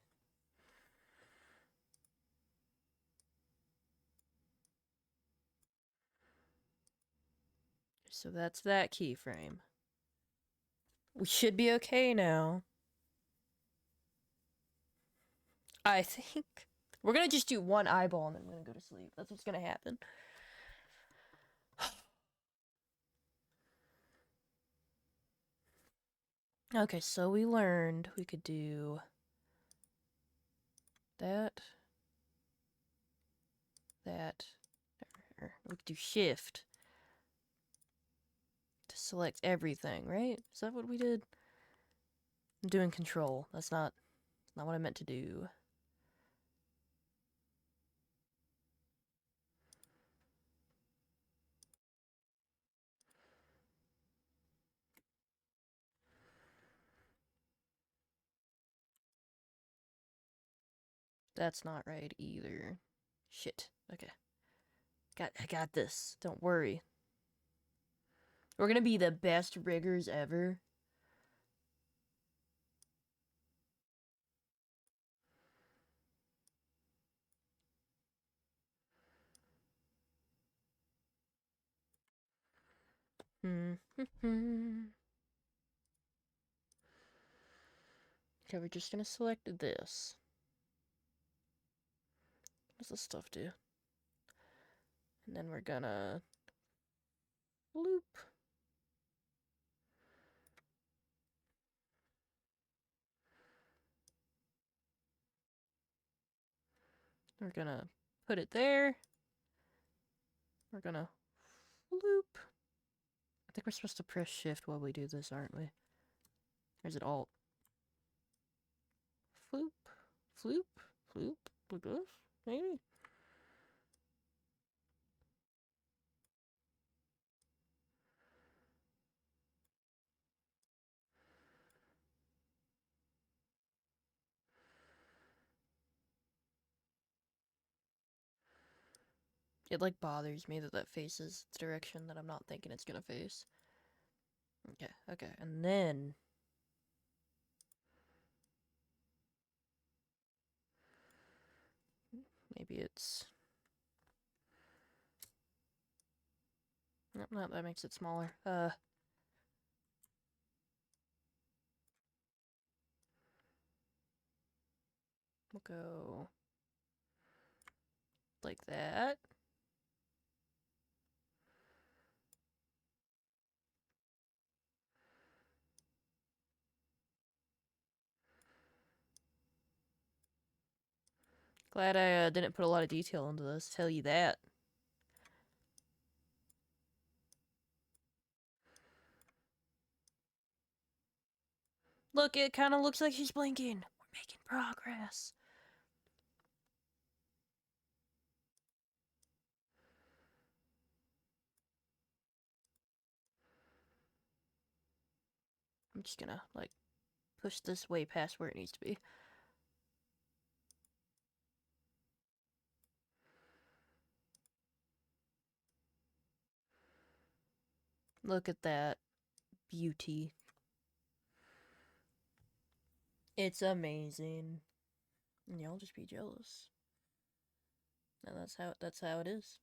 So that's that keyframe. We should be okay now. I think. We're gonna just do one eyeball and then we're gonna go to sleep. That's what's gonna happen. Okay, so we learned we could do that. We could do shift to select everything, right? Is that what we did? I'm doing control. That's not what I meant to do. That's not right either. Shit. Okay. I got this. Don't worry. We're gonna be the best riggers ever. Okay, we're just gonna select this. What does this stuff do? And then we're gonna loop. We're gonna put it there. We're gonna loop. I think we're supposed to press shift while we do this, aren't we? Or is it alt? Floop, floop, floop, like this, maybe? It like bothers me that that faces the direction that I'm not thinking it's gonna face. Okay, okay, and then maybe it's no, that makes it smaller. go like that. Glad I didn't put a lot of detail into this, tell you that. Look, it kind of looks like she's blinking. We're making progress. I'm just gonna, like, push this way past where it needs to be. Look at that beauty. It's amazing. And y'all just be jealous. And that's how it is.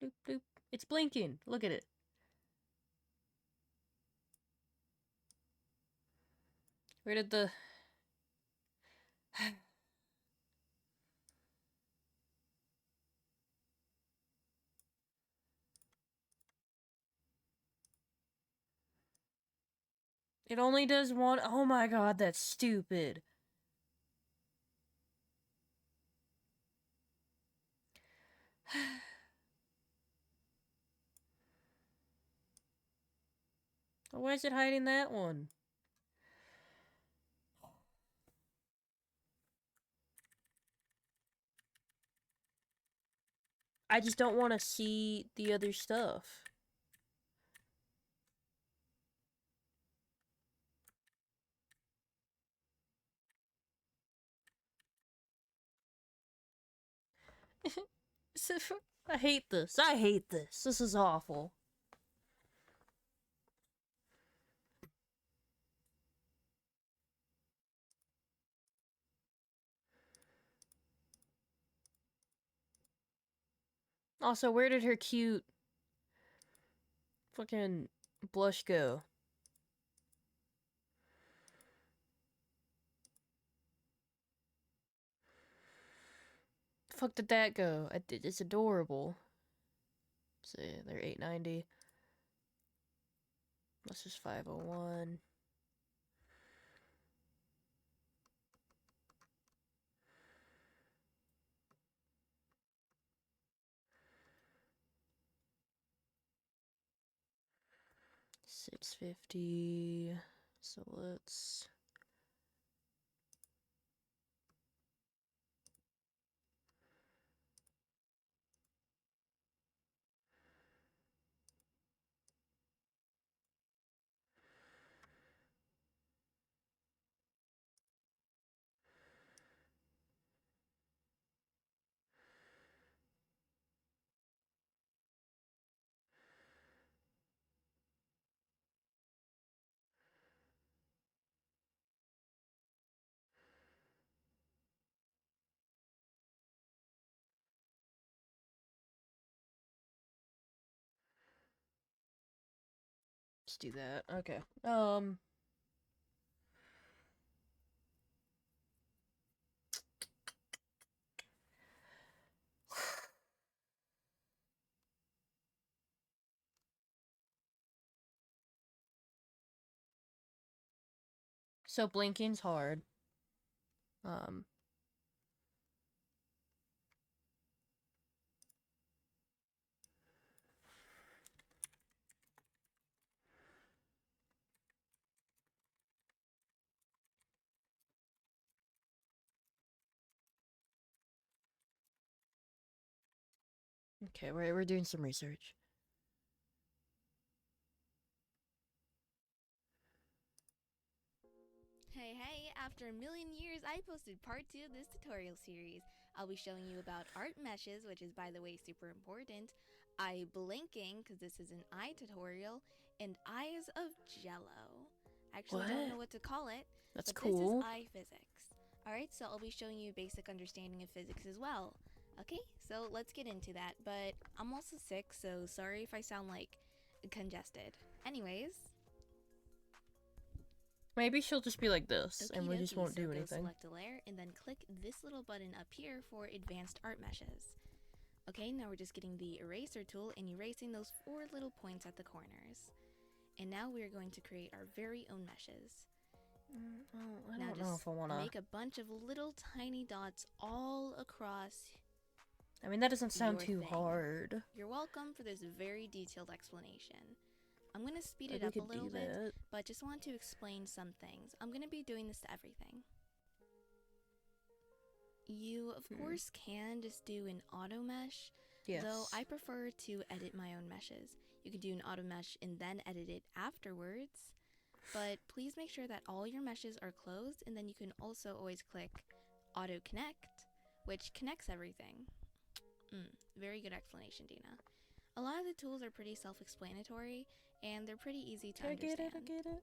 Bloop bloop. It's blinking. Look at it. Where did the It only does one. Oh my god, that's stupid. Why is it hiding that one? I just don't want to see the other stuff. I hate this. I hate this. This is awful. Also, where did her cute fucking blush go? The fuck did that go? It's adorable. See, they're $8.90. This is $5.01. $6.50. So let's. Let's do that. Okay. So blinking's hard. Okay, we're doing some research. Hey, after a million years, I posted part 2 of this tutorial series. I'll be showing you about art meshes, which is, by the way, super important, eye blinking, because this is an eye tutorial, and eyes of jello. Actually, don't know what to call it. That's but cool. This is eye physics. Alright, so I'll be showing you a basic understanding of physics as well. Okay, so let's get into that, but I'm also sick, so sorry if I sound like congested. Anyways. Maybe she'll just be like this, and we just won't do Go anything. Select a layer, and then click this little button up here for advanced art meshes. Okay, now we're just getting the eraser tool and erasing those 4 little points at the corners. And now we are going to create our very own meshes. I don't know if I wanna make a bunch of little tiny dots all across. I mean, that doesn't sound too hard. You're welcome for this very detailed explanation. I'm going to speed it up a little bit, but just want to explain some things. I'm going to be doing this to everything. You, of course, can just do an auto mesh, though I prefer to edit my own meshes. You can do an auto mesh and then edit it afterwards, but please make sure that all your meshes are closed, and then you can also always click auto connect, which connects everything. Very good explanation, Dina. A lot of the tools are pretty self-explanatory, and they're pretty easy to understand. I get it.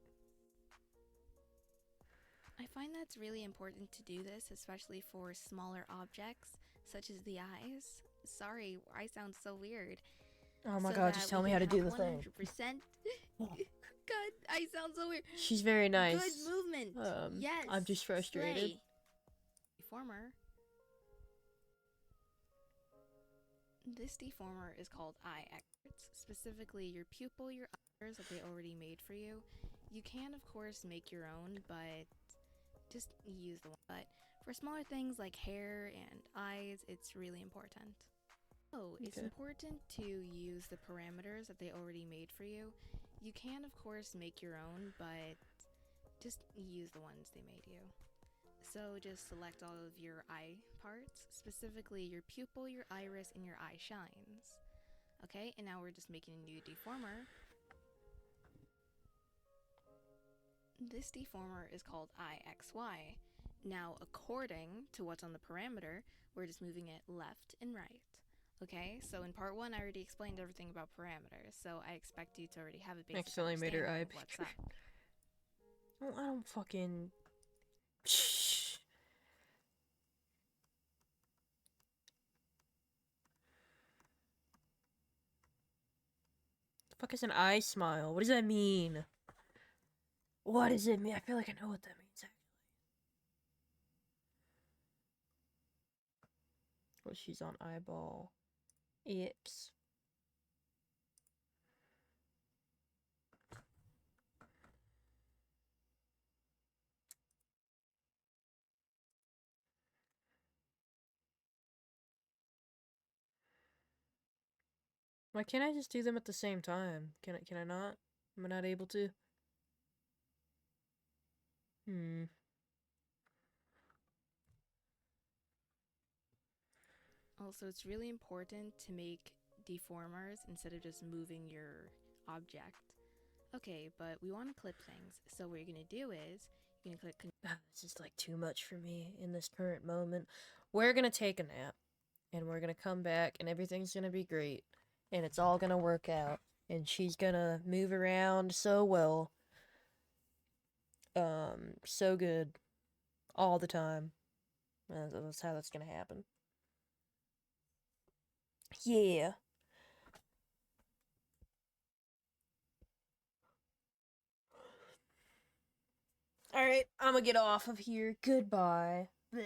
I find that's really important to do this, especially for smaller objects, such as the eyes. Sorry, I sound so weird. Oh my god, just tell me how to do the thing. 100%. God, I sound so weird. She's very nice. Good movement. Yes. I'm just frustrated. Slay. Deformer. This deformer is called eye experts, specifically your pupil, your eyes that they already made for you. You can, of course, make your own, but just use the one. But for smaller things like hair and eyes, it's really important. Oh, it's important to use the parameters that they already made for you. You can, of course, make your own, but just use the ones they made you. So just select all of your eye parts, specifically your pupil, your iris, and your eye shines. Okay, and now we're just making a new deformer. This deformer is called IXY. Now, according to what's on the parameter, we're just moving it left and right. Okay, so in part 1, I already explained everything about parameters, so I expect you to already have a basic accidentally made her eye understanding of what's up. Well, I don't fucking... The fuck is an eye smile? What does that mean? What does it mean? I feel like I know what that means, actually. Well, she's on eyeball. Ips. Why can't I just do them at the same time? Can I not? Am I not able to? Also, it's really important to make deformers instead of just moving your object. Okay, but we want to clip things, so what you're going to do is, you're going to click... This is like too much for me in this current moment. We're gonna take a nap, and we're gonna come back, and everything's gonna be great, and it's all gonna work out, and she's gonna move around so well. So good. All the time. That's how that's gonna happen. Yeah. Alright, I'm gonna get off of here. Goodbye. Bleh.